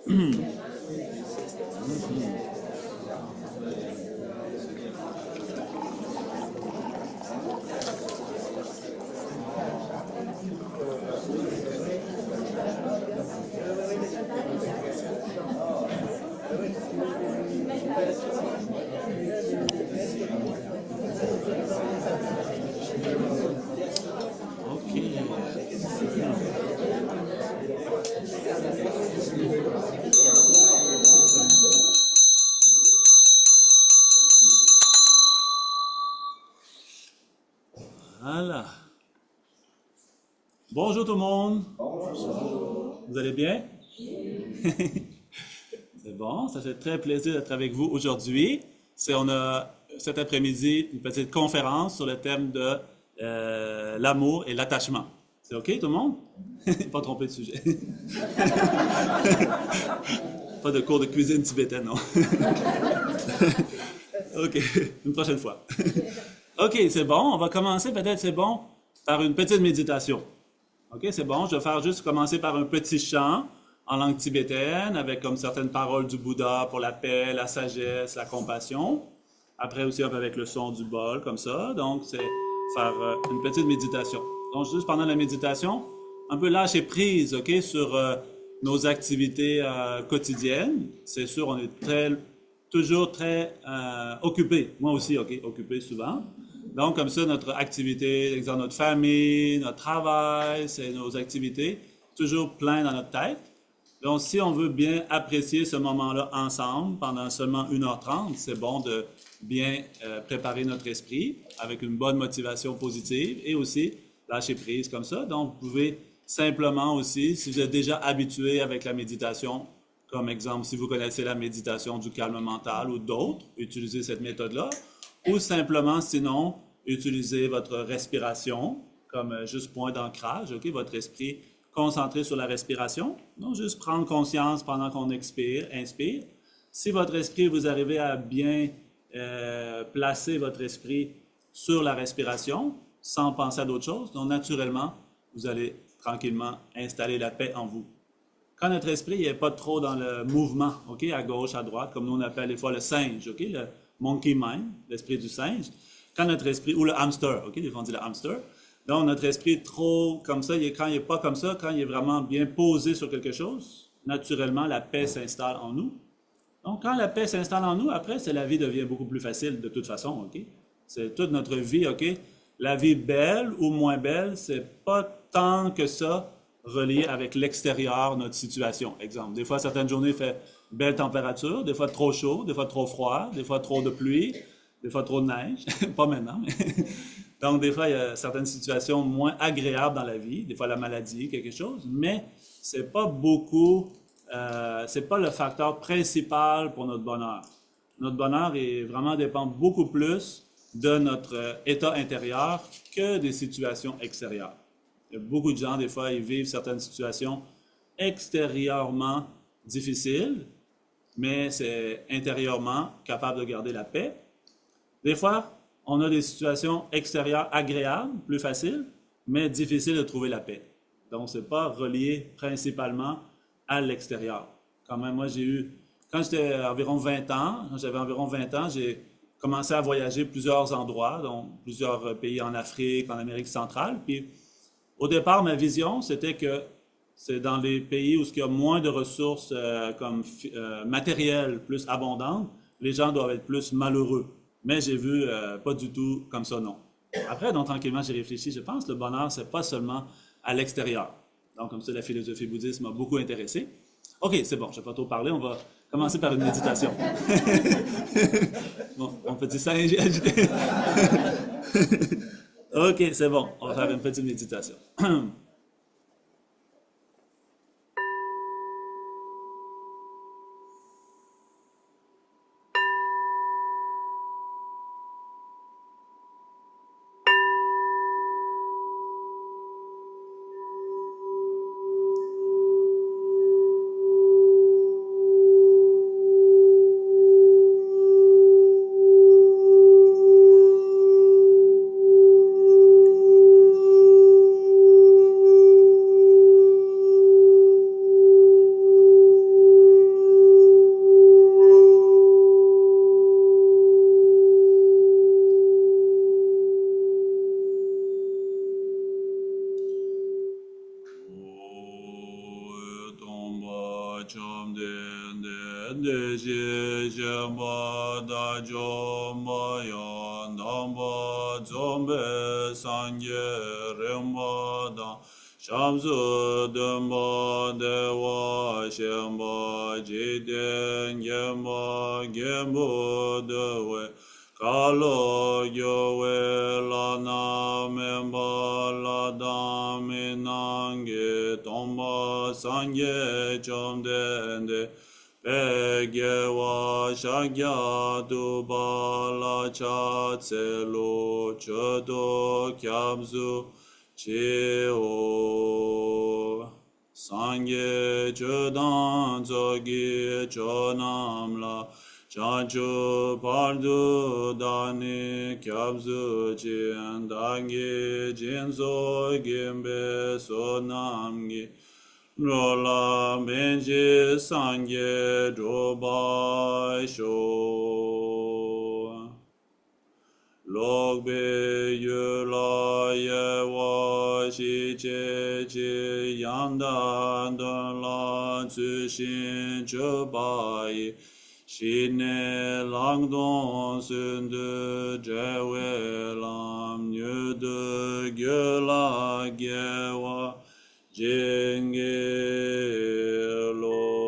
OK. Voilà. Bonjour tout le monde. Vous allez bien? C'est bon, ça fait très plaisir d'être avec vous aujourd'hui. On a cet après-midi une petite conférence sur le thème de l'amour et l'attachement. C'est OK tout le monde? Pas trompé de sujet. Pas de cours de cuisine tibétaine, non. OK, une prochaine fois. OK, c'est bon. On va commencer peut-être, c'est bon, par une petite méditation. OK, c'est bon. Je vais faire juste commencer par un petit chant en langue tibétaine avec comme certaines paroles du Bouddha pour la paix, la sagesse, la compassion. Après aussi avec le son du bol, comme ça. Donc, c'est faire une petite méditation. Donc, juste pendant la méditation, un peu lâcher prise, OK, sur nos activités quotidiennes. C'est sûr, on est toujours très occupé. Moi aussi, OK, occupé souvent. Donc, comme ça, notre activité, exemple, notre famille, notre travail, c'est nos activités, toujours plein dans notre tête. Donc, si on veut bien apprécier ce moment-là ensemble pendant seulement 1h30, c'est bon de bien préparer notre esprit avec une bonne motivation positive et aussi lâcher prise comme ça. Donc, vous pouvez simplement aussi, si vous êtes déjà habitué avec la méditation, comme exemple, si vous connaissez la méditation du calme mental ou d'autres, utilisez cette méthode-là. Ou simplement, sinon, utilisez votre respiration comme juste point d'ancrage, OK? Votre esprit concentré sur la respiration. Donc, juste prendre conscience pendant qu'on expire, inspire. Si votre esprit, vous arrivez à bien placer votre esprit sur la respiration, sans penser à d'autres choses, donc naturellement, vous allez tranquillement installer la paix en vous. Quand notre esprit n'est pas trop dans le mouvement, OK, à gauche, à droite, comme nous on appelle des fois le singe, OK, le monkey mind, l'esprit du singe. Quand notre esprit, ou le hamster, OK, des fois on dit le hamster. Donc notre esprit est trop comme ça, quand il n'est pas comme ça, quand il est vraiment bien posé sur quelque chose, naturellement la paix s'installe en nous. Donc quand la paix s'installe en nous, après, la vie devient beaucoup plus facile de toute façon, OK? C'est toute notre vie, OK? La vie belle ou moins belle, c'est pas tant que ça relié avec l'extérieur, notre situation. Exemple, des fois, certaines journées, il fait belle température, des fois trop chaud, des fois trop froid, des fois trop de pluie, des fois trop de neige. Pas maintenant, mais... Donc, des fois, il y a certaines situations moins agréables dans la vie, des fois la maladie, quelque chose, mais c'est pas beaucoup, c'est pas le facteur principal pour notre bonheur. Notre bonheur est vraiment dépend beaucoup plus de notre état intérieur que des situations extérieures. Il y a beaucoup de gens, des fois, ils vivent certaines situations extérieurement difficiles, mais c'est intérieurement capable de garder la paix. Des fois, on a des situations extérieures agréables, plus faciles, mais difficiles de trouver la paix. Donc, ce n'est pas relié principalement à l'extérieur. Quand même, moi, quand j'étais environ 20 ans, quand j'avais environ 20 ans, j'ai commencé à voyager plusieurs endroits, donc plusieurs pays en Afrique, en Amérique centrale. Puis, au départ, ma vision, c'était que c'est dans les pays où il y a moins de ressources matérielles plus abondantes, les gens doivent être plus malheureux. Mais j'ai vu pas du tout comme ça, non. Après, donc tranquillement, j'ai réfléchi. Je pense que le bonheur, c'est pas seulement à l'extérieur. Donc, comme ça, la philosophie bouddhiste m'a beaucoup intéressé. OK, c'est bon, je ne vais pas trop parler. On va commencer par une méditation. Bon, mon petit singe agité. OK, c'est bon. On va faire une petite méditation. chom de shi shemba da jomba yon damba zombe sangye remba da shamsu demba dewa shemba jiden gemba gembo dewe Kalo yowe la na memba la dami nange tomba sangye chomdende pege wa shagya duba la cha tselu chodo kyabzu chi o sangye chodan zogi chonam la Chanchu pardu dani kyabzu chiandangi jinso gimbe sonamgi rola benji sangye drobai sho logbe yula yewa shi che chi yandan don la tsushin chubai Shine langdon sundu jewe lam nyudu gyula gyewa jenge lo.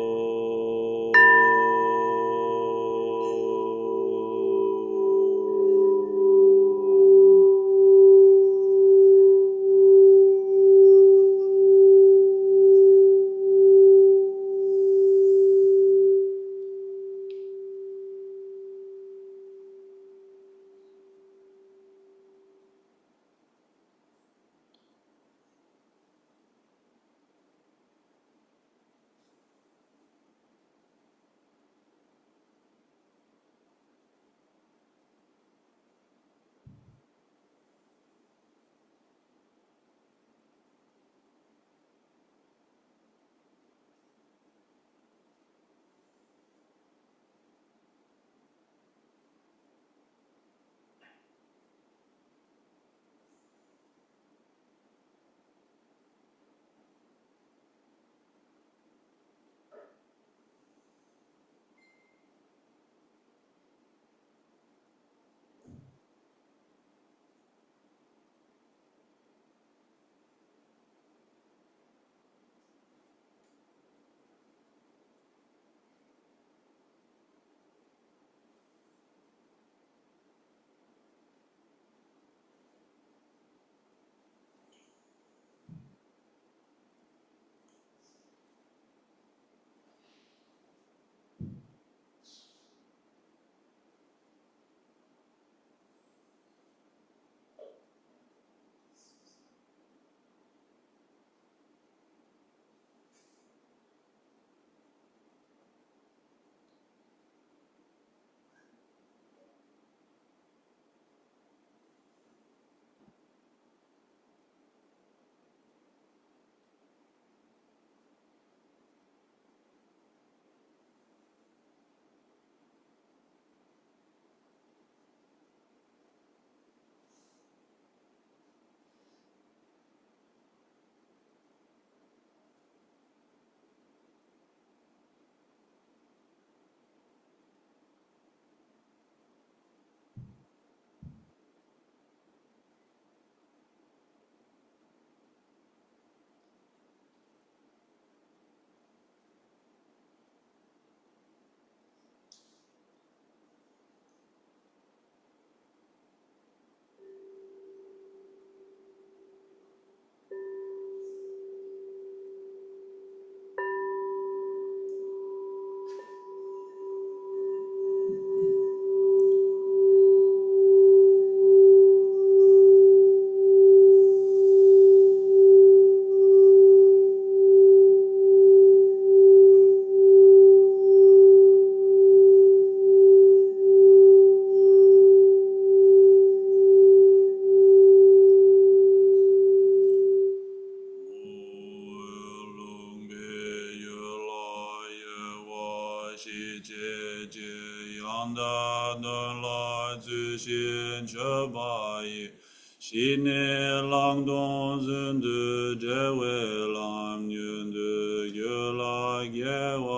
Shine lang don zundu jewe lam nyundu gyula gyewa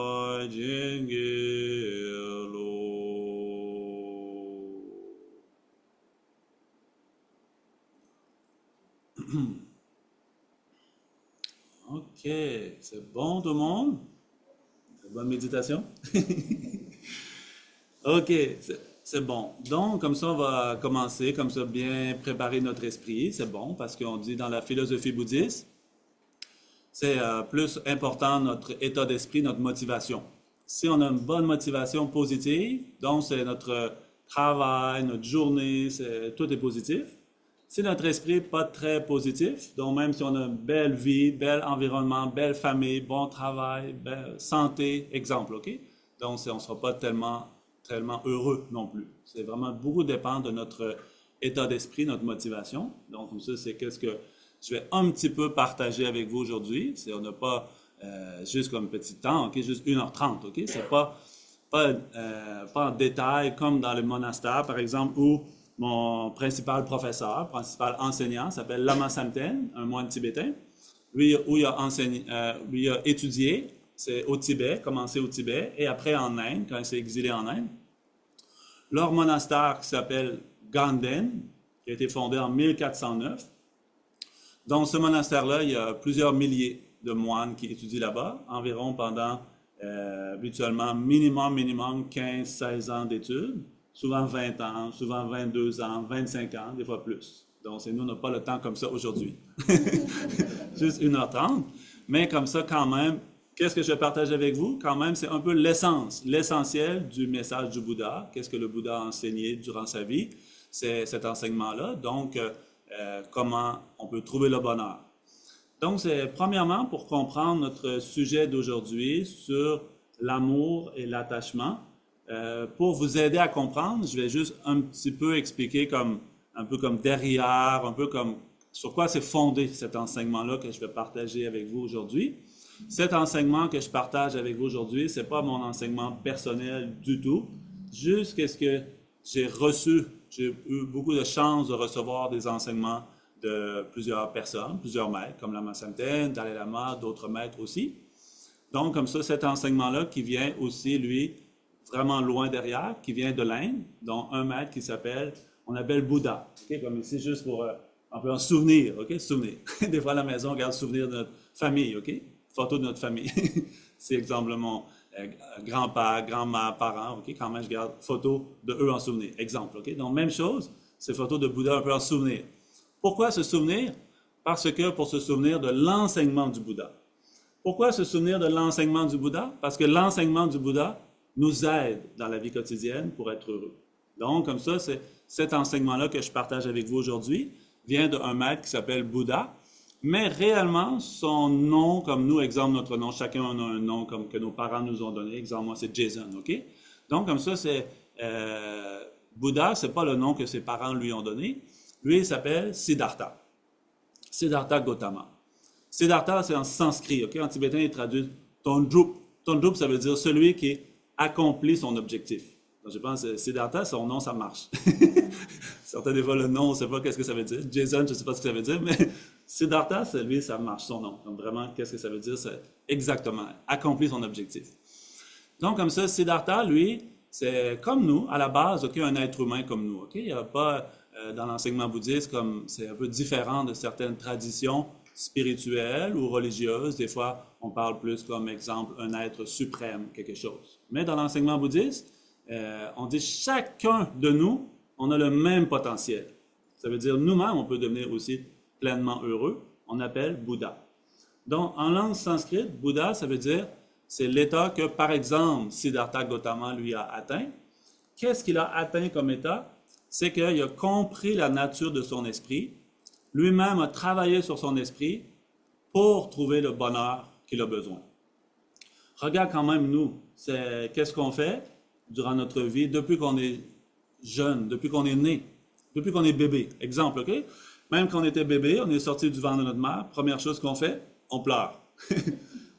OK, c'est bon tout le monde? Bonne méditation? OK, c'est bon. Donc, comme ça, on va commencer, comme ça, bien préparer notre esprit. C'est bon, parce qu'on dit dans la philosophie bouddhiste, c'est plus important notre état d'esprit, notre motivation. Si on a une bonne motivation positive, donc c'est notre travail, notre journée, tout est positif. Si notre esprit n'est pas très positif, donc même si on a une belle vie, bel environnement, belle famille, bon travail, belle santé, exemple, OK? Donc on ne sera pas tellement heureux non plus. C'est vraiment beaucoup dépend de notre état d'esprit, notre motivation. Donc comme ça, c'est qu'est-ce que je vais un petit peu partager avec vous aujourd'hui. On n'a pas juste comme petit temps, OK? Juste 1h30, OK? C'est pas en détail comme dans le monastère, par exemple, où mon principal professeur, principal enseignant, s'appelle Lama Samten, un moine tibétain. Lui, où il a enseigné, lui il a étudié, c'est au Tibet, commencé au Tibet, et après en Inde, quand il s'est exilé en Inde. Leur monastère qui s'appelle Ganden, qui a été fondé en 1409. Dans ce monastère-là, il y a plusieurs milliers de moines qui étudient là-bas, environ pendant habituellement minimum 15-16 ans d'études, souvent 20 ans, souvent 22 ans, 25 ans, des fois plus. Donc, nous, on n'a pas le temps comme ça aujourd'hui. Juste 1h30. Mais comme ça, quand même, qu'est-ce que je partage avec vous? Quand même, c'est un peu l'essence, l'essentiel du message du Bouddha. Qu'est-ce que le Bouddha a enseigné durant sa vie? C'est cet enseignement-là. Donc, comment on peut trouver le bonheur. Donc, c'est premièrement pour comprendre notre sujet d'aujourd'hui sur l'amour et l'attachement. Pour vous aider à comprendre, je vais juste un petit peu expliquer un peu comme derrière, un peu comme sur quoi c'est fondé cet enseignement-là que je vais partager avec vous aujourd'hui. Cet enseignement que je partage avec vous aujourd'hui, c'est pas mon enseignement personnel du tout. Juste qu'est-ce que j'ai reçu. J'ai eu beaucoup de chance de recevoir des enseignements de plusieurs personnes, plusieurs maîtres, comme Lama Samten, Dalai Lama, d'autres maîtres aussi. Donc, comme ça, cet enseignement-là qui vient aussi, lui, vraiment loin derrière, qui vient de l'Inde, dont un maître qui s'appelle, on appelle Bouddha. Okay? Comme ici, juste pour un peu un souvenir, OK? Souvenir. Des fois, à la maison, on garde souvenir de notre famille, OK? Photo de notre famille. C'est exemple mon grand-père, grand-mère, parents, OK? Quand même, je garde photo de eux en souvenir. Exemple, OK? Donc, même chose, c'est photo de Bouddha un peu en souvenir. Pourquoi se souvenir? Parce que pour se souvenir de l'enseignement du Bouddha. Pourquoi se souvenir de l'enseignement du Bouddha? Parce que l'enseignement du Bouddha nous aide dans la vie quotidienne pour être heureux. Donc, comme ça, c'est cet enseignement-là que je partage avec vous aujourd'hui vient d'un maître qui s'appelle Bouddha, mais réellement, son nom, comme nous, exemple, notre nom, chacun a un nom comme que nos parents nous ont donné. Exemple, moi, c'est Jason, OK? Donc, comme ça, c'est Bouddha, c'est pas le nom que ses parents lui ont donné. Lui, il s'appelle Siddhartha. Siddhartha Gautama. Siddhartha, c'est en sanskrit, OK? En tibétain, il traduit Tondrup. Tondrup, ça veut dire celui qui accomplit son objectif. Donc, je pense que Siddhartha, son nom, ça marche. Certains des fois, le nom, on ne sait pas qu'est-ce que ça veut dire. Jason, je ne sais pas ce que ça veut dire, mais Siddhartha, c'est lui, ça marche, son nom. Donc, vraiment, qu'est-ce que ça veut dire? C'est exactement, accomplir son objectif. Donc, comme ça, Siddhartha, lui, c'est comme nous, à la base, OK, un être humain comme nous, OK? Il n'y a pas, dans l'enseignement bouddhiste, comme c'est un peu différent de certaines traditions spirituelles ou religieuses. Des fois, on parle plus comme exemple un être suprême, quelque chose. Mais dans l'enseignement bouddhiste, on dit chacun de nous, on a le même potentiel. Ça veut dire nous-mêmes, on peut devenir aussi pleinement heureux. On appelle Bouddha. Donc, en langue sanskrite, Bouddha, ça veut dire c'est l'état que, par exemple, Siddhartha Gautama lui a atteint. Qu'est-ce qu'il a atteint comme état? C'est qu'il a compris la nature de son esprit. Lui-même a travaillé sur son esprit pour trouver le bonheur qu'il a besoin. Regarde quand même nous, qu'est-ce qu'on fait durant notre vie depuis qu'on est jeune, depuis qu'on est né, depuis qu'on est bébé. Exemple, OK? Même quand on était bébé, on est sorti du ventre de notre mère, première chose qu'on fait, on pleure.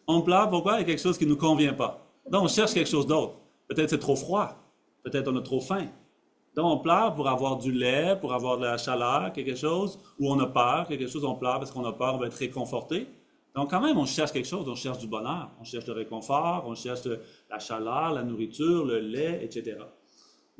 On pleure pourquoi? Il y a quelque chose qui ne nous convient pas. Donc, on cherche quelque chose d'autre. Peut-être c'est trop froid. Peut-être on a trop faim. Donc, on pleure pour avoir du lait, pour avoir de la chaleur, quelque chose, ou on a peur, quelque chose, on pleure parce qu'on a peur, on va être réconforté. Donc, quand même, on cherche quelque chose, on cherche du bonheur, on cherche le réconfort, on cherche la chaleur, la nourriture, le lait, etc.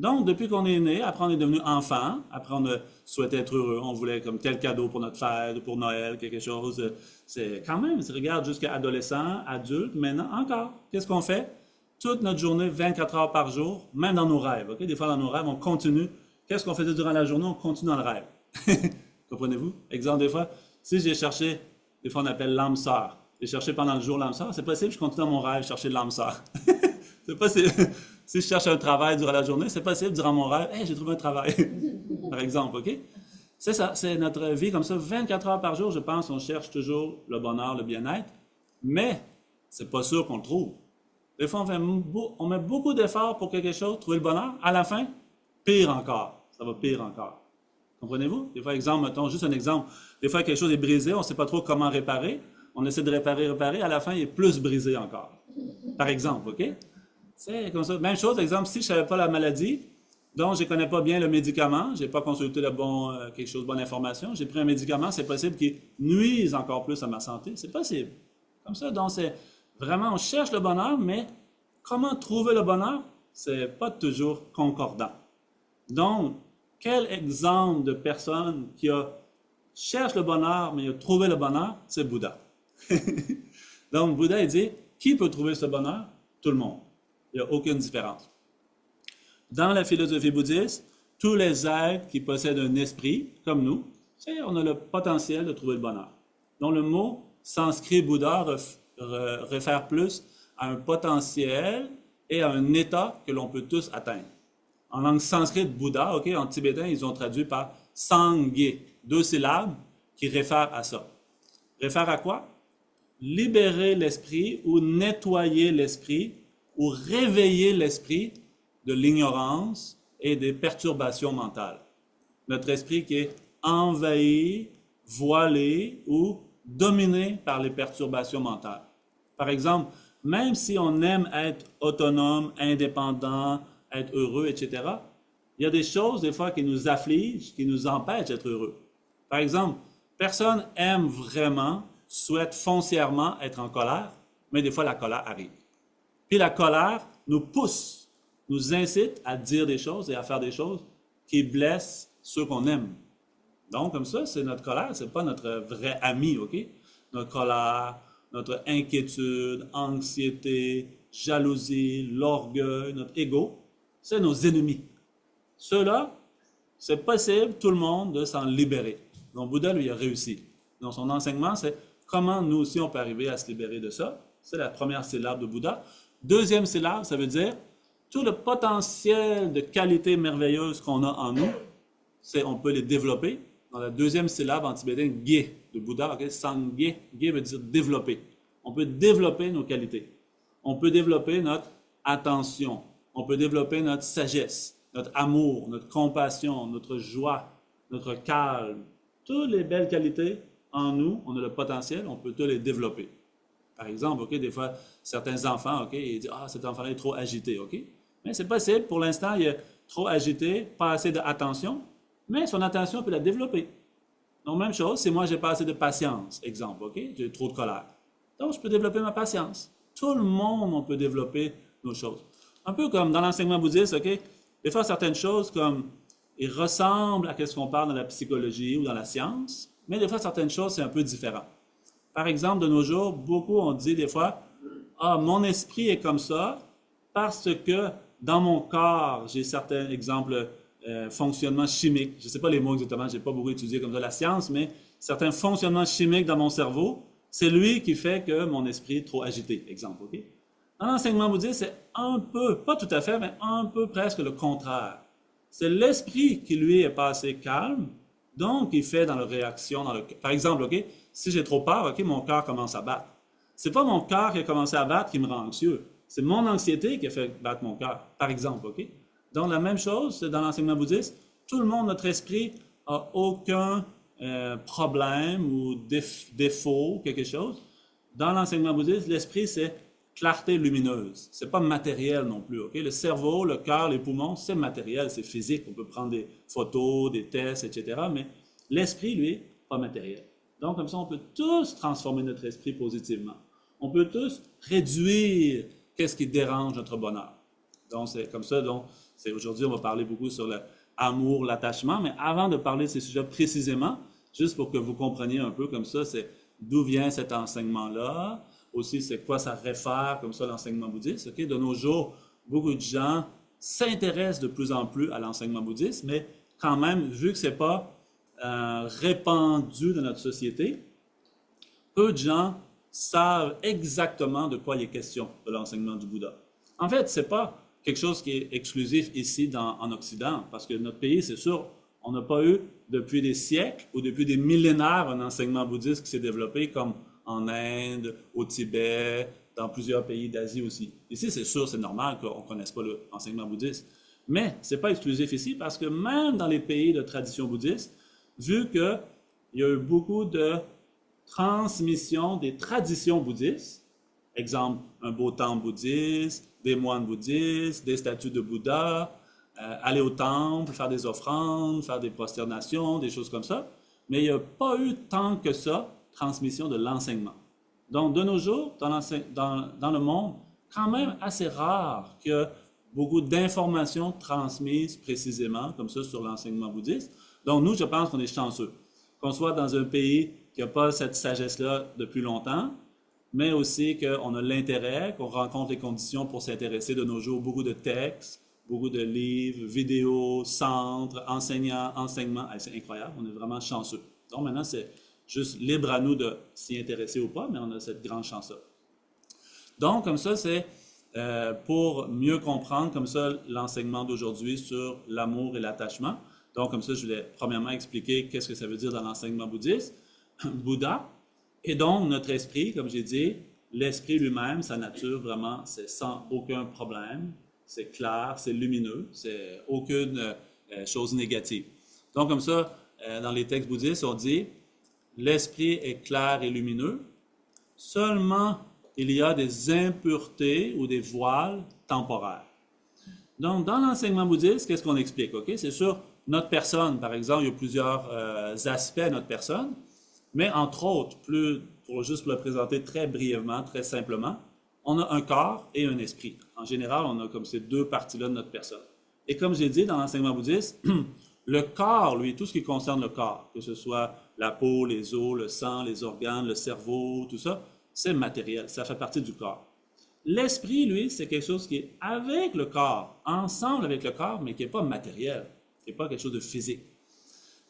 Donc, depuis qu'on est né, après on est devenu enfant, après on a souhaité être heureux, on voulait comme tel cadeau pour notre fête, pour Noël, quelque chose. C'est quand même, si regarde jusqu'à adolescent, adulte, maintenant encore. Qu'est-ce qu'on fait? Toute notre journée, 24 heures par jour, même dans nos rêves. Ok? Des fois, dans nos rêves, on continue. Qu'est-ce qu'on faisait durant la journée? On continue dans le rêve. Comprenez-vous? Exemple, des fois, si j'ai cherché, des fois on appelle l'âme sœur. J'ai cherché pendant le jour l'âme sœur, c'est possible, je continue dans mon rêve chercher l'âme sœur. C'est possible. Si je cherche un travail durant la journée, c'est possible durant mon rêve, hey, j'ai trouvé un travail. Par exemple, OK? C'est ça, c'est notre vie comme ça. 24 heures par jour, je pense, on cherche toujours le bonheur, le bien-être, mais c'est pas sûr qu'on le trouve. Des fois, on met beaucoup d'efforts pour quelque chose, trouver le bonheur. À la fin, pire encore. Ça va pire encore. Comprenez-vous? Des fois, exemple, mettons, juste un exemple. Des fois, quelque chose est brisé, on ne sait pas trop comment réparer. On essaie de réparer. À la fin, il est plus brisé encore. Par exemple, OK? C'est comme ça. Même chose, exemple, si je ne savais pas la maladie, donc je ne connais pas bien le médicament, je n'ai pas consulté quelque chose de bonne information, j'ai pris un médicament, c'est possible qu'il nuise encore plus à ma santé. C'est possible. Comme ça, donc c'est vraiment, on cherche le bonheur, mais comment trouver le bonheur? C'est pas toujours concordant. Donc, quel exemple de personne cherche le bonheur, mais a trouvé le bonheur? C'est Bouddha. Donc, Bouddha, il dit, qui peut trouver ce bonheur? Tout le monde. Il n'y a aucune différence. Dans la philosophie bouddhiste, tous les êtres qui possèdent un esprit, comme nous, on a le potentiel de trouver le bonheur. Donc, le mot sanskrit Bouddha réfère plus à un potentiel et à un état que l'on peut tous atteindre. En langue sanskrit, Bouddha, okay, en tibétain, ils ont traduit par Sangye, 2 syllabes qui réfèrent à ça. Réfèrent à quoi? Libérer l'esprit ou nettoyer l'esprit ou réveiller l'esprit de l'ignorance et des perturbations mentales. Notre esprit qui est envahi, voilé ou dominé par les perturbations mentales. Par exemple, même si on aime être autonome, indépendant, être heureux, etc., il y a des choses, des fois, qui nous affligent, qui nous empêchent d'être heureux. Par exemple, personne aime vraiment, souhaite foncièrement être en colère, mais des fois, la colère arrive. Puis la colère nous pousse, nous incite à dire des choses et à faire des choses qui blessent ceux qu'on aime. Donc, comme ça, c'est notre colère, c'est pas notre vrai ami, OK? Notre colère, notre inquiétude, anxiété, jalousie, l'orgueil, notre ego, c'est nos ennemis. Ceux-là, c'est possible, tout le monde, de s'en libérer. Donc, Bouddha, lui, a réussi. Donc, son enseignement, c'est comment nous aussi, on peut arriver à se libérer de ça. C'est la première syllabe de Bouddha. Deuxième syllabe, ça veut dire tout le potentiel de qualités merveilleuses qu'on a en nous, on peut les développer. Dans la deuxième syllabe en tibétain, Gye de Bouddha, okay? Sangye, Gye veut dire développer. On peut développer nos qualités. On peut développer notre attention. On peut développer notre sagesse, notre amour, notre compassion, notre joie, notre calme. Toutes les belles qualités en nous, on a le potentiel, on peut tous les développer. Par exemple, okay, des fois, certains enfants, okay, ils disent « Ah, cet enfant-là est trop agité. Okay? » Mais c'est possible, pour l'instant, il est trop agité, pas assez d'attention, mais son attention, on peut la développer. Donc, même chose, si moi, j'ai pas assez de patience, exemple, okay? J'ai trop de colère. Donc, je peux développer ma patience. Tout le monde, on peut développer nos choses. Un peu comme dans l'enseignement bouddhiste, okay? Des fois, certaines choses, comme, ils ressemblent à ce qu'on parle dans la psychologie ou dans la science, mais des fois, certaines choses, c'est un peu différent. Par exemple, de nos jours, beaucoup ont dit des fois, « Ah, mon esprit est comme ça parce que dans mon corps, j'ai certains exemples fonctionnements chimiques. » Je ne sais pas les mots exactement, je n'ai pas beaucoup étudié comme ça la science, mais certains fonctionnements chimiques dans mon cerveau, c'est lui qui fait que mon esprit est trop agité, exemple. Okay? Dans l'enseignement bouddhiste, c'est un peu, pas tout à fait, mais un peu presque le contraire. C'est l'esprit qui, lui, est pas assez calme, donc il fait dans la réaction, par exemple, okay, si j'ai trop peur, okay, mon cœur commence à battre. C'est pas mon cœur qui a commencé à battre qui me rend anxieux. C'est mon anxiété qui a fait battre mon cœur, par exemple. Okay? Donc, la même chose, c'est dans l'enseignement bouddhiste. Tout le monde, notre esprit, a aucun problème ou défaut, quelque chose. Dans l'enseignement bouddhiste, l'esprit, c'est clarté lumineuse. C'est pas matériel non plus. Okay? Le cerveau, le cœur, les poumons, c'est matériel, c'est physique. On peut prendre des photos, des tests, etc. Mais l'esprit, lui, pas matériel. Donc, comme ça, on peut tous transformer notre esprit positivement. On peut tous réduire qu'est-ce qui dérange notre bonheur. Donc, c'est comme ça. Donc, Aujourd'hui, on va parler beaucoup sur l'amour, l'attachement, mais avant de parler de ces sujets précisément, juste pour que vous compreniez un peu comme ça, c'est d'où vient cet enseignement-là, aussi c'est quoi ça réfère comme ça l'enseignement bouddhiste. Okay? De nos jours, beaucoup de gens s'intéressent de plus en plus à l'enseignement bouddhiste, mais quand même, vu que c'est pas répandu dans notre société, peu de gens savent exactement de quoi il est question de l'enseignement du Bouddha. En fait, c'est pas quelque chose qui est exclusif ici en Occident, parce que notre pays, c'est sûr, on n'a pas eu depuis des siècles ou depuis des millénaires un enseignement bouddhiste qui s'est développé comme en Inde, au Tibet, dans plusieurs pays d'Asie aussi. Ici, c'est sûr, c'est normal qu'on ne connaisse pas l'enseignement bouddhiste. Mais ce n'est pas exclusif ici parce que même dans les pays de tradition bouddhiste, vu qu'il y a eu beaucoup de transmission des traditions bouddhistes, exemple, un beau temple bouddhiste, des moines bouddhistes, des statues de Bouddha, aller au temple, faire des offrandes, faire des prosternations, des choses comme ça. Mais il n'y a pas eu tant que ça transmission de l'enseignement. Donc, de nos jours, dans le monde, quand même assez rare que beaucoup d'informations transmises précisément, comme ça, sur l'enseignement bouddhiste. Donc, nous, je pense qu'on est chanceux. Qu'on soit dans un pays qui n'a pas cette sagesse-là depuis longtemps, mais aussi qu'on a l'intérêt, qu'on rencontre les conditions pour s'intéresser de nos jours, beaucoup de textes, beaucoup de livres, vidéos, centres, enseignants, enseignements. C'est incroyable, on est vraiment chanceux. Donc maintenant, c'est juste libre à nous de s'y intéresser ou pas, mais on a cette grande chance-là. Donc, comme ça, c'est pour mieux comprendre, comme ça, l'enseignement d'aujourd'hui sur l'amour et l'attachement. Donc, comme ça, je voulais premièrement expliquer qu'est-ce que ça veut dire dans l'enseignement bouddhiste. Bouddha, et donc notre esprit, comme j'ai dit, l'esprit lui-même, sa nature, vraiment, c'est sans aucun problème, c'est clair, c'est lumineux, c'est aucune chose négative. Donc, comme ça, dans les textes bouddhistes, on dit l'esprit est clair et lumineux, seulement il y a des impuretés ou des voiles temporaires. Donc, dans l'enseignement bouddhiste, qu'est-ce qu'on explique? Okay? C'est sûr, notre personne, par exemple, il y a plusieurs aspects à notre personne, mais entre autres, juste pour le présenter très brièvement, très simplement, on a un corps et un esprit. En général, on a comme ces deux parties-là de notre personne. Et comme j'ai dit dans l'enseignement bouddhiste, le corps, lui, tout ce qui concerne le corps, que ce soit la peau, les os, le sang, les organes, le cerveau, tout ça, c'est matériel, ça fait partie du corps. L'esprit, lui, c'est quelque chose qui est avec le corps, ensemble avec le corps, mais qui n'est pas matériel, qui n'est pas quelque chose de physique.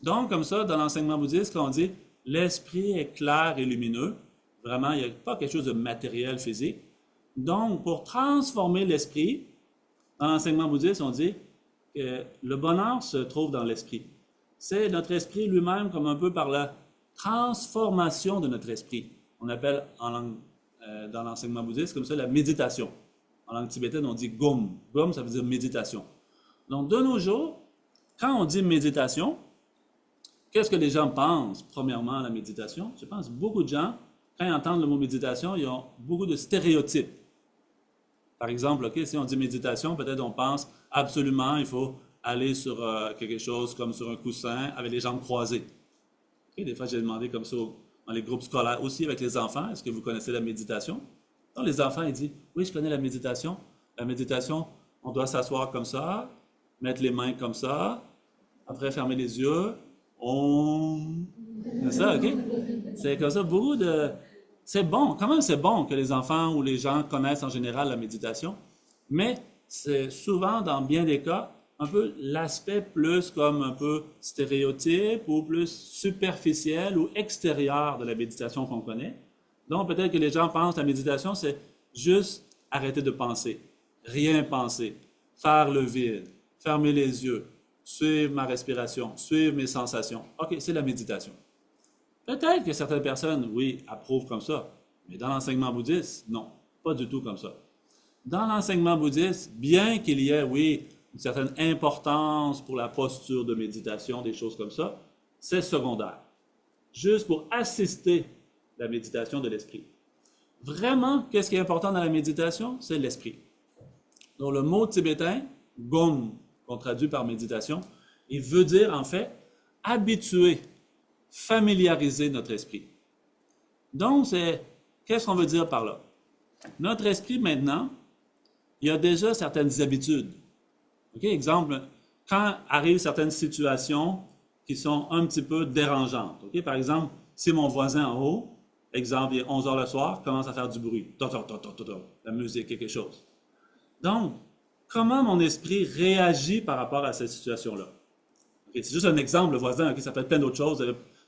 Donc, comme ça, dans l'enseignement bouddhiste, quand on dit l'esprit est clair et lumineux, vraiment, il n'y a pas quelque chose de matériel, physique. Donc, pour transformer l'esprit, dans l'enseignement bouddhiste, on dit que le bonheur se trouve dans l'esprit. C'est notre esprit lui-même comme un peu par la transformation de notre esprit. On appelle dans l'enseignement bouddhiste comme ça la méditation. En langue tibétaine, on dit gom. Gom, ça veut dire méditation. Donc, de nos jours, quand on dit méditation, qu'est-ce que les gens pensent, premièrement, à la méditation? Je pense que beaucoup de gens, quand ils entendent le mot méditation, ils ont beaucoup de stéréotypes. Par exemple, okay, si on dit méditation, peut-être on pense absolument, il faut aller sur quelque chose comme sur un coussin avec les jambes croisées. Okay, des fois, j'ai demandé comme ça dans les groupes scolaires, aussi avec les enfants, est-ce que vous connaissez la méditation? Donc, les enfants, ils disent, oui, je connais la méditation. La méditation, on doit s'asseoir comme ça, mettre les mains comme ça, après fermer les yeux, c'est ça, OK? C'est comme ça, beaucoup de... C'est bon, quand même c'est bon que les enfants ou les gens connaissent en général la méditation, mais c'est souvent, dans bien des cas, un peu l'aspect plus comme un peu stéréotype ou plus superficiel ou extérieur de la méditation qu'on connaît. Donc peut-être que les gens pensent que la méditation, c'est juste arrêter de penser, rien penser, faire le vide, fermer les yeux, suivre ma respiration, suivre mes sensations. OK, c'est la méditation. Peut-être que certaines personnes, oui, approuvent comme ça, mais dans l'enseignement bouddhiste, non, pas du tout comme ça. Dans l'enseignement bouddhiste, bien qu'il y ait, oui, une certaine importance pour la posture de méditation, des choses comme ça, c'est secondaire. Juste pour assister la méditation de l'esprit. Vraiment, qu'est-ce qui est important dans la méditation? C'est l'esprit. Donc, le mot tibétain, gom, qu'on traduit par méditation, il veut dire, en fait, habituer, familiariser notre esprit. Donc, qu'est-ce qu'on veut dire par là? Notre esprit, maintenant, il a déjà certaines habitudes. OK, exemple, quand arrivent certaines situations qui sont un petit peu dérangeantes. OK, par exemple, si mon voisin en haut, exemple, il est 11 heures le soir, commence à faire du bruit, la musique, quelque chose. Donc, comment mon esprit réagit par rapport à cette situation-là? Okay, c'est juste un exemple, le voisin, okay, ça peut être plein d'autres choses.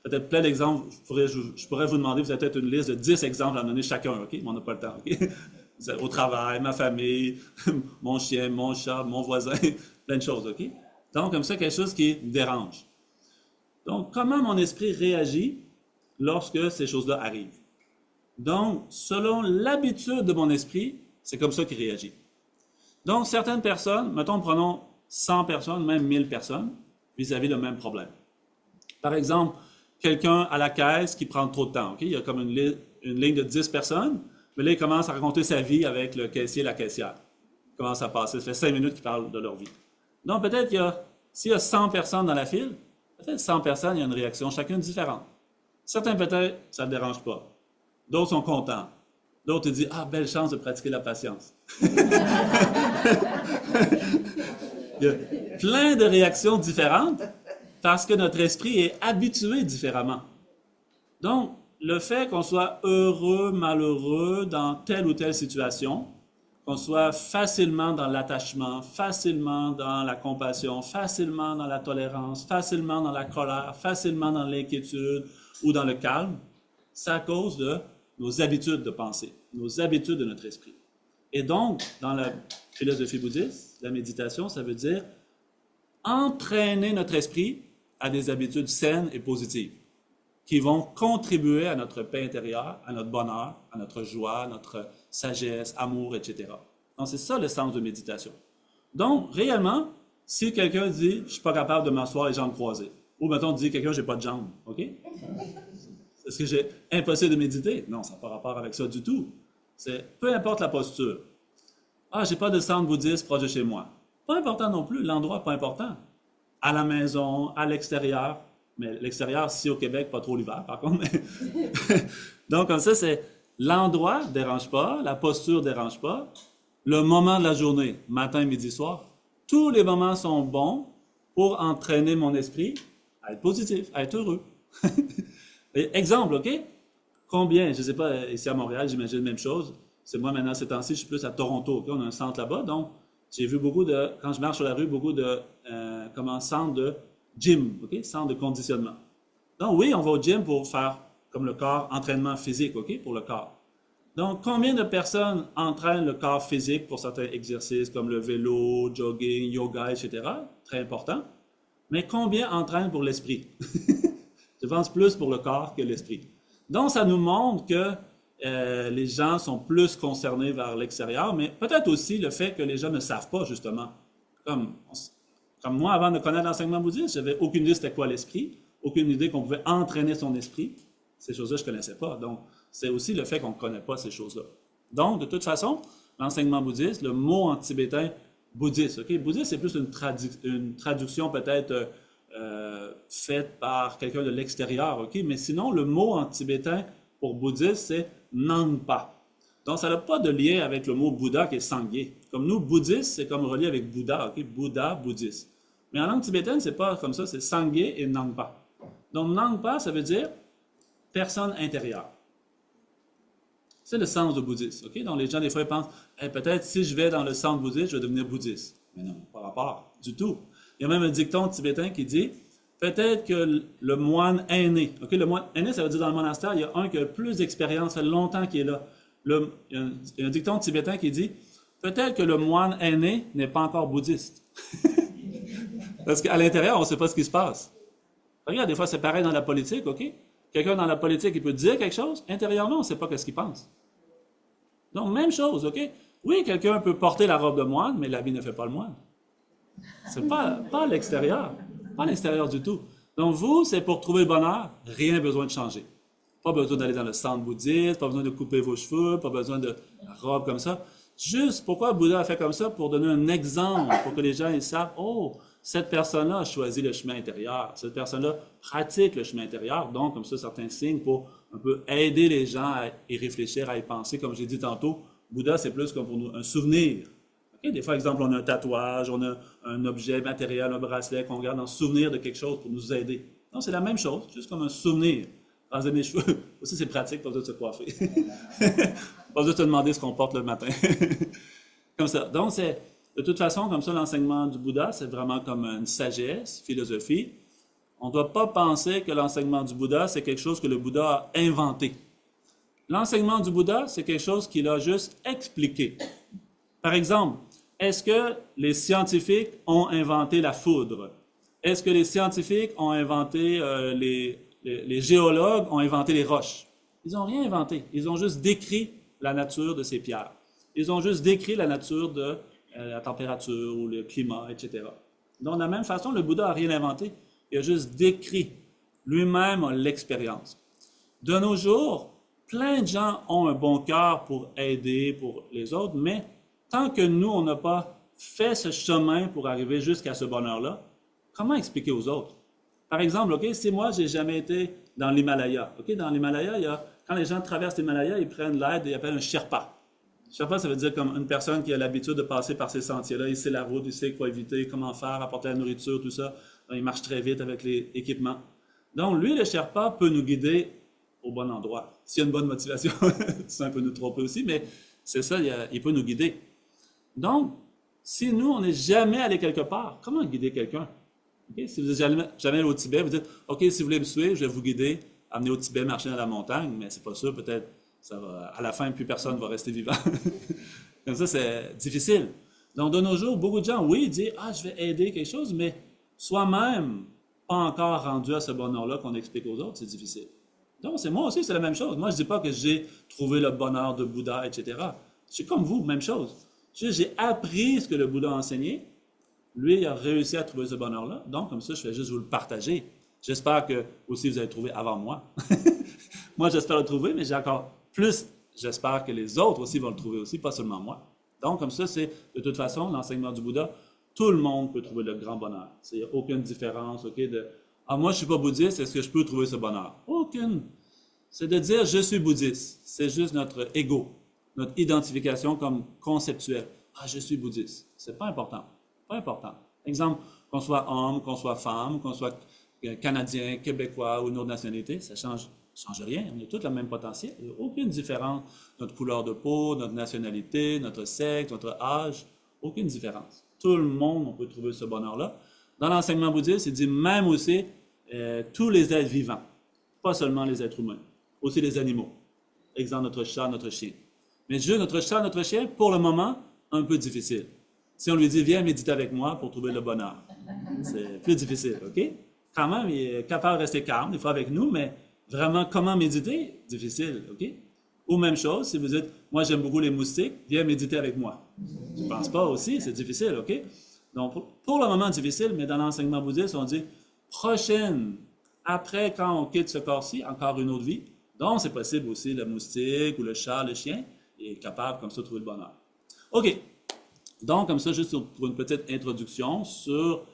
Peut-être plein d'exemples. Je pourrais vous demander, vous avez peut-être une liste de 10 exemples à donner chacun, OK? Mais on n'a pas le temps, OK? Au travail, ma famille, mon chien, mon chat, mon voisin, plein de choses, OK? Donc, comme ça, quelque chose qui dérange. Donc, comment mon esprit réagit lorsque ces choses-là arrivent? Donc, selon l'habitude de mon esprit, c'est comme ça qu'il réagit. Donc, certaines personnes, mettons, prenons 100 personnes, même 1000 personnes, vis-à-vis le même problème. Par exemple, quelqu'un à la caisse qui prend trop de temps. Okay? Il y a comme une ligne de 10 personnes, mais là, il commence à raconter sa vie avec le caissier et la caissière. Il commence à passer, ça fait 5 minutes qu'ils parlent de leur vie. Donc, peut-être s'il y a 100 personnes dans la file, peut-être 100 personnes, il y a une réaction, chacune différente. Certains, peut-être, ça ne le dérange pas. D'autres sont contents. D'autres disent, ah, belle chance de pratiquer la patience. Il y a plein de réactions différentes parce que notre esprit est habitué différemment. Donc, le fait qu'on soit heureux, malheureux dans telle ou telle situation, qu'on soit facilement dans l'attachement, facilement dans la compassion, facilement dans la tolérance, facilement dans la colère, facilement dans l'inquiétude ou dans le calme, c'est à cause de nos habitudes de pensée, nos habitudes de notre esprit. Et donc, dans la philosophie bouddhiste, la méditation, ça veut dire entraîner notre esprit à des habitudes saines et positives qui vont contribuer à notre paix intérieure, à notre bonheur, à notre joie, à notre sagesse, amour, etc. Donc, c'est ça le sens de méditation. Donc, réellement, si quelqu'un dit « je ne suis pas capable de m'asseoir les jambes croisées », ou mettons, dit quelqu'un « j'ai pas de jambes », OK? Est-ce que j'ai impossible de méditer? Non, ça n'a pas rapport avec ça du tout. C'est peu importe la posture. Ah, j'ai pas de centre bouddhiste proche de chez moi. Pas important non plus, l'endroit pas important. À la maison, à l'extérieur. Mais l'extérieur, si au Québec, pas trop l'hiver, par contre. Donc, comme ça, c'est l'endroit ne dérange pas, la posture ne dérange pas, le moment de la journée, matin, midi, soir. Tous les moments sont bons pour entraîner mon esprit à être positif, à être heureux. Exemple, OK? Combien, je ne sais pas, ici à Montréal, j'imagine la même chose. C'est moi maintenant, ces temps-ci, je suis plus à Toronto, OK? On a un centre là-bas, donc j'ai vu beaucoup de, quand je marche sur la rue, beaucoup de, centre de gym, OK? Centre de conditionnement. Donc oui, on va au gym pour faire, comme le corps, entraînement physique, OK? Pour le corps. Donc, combien de personnes entraînent le corps physique pour certains exercices comme le vélo, jogging, yoga, etc.? Très important. Mais combien entraînent pour l'esprit? Je pense plus pour le corps que l'esprit. Donc, ça nous montre que les gens sont plus concernés vers l'extérieur, mais peut-être aussi le fait que les gens ne savent pas, justement. Comme moi, avant de connaître l'enseignement bouddhiste, j'avais aucune idée c'était quoi l'esprit, aucune idée qu'on pouvait entraîner son esprit. Ces choses-là, je ne connaissais pas. Donc, c'est aussi le fait qu'on ne connaît pas ces choses-là. Donc, de toute façon, l'enseignement bouddhiste, le mot en tibétain, bouddhiste, OK? Bouddhiste, c'est plus une traduction peut-être faite par quelqu'un de l'extérieur, OK? Mais sinon, le mot en tibétain pour bouddhiste, c'est Nangpa. Donc, ça n'a pas de lien avec le mot Bouddha qui est Sangye. Comme nous, bouddhiste, c'est comme relié avec Bouddha, OK? Bouddha, bouddhiste. Mais en langue tibétaine, c'est pas comme ça, c'est Sangye et Nangpa. Donc, Nangpa, ça veut dire personne intérieure. C'est le sens de bouddhiste, OK? Donc, les gens, des fois, ils pensent, hey, peut-être si je vais dans le centre bouddhiste, je vais devenir bouddhiste. Mais non, pas rapport, du tout. Il y a même un dicton tibétain qui dit, peut-être que le moine aîné, OK? Le moine aîné, ça veut dire dans le monastère, il y a un qui a le plus d'expérience, ça fait longtemps qu'il est là. Il y a un dicton tibétain qui dit, peut-être que le moine aîné n'est pas encore bouddhiste. Parce qu'à l'intérieur, on ne sait pas ce qui se passe. Regarde, des fois, c'est pareil dans la politique, OK? Quelqu'un dans la politique, il peut dire quelque chose, intérieurement, on ne sait pas ce qu'il pense. Donc, même chose, OK? Oui, quelqu'un peut porter la robe de moine, mais l'habit ne fait pas le moine. C'est pas à l'extérieur. Pas à l'extérieur du tout. Donc, vous, c'est pour trouver le bonheur, rien besoin de changer. Pas besoin d'aller dans le centre bouddhiste, pas besoin de couper vos cheveux, pas besoin de la robe comme ça. Juste, pourquoi Bouddha a fait comme ça? Pour donner un exemple, pour que les gens ils savent, oh, cette personne-là a choisi le chemin intérieur. Cette personne-là pratique le chemin intérieur. Donc, comme ça, certains signes pour un peu aider les gens à y réfléchir, à y penser. Comme j'ai dit tantôt, Bouddha, c'est plus comme pour nous un souvenir. Okay? Des fois, exemple, on a un tatouage, on a un objet matériel, un bracelet qu'on garde en souvenir de quelque chose pour nous aider. Non, c'est la même chose, juste comme un souvenir. Raser mes cheveux, aussi c'est pratique, pas besoin de se coiffer. Pas besoin de se demander ce qu'on porte le matin. Comme ça. Donc, c'est de toute façon, comme ça, l'enseignement du Bouddha, c'est vraiment comme une sagesse, philosophie. On ne doit pas penser que l'enseignement du Bouddha, c'est quelque chose que le Bouddha a inventé. L'enseignement du Bouddha, c'est quelque chose qu'il a juste expliqué. Par exemple, est-ce que les scientifiques ont inventé la foudre? Est-ce que les scientifiques ont inventé, les géologues ont inventé les roches? Ils n'ont rien inventé. Ils ont juste décrit la nature de ces pierres. Ils ont juste décrit la nature de la température ou le climat, etc. Donc, de la même façon, le Bouddha n'a rien inventé. Il a juste décrit. Lui-même a l'expérience. De nos jours, plein de gens ont un bon cœur pour aider pour les autres, mais tant que nous, on n'a pas fait ce chemin pour arriver jusqu'à ce bonheur-là, comment expliquer aux autres? Par exemple, ok, si moi, j'ai jamais été dans l'Himalaya. Ok, dans l'Himalaya, quand les gens traversent l'Himalaya, ils prennent l'aide et ils appellent un Sherpa. Sherpa, ça veut dire comme une personne qui a l'habitude de passer par ces sentiers-là. Il sait la route, il sait quoi éviter, comment faire, apporter la nourriture, tout ça. Donc, il marche très vite avec les équipements. Donc, lui, le Sherpa peut nous guider au bon endroit. S'il y a une bonne motivation, ça peut nous tromper aussi, mais c'est ça, il peut nous guider. Donc, si nous, on n'est jamais allé quelque part, comment guider quelqu'un? Okay? Si vous n'êtes jamais allé au Tibet, vous dites, OK, si vous voulez me suivre, je vais vous guider, amener au Tibet, marcher dans la montagne, mais c'est pas sûr, peut-être, ça va, à la fin, plus personne ne va rester vivant. Comme ça, c'est difficile. Donc, de nos jours, beaucoup de gens, oui, disent, je vais aider quelque chose, mais soi-même, pas encore rendu à ce bonheur-là qu'on explique aux autres, c'est difficile. Donc, moi aussi, c'est la même chose. Moi, je ne dis pas que j'ai trouvé le bonheur de Bouddha, etc. Je suis comme vous, même chose. J'ai appris ce que le Bouddha a enseigné. Lui, il a réussi à trouver ce bonheur-là. Donc, comme ça, je fais juste vous le partager. J'espère que aussi vous avez trouvé avant moi. Moi, j'espère le trouver, mais j'ai encore plus. J'espère que les autres aussi vont le trouver aussi, pas seulement moi. Donc, comme ça, c'est de toute façon l'enseignement du Bouddha. Tout le monde peut trouver le grand bonheur. Il n'y a aucune différence, ok, de moi, je ne suis pas bouddhiste, est-ce que je peux trouver ce bonheur? Aucune. C'est de dire je suis bouddhiste. C'est juste notre ego, notre identification comme conceptuelle. Je suis bouddhiste. C'est pas important. Pas important. Exemple, qu'on soit homme, qu'on soit femme, qu'on soit Canadien, Québécois ou une autre nationalité, ça change rien. On a tous le même potentiel. Il n'y a aucune différence. Notre couleur de peau, notre nationalité, notre sexe, notre âge, aucune différence. Tout le monde, on peut trouver ce bonheur-là. Dans l'enseignement bouddhiste, il dit même aussi tous les êtres vivants, pas seulement les êtres humains, aussi les animaux. Exemple, notre chat, notre chien. Mais juste notre chat, notre chien, pour le moment, un peu difficile. Si on lui dit, viens méditer avec moi pour trouver le bonheur, c'est plus difficile, OK? Quand même, il est capable de rester calme, des fois avec nous, mais vraiment, comment méditer? Difficile, OK? Ou même chose, si vous dites, moi j'aime beaucoup les moustiques, viens méditer avec moi. Je ne pense pas aussi, c'est difficile, OK? Donc, pour le moment, difficile, mais dans l'enseignement bouddhiste, on dit, prochaine, après quand on quitte ce corps-ci, encore une autre vie. Donc, c'est possible aussi, le moustique ou le chat, le chien, est capable comme ça de trouver le bonheur. OK. Donc, comme ça, juste pour une petite introduction sur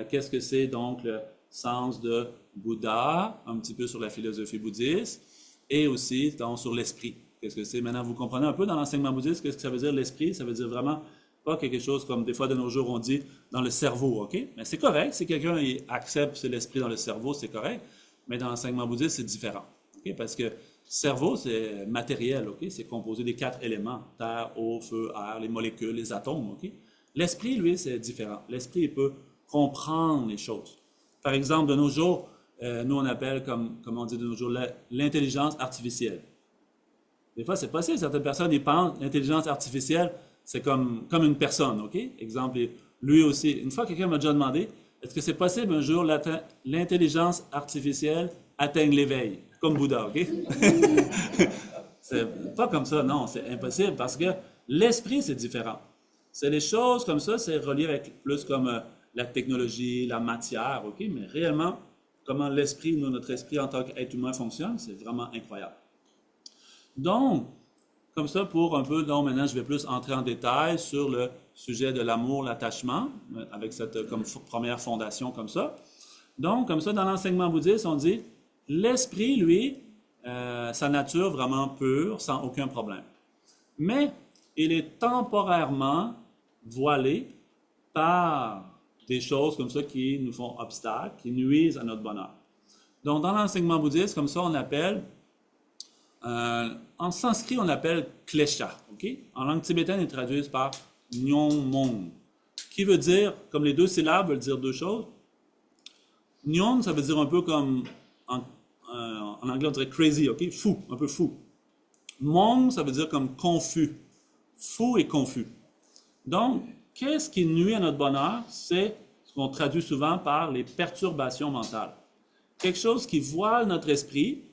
qu'est-ce que c'est donc le sens de Bouddha, un petit peu sur la philosophie bouddhiste, et aussi donc, sur l'esprit. Qu'est-ce que c'est? Maintenant, vous comprenez un peu dans l'enseignement bouddhiste, qu'est-ce que ça veut dire l'esprit? Ça veut dire vraiment pas quelque chose comme des fois de nos jours on dit dans le cerveau, OK? Mais c'est correct, si quelqu'un accepte l'esprit dans le cerveau, c'est correct, mais dans l'enseignement bouddhiste, c'est différent, OK? Parce que cerveau, c'est matériel, OK? C'est composé des 4 éléments, terre, eau, feu, air, les molécules, les atomes, OK? L'esprit, lui, c'est différent. L'esprit, il peut comprendre les choses. Par exemple, de nos jours, nous, on appelle, comme on dit de nos jours, l'intelligence artificielle. Des fois, c'est possible. Certaines personnes, ils pensent l'intelligence artificielle, c'est comme une personne, OK? Exemple, lui aussi. Une fois, quelqu'un m'a déjà demandé, est-ce que c'est possible un jour l'intelligence artificielle atteigne l'éveil, comme Bouddha, OK? C'est pas comme ça, non, c'est impossible parce que l'esprit, c'est différent. C'est les choses comme ça, c'est relié avec plus comme la technologie, la matière, OK? Mais réellement, comment l'esprit, notre esprit en tant qu'être humain fonctionne, c'est vraiment incroyable. Donc, comme ça, pour un peu, donc maintenant, je vais plus entrer en détail sur le sujet de l'amour, l'attachement, avec cette comme première fondation comme ça. Donc, comme ça, dans l'enseignement bouddhiste, on dit, l'esprit, lui, sa nature vraiment pure, sans aucun problème. Mais, il est temporairement voilés par des choses comme ça qui nous font obstacle, qui nuisent à notre bonheur. Donc, dans l'enseignement bouddhiste, comme ça, on appelle, en sanskrit, on appelle klesha. Okay? En langue tibétaine, ils traduisent par nyongmong, qui veut dire, comme les deux syllabes veulent dire deux choses. Nyon, ça veut dire un peu comme, en anglais, on dirait crazy, ok? Fou, un peu fou. Mong, ça veut dire comme confus. Fou et confus. Donc, qu'est-ce qui nuit à notre bonheur? C'est ce qu'on traduit souvent par les perturbations mentales. Quelque chose qui voile notre esprit,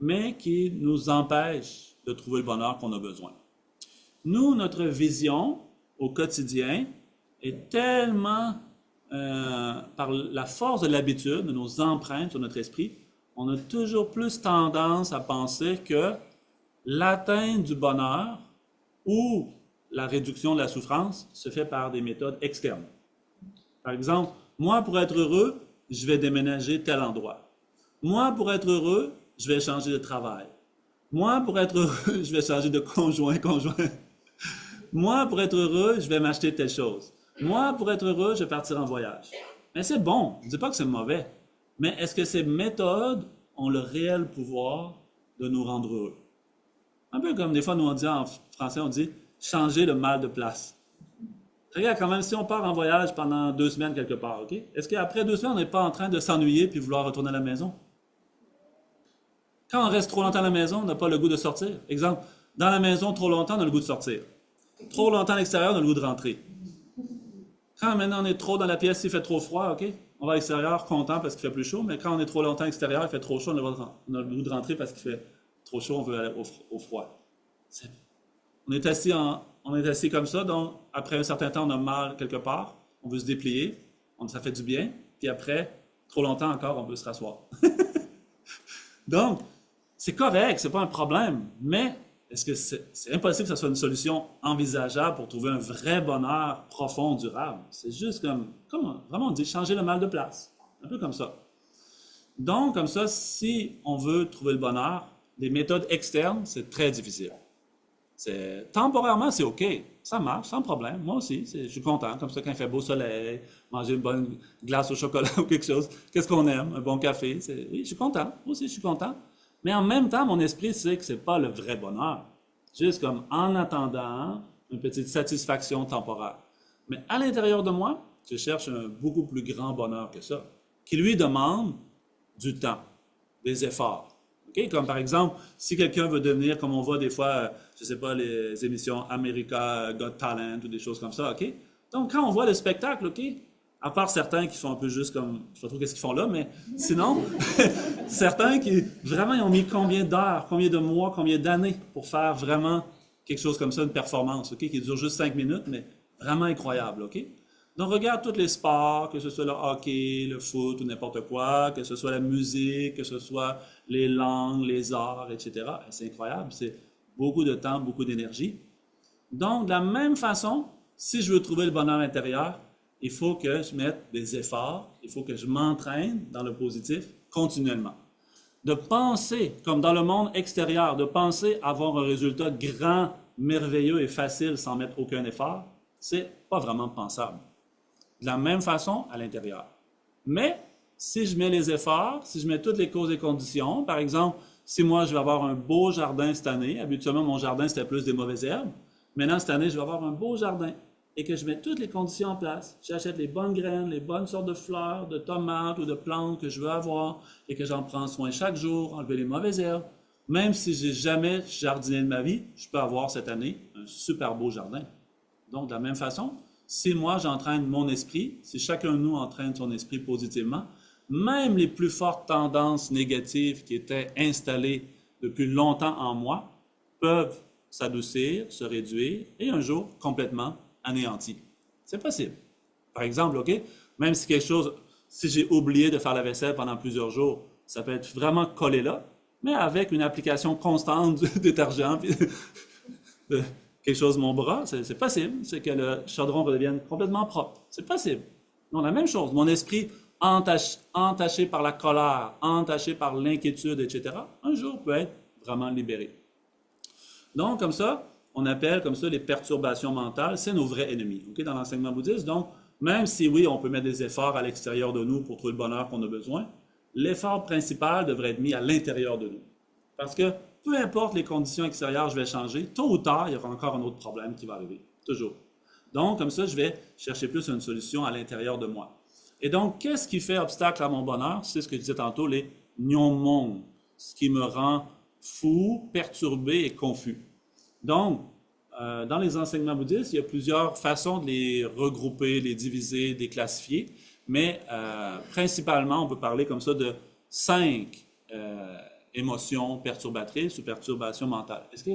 mais qui nous empêche de trouver le bonheur qu'on a besoin. Nous, notre vision au quotidien est tellement, par la force de l'habitude, de nos empreintes sur notre esprit, on a toujours plus tendance à penser que l'atteinte du bonheur ou la réduction de la souffrance se fait par des méthodes externes. Par exemple, moi, pour être heureux, je vais déménager tel endroit. Moi, pour être heureux, je vais changer de travail. Moi, pour être heureux, je vais changer de conjoint. Moi, pour être heureux, je vais m'acheter telle chose. Moi, pour être heureux, je vais partir en voyage. Mais c'est bon, je ne dis pas que c'est mauvais. Mais est-ce que ces méthodes ont le réel pouvoir de nous rendre heureux? Un peu comme des fois, nous on dit en français, on dit changer le mal de place. Regarde, quand même, si on part en voyage pendant 2 semaines quelque part, OK? Est-ce qu'après 2 semaines, on n'est pas en train de s'ennuyer puis vouloir retourner à la maison? Quand on reste trop longtemps à la maison, on n'a pas le goût de sortir. Exemple, dans la maison, trop longtemps, on a le goût de sortir. Trop longtemps à l'extérieur, on a le goût de rentrer. Quand maintenant on est trop dans la pièce, il fait trop froid, OK? On va à l'extérieur, content parce qu'il fait plus chaud, mais quand on est trop longtemps à l'extérieur, il fait trop chaud, on a le goût de rentrer parce qu'il fait trop chaud, on veut aller au froid. On est assis comme ça, donc après un certain temps, on a mal quelque part, on veut se déplier, ça fait du bien, puis après, trop longtemps encore, on veut se rasseoir. Donc, c'est correct, c'est pas un problème, mais est-ce que c'est impossible que ce soit une solution envisageable pour trouver un vrai bonheur profond, durable? C'est juste comme vraiment on dit, changer le mal de place. Un peu comme ça. Donc, comme ça, si on veut trouver le bonheur, les méthodes externes, c'est très difficile. Temporairement, c'est OK. Ça marche, sans problème. Moi aussi, je suis content. Comme ça, quand il fait beau soleil, manger une bonne glace au chocolat ou quelque chose. Qu'est-ce qu'on aime? Un bon café. Oui, je suis content. Moi aussi, je suis content. Mais en même temps, mon esprit sait que ce n'est pas le vrai bonheur. Juste comme en attendant une petite satisfaction temporaire. Mais à l'intérieur de moi, je cherche un beaucoup plus grand bonheur que ça, qui lui demande du temps, des efforts. Okay? Comme par exemple, si quelqu'un veut devenir, comme on voit des fois, je ne sais pas, les émissions America Got Talent ou des choses comme ça, OK? Donc, quand on voit le spectacle, OK? À part certains qui font un peu juste comme, je ne sais pas trop qu'est-ce qu'ils font là, mais sinon, certains qui vraiment ils ont mis combien d'heures, combien de mois, combien d'années pour faire vraiment quelque chose comme ça, une performance, OK? Qui dure juste 5 minutes, mais vraiment incroyable, OK? Donc, regarde tous les sports, que ce soit le hockey, le foot ou n'importe quoi, que ce soit la musique, que ce soit les langues, les arts, etc. C'est incroyable, c'est beaucoup de temps, beaucoup d'énergie. Donc, de la même façon, si je veux trouver le bonheur intérieur, il faut que je mette des efforts, il faut que je m'entraîne dans le positif continuellement. De penser, comme dans le monde extérieur, de penser avoir un résultat grand, merveilleux et facile sans mettre aucun effort, c'est pas vraiment pensable. De la même façon à l'intérieur. Mais si je mets les efforts, si je mets toutes les causes et conditions, par exemple, si moi je vais avoir un beau jardin cette année, habituellement mon jardin c'était plus des mauvaises herbes, maintenant cette année je vais avoir un beau jardin et que je mets toutes les conditions en place, j'achète les bonnes graines, les bonnes sortes de fleurs, de tomates ou de plantes que je veux avoir et que j'en prends soin chaque jour, enlever les mauvaises herbes, même si j'ai jamais jardiné de ma vie, je peux avoir cette année un super beau jardin. Donc de la même façon, si moi j'entraîne mon esprit, si chacun de nous entraîne son esprit positivement, même les plus fortes tendances négatives qui étaient installées depuis longtemps en moi peuvent s'adoucir, se réduire et un jour complètement anéantir. C'est possible. Par exemple, OK, même si quelque chose, si j'ai oublié de faire la vaisselle pendant plusieurs jours, ça peut être vraiment collé là, mais avec une application constante du détergent, puis quelque chose de mon bras, c'est possible. C'est que le chaudron redevienne complètement propre. C'est possible. Non, la même chose. Mon esprit entaché par la colère, entaché par l'inquiétude, etc., un jour peut être vraiment libéré. Donc, comme ça, on appelle comme ça les perturbations mentales, c'est nos vrais ennemis, ok, dans l'enseignement bouddhiste. Donc, même si oui, on peut mettre des efforts à l'extérieur de nous pour trouver le bonheur qu'on a besoin, l'effort principal devrait être mis à l'intérieur de nous. Parce que peu importe les conditions extérieures, je vais changer, tôt ou tard, il y aura encore un autre problème qui va arriver, toujours. Donc, comme ça, je vais chercher plus une solution à l'intérieur de moi. Et donc, qu'est-ce qui fait obstacle à mon bonheur? C'est ce que je disais tantôt, les nyomon, ce qui me rend fou, perturbé et confus. Donc, dans les enseignements bouddhistes, il y a plusieurs façons de les regrouper, les diviser, de les classifier, mais principalement, on peut parler comme ça de 5 émotions perturbatrices ou perturbations mentales. Est-ce que,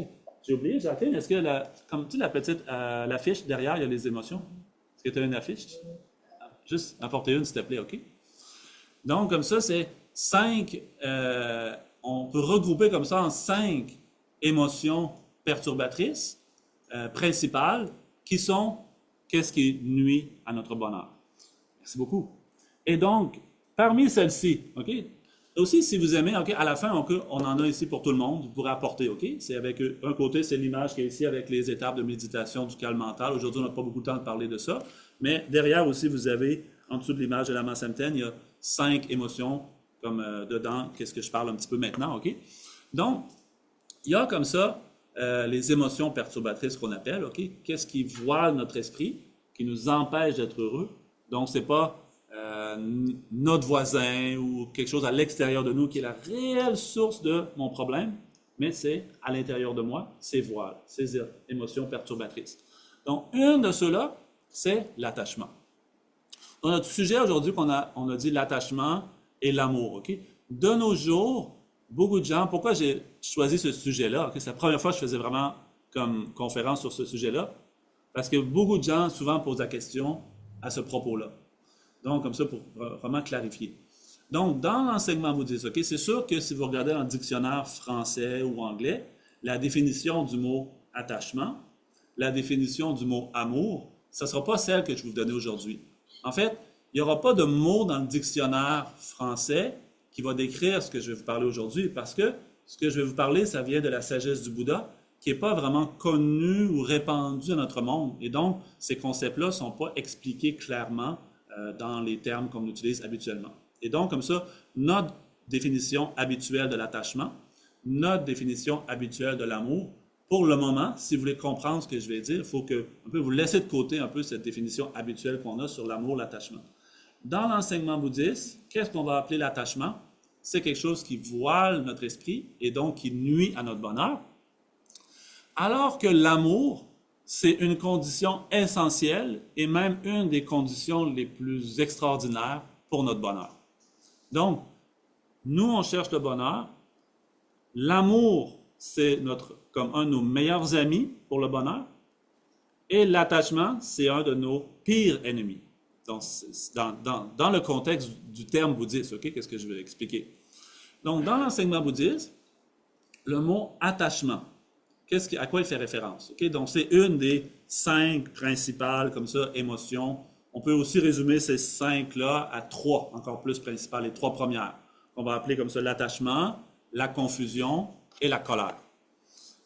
j'ai oublié, Jacqueline, est-ce que, comme tu sais, la petite, l'affiche derrière, il y a les émotions? Est-ce que tu as une affiche? Juste apporter une, s'il te plaît, OK? Donc, comme ça, c'est 5, on peut regrouper comme ça en 5 émotions perturbatrices principales qui sont qu'est-ce qui nuit à notre bonheur. Merci beaucoup. Et donc, parmi celles-ci, OK? Aussi, si vous aimez, OK, à la fin, on en a ici pour tout le monde, vous pourrez apporter, OK? C'est avec un côté, c'est l'image qui est ici avec les étapes de méditation du calme mental. Aujourd'hui, on n'a pas beaucoup de temps de parler de ça, mais derrière aussi, vous avez, en dessous de l'image de la Masemten, il y a 5 émotions, comme dedans, qu'est-ce que je parle un petit peu maintenant, OK? Donc, il y a comme ça les émotions perturbatrices qu'on appelle, OK? Qu'est-ce qui voile notre esprit, qui nous empêche d'être heureux? Donc, c'est pas notre voisin ou quelque chose à l'extérieur de nous qui est la réelle source de mon problème, mais c'est à l'intérieur de moi, ces voiles, ces émotions perturbatrices. Donc, une de ceux-là, c'est l'attachement. Dans notre sujet aujourd'hui, on a dit l'attachement et l'amour, OK? De nos jours, beaucoup de gens, pourquoi j'ai choisi ce sujet-là? Okay? C'est la première fois que je faisais vraiment comme conférence sur ce sujet-là, parce que beaucoup de gens souvent posent la question à ce propos-là. Donc, comme ça, pour vraiment clarifier. Donc, dans l'enseignement bouddhiste, okay, c'est sûr que si vous regardez dans le dictionnaire français ou anglais, la définition du mot attachement, la définition du mot amour, ce ne sera pas celle que je vais vous donner aujourd'hui. En fait, il n'y aura pas de mot dans le dictionnaire français qui va décrire ce que je vais vous parler aujourd'hui, parce que ce que je vais vous parler, ça vient de la sagesse du Bouddha, qui n'est pas vraiment connue ou répandue dans notre monde. Et donc, ces concepts-là ne sont pas expliqués clairement dans les termes qu'on utilise habituellement. Et donc, comme ça, notre définition habituelle de l'attachement, notre définition habituelle de l'amour, pour le moment, si vous voulez comprendre ce que je vais dire, il faut que un peu vous laisser de côté un peu cette définition habituelle qu'on a sur l'amour, l'attachement. Dans l'enseignement bouddhiste, qu'est-ce qu'on va appeler l'attachement? C'est quelque chose qui voile notre esprit et donc qui nuit à notre bonheur. Alors que l'amour, c'est une condition essentielle et même une des conditions les plus extraordinaires pour notre bonheur. Donc, nous, on cherche le bonheur. L'amour, c'est comme un de nos meilleurs amis pour le bonheur. Et l'attachement, c'est un de nos pires ennemis. Donc, dans le contexte du terme bouddhiste, OK? Qu'est-ce que je vais expliquer? Donc, dans l'enseignement bouddhiste, le mot attachement, à quoi il fait référence? Okay? Donc, c'est une des 5 principales, comme ça, émotions. On peut aussi résumer ces 5-là à 3, encore plus principales, les 3 premières. On va appeler comme ça l'attachement, la confusion et la colère.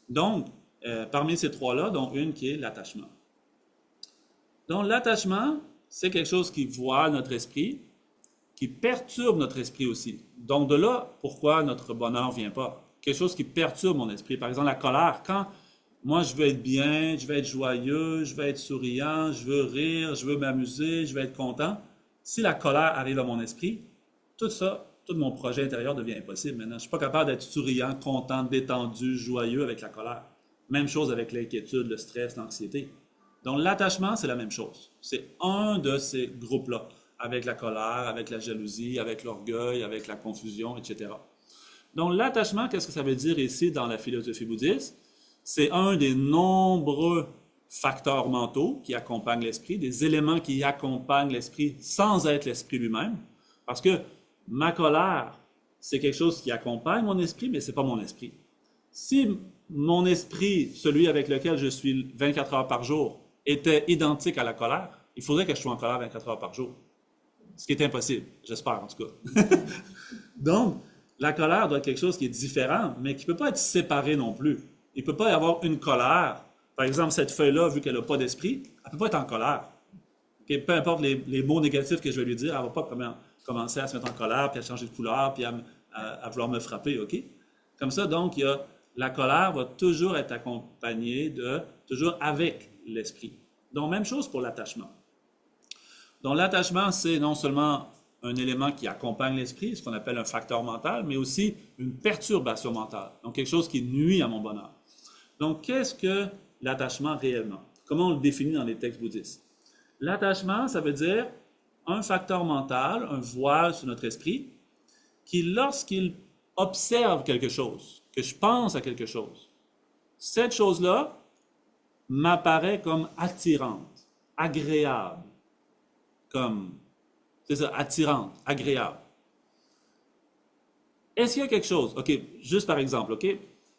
Donc, parmi ces 3-là, donc une qui est l'attachement. Donc, l'attachement, c'est quelque chose qui voile notre esprit, qui perturbe notre esprit aussi. Donc, de là, pourquoi notre bonheur ne vient pas? Quelque chose qui perturbe mon esprit. Par exemple, la colère. Quand moi, je veux être bien, je veux être joyeux, je veux être souriant, je veux rire, je veux m'amuser, je veux être content, si la colère arrive à mon esprit, tout ça, tout mon projet intérieur devient impossible maintenant. Je ne suis pas capable d'être souriant, content, détendu, joyeux avec la colère. Même chose avec l'inquiétude, le stress, l'anxiété. Donc, l'attachement, c'est la même chose. C'est un de ces groupes-là, avec la colère, avec la jalousie, avec l'orgueil, avec la confusion, etc. Donc, l'attachement, qu'est-ce que ça veut dire ici dans la philosophie bouddhiste? C'est un des nombreux facteurs mentaux qui accompagnent l'esprit, des éléments qui accompagnent l'esprit sans être l'esprit lui-même. Parce que ma colère, c'est quelque chose qui accompagne mon esprit, mais ce n'est pas mon esprit. Si mon esprit, celui avec lequel je suis 24 heures par jour, était identique à la colère, il faudrait que je sois en colère 24 heures par jour. Ce qui est impossible, j'espère en tout cas. Donc, la colère doit être quelque chose qui est différent, mais qui ne peut pas être séparé non plus. Il ne peut pas y avoir une colère Par exemple, cette feuille-là, vu qu'elle n'a pas d'esprit, elle ne peut pas être en colère. Okay? Peu importe les mots négatifs que je vais lui dire, elle ne va pas commencer à se mettre en colère, puis à changer de couleur, puis à vouloir me frapper. OK? Comme ça, donc, la colère va toujours être accompagnée toujours avec l'esprit. Donc, même chose pour l'attachement. Donc, l'attachement, c'est non seulement un élément qui accompagne l'esprit, ce qu'on appelle un facteur mental, mais aussi une perturbation mentale. Donc, quelque chose qui nuit à mon bonheur. Donc, qu'est-ce que l'attachement réellement? Comment on le définit dans les textes bouddhistes? L'attachement, ça veut dire un facteur mental, un voile sur notre esprit, qui, lorsqu'il observe quelque chose, que je pense à quelque chose, cette chose-là m'apparaît comme attirante, agréable, c'est ça, attirante, agréable. Est-ce qu'il y a quelque chose, OK, juste par exemple, OK,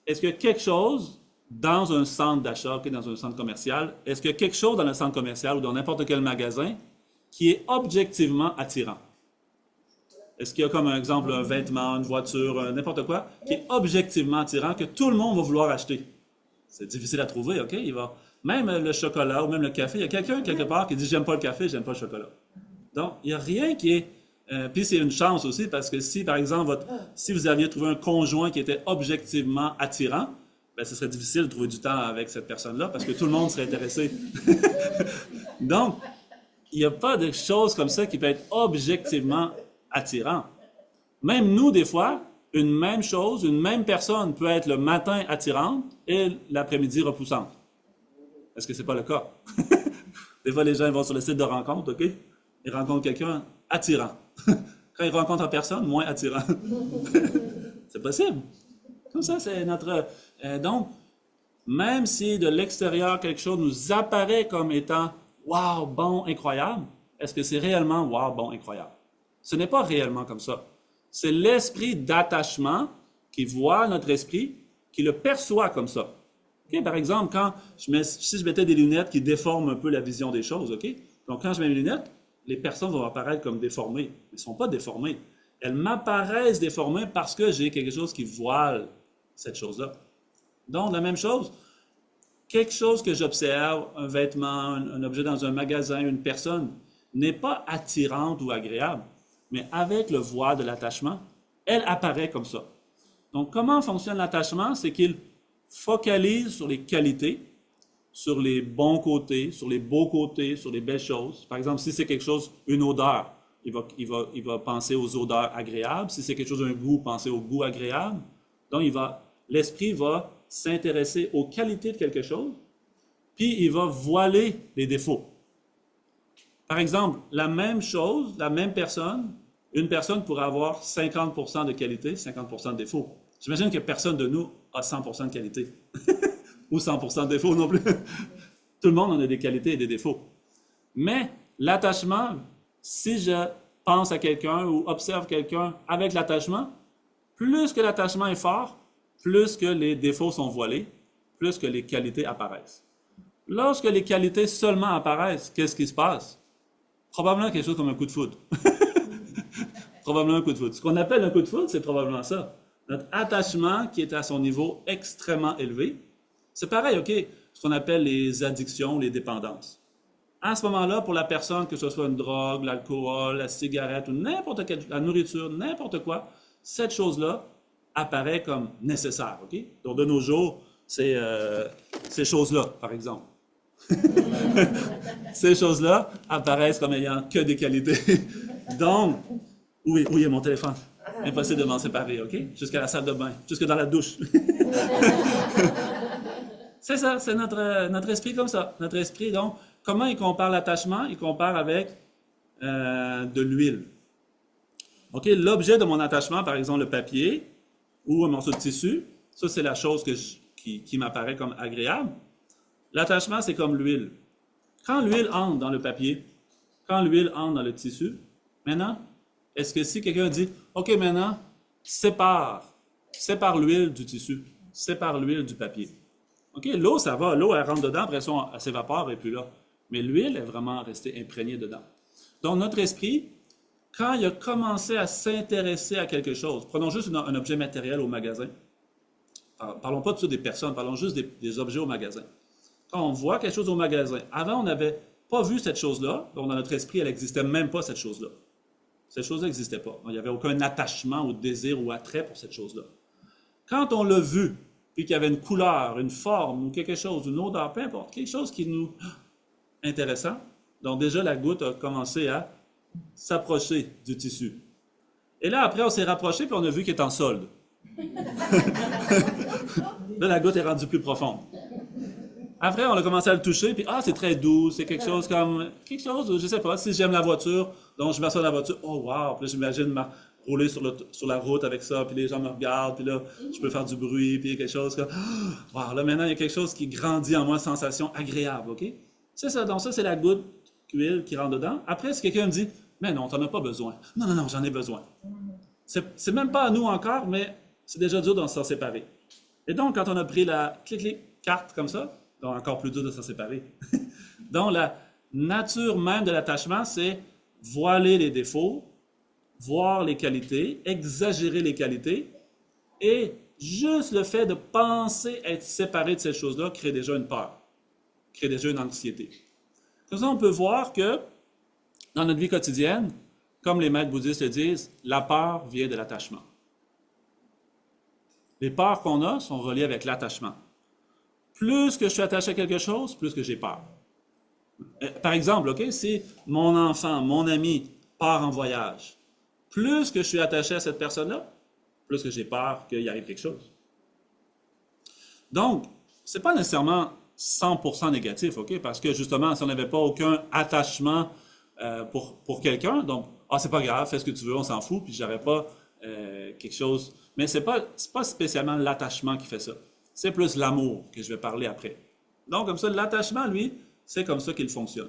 est-ce qu'il y a quelque chose dans un centre d'achat, OK, dans un centre commercial, est-ce qu'il y a quelque chose dans le centre commercial ou dans n'importe quel magasin qui est objectivement attirant? Est-ce qu'il y a comme un exemple un vêtement, une voiture, n'importe quoi, qui est objectivement attirant, que tout le monde va vouloir acheter? C'est difficile à trouver, OK? Même le chocolat ou même le café, il y a quelqu'un quelque part qui dit « j'aime pas le café, j'aime pas le chocolat ». Donc, il n'y a rien qui est... puis c'est une chance aussi, parce que si, par exemple, si vous aviez trouvé un conjoint qui était objectivement attirant, ben, ce serait difficile de trouver du temps avec cette personne-là, parce que tout le monde serait intéressé. Donc, il n'y a pas de choses comme ça qui peut être objectivement attirant. Même nous, des fois, une même chose, une même personne peut être le matin attirante et l'après-midi repoussante. Est-ce que ce n'est pas le cas? Des fois, les gens vont sur le site de rencontre, OK? Ils rencontrent quelqu'un attirant. Quand ils rencontrent une personne, moins attirant. C'est possible. Comme ça, c'est notre... donc, même si de l'extérieur, quelque chose nous apparaît comme étant « wow, bon, incroyable », est-ce que c'est réellement « wow, bon, incroyable ». Ce n'est pas réellement comme ça. C'est l'esprit d'attachement qui voit notre esprit, qui le perçoit comme ça. Okay? Par exemple, si je mettais des lunettes qui déforment un peu la vision des choses, OK? Donc, quand je mets mes lunettes, les personnes vont apparaître comme déformées. Elles ne sont pas déformées. Elles m'apparaissent déformées parce que j'ai quelque chose qui voile cette chose-là. Donc, la même chose, quelque chose que j'observe, un vêtement, un objet dans un magasin, une personne, n'est pas attirante ou agréable, mais avec le voile de l'attachement, elle apparaît comme ça. Donc, comment fonctionne l'attachement? C'est qu'il focalise sur les qualités, sur les bons côtés, sur les beaux côtés, sur les belles choses. Par exemple, si c'est quelque chose, une odeur, il va penser aux odeurs agréables. Si c'est quelque chose, un goût, penser au goût agréable. Donc, l'esprit va s'intéresser aux qualités de quelque chose, puis il va voiler les défauts. Par exemple, la même chose, la même personne, une personne pourrait avoir 50% de qualité, 50% de défauts. J'imagine que personne de nous a 100% de qualité. Ou 100% de défauts non plus. Tout le monde en a des qualités et des défauts. Mais l'attachement, si je pense à quelqu'un ou observe quelqu'un avec l'attachement, plus que l'attachement est fort, plus que les défauts sont voilés, plus que les qualités apparaissent. Lorsque les qualités seulement apparaissent, qu'est-ce qui se passe? Probablement quelque chose comme un coup de foudre. Probablement un coup de foudre. Ce qu'on appelle un coup de foudre, c'est probablement ça. Notre attachement qui est à son niveau extrêmement élevé. C'est pareil, OK, ce qu'on appelle les addictions, les dépendances. À ce moment-là, pour la personne, que ce soit une drogue, l'alcool, la cigarette ou n'importe quelle, la nourriture, n'importe quoi, cette chose-là apparaît comme nécessaire, OK? Donc, de nos jours, c'est ces choses-là, par exemple. Ces choses-là apparaissent comme ayant que des qualités. Donc, oui, il y a mon téléphone. Impossible de m'en séparer, OK? Jusqu'à la salle de bain, jusque dans la douche. C'est ça, c'est notre esprit comme ça. Notre esprit, donc, comment il compare l'attachement? Il compare avec de l'huile. OK, l'objet de mon attachement, par exemple le papier ou un morceau de tissu, ça c'est la chose qui m'apparaît comme agréable. L'attachement, c'est comme l'huile. Quand l'huile entre dans le papier, quand l'huile entre dans le tissu, maintenant, est-ce que si quelqu'un dit, OK, maintenant, sépare l'huile du tissu, sépare l'huile du papier. OK, l'eau, ça va, l'eau, elle rentre dedans, après ça, elle s'évapore et puis là. Mais l'huile est vraiment restée imprégnée dedans. Donc, notre esprit, quand il a commencé à s'intéresser à quelque chose, prenons juste un objet matériel au magasin, parlons pas de ça des personnes, parlons juste des objets au magasin. quand on voit quelque chose au magasin. Avant, on n'avait pas vu cette chose-là, donc dans notre esprit, elle n'existait même pas, cette chose-là. Cette chose-là n'existait pas. Il n'y avait aucun attachement ou désir ou attrait pour cette chose-là. Quand on l'a vu, puis qu'il y avait une couleur, une forme ou quelque chose, une odeur, peu importe, quelque chose qui nous intéressant, donc déjà la goutte a commencé à s'approcher du tissu. Et là, après, on s'est rapproché, puis on a vu qu'il est en solde. Là, la goutte est rendue plus profonde. Après, on a commencé à le toucher, puis c'est très doux, c'est quelque chose comme, je sais pas, si j'aime la voiture, donc je m'assois dans la voiture, oh wow, puis là, j'imagine rouler sur la route avec ça, puis les gens me regardent, puis là, je peux faire du bruit, puis quelque chose comme, wow, là, maintenant, il y a quelque chose qui grandit en moi, sensation agréable, ok? C'est ça, donc ça, c'est la goutte d'huile qui rentre dedans. Après, si quelqu'un me dit, mais non, t'en as pas besoin. Non, non, non, j'en ai besoin. C'est même pas à nous encore, mais c'est déjà dur de s'en séparer. Et donc, quand on a pris la carte comme ça, donc encore plus dur de s'en séparer. Donc, la nature même de l'attachement, c'est voiler les défauts, voir les qualités, exagérer les qualités, et juste le fait de penser être séparé de ces choses-là crée déjà une peur, crée déjà une anxiété. Comme ça, on peut voir que dans notre vie quotidienne, comme les maîtres bouddhistes le disent, la peur vient de l'attachement. Les peurs qu'on a sont reliées avec l'attachement. Plus que je suis attaché à quelque chose, plus que j'ai peur. Par exemple, ok, si mon enfant, mon ami part en voyage, plus que je suis attaché à cette personne-là, plus que j'ai peur qu'il arrive quelque chose. Donc, ce n'est pas nécessairement 100% négatif, ok, parce que justement, si on n'avait pas aucun attachement pour quelqu'un, donc, c'est pas grave, fais ce que tu veux, on s'en fout, puis j'aurais pas quelque chose. Mais c'est pas spécialement l'attachement qui fait ça. C'est plus l'amour que je vais parler après. Donc, comme ça, l'attachement, lui, c'est comme ça qu'il fonctionne.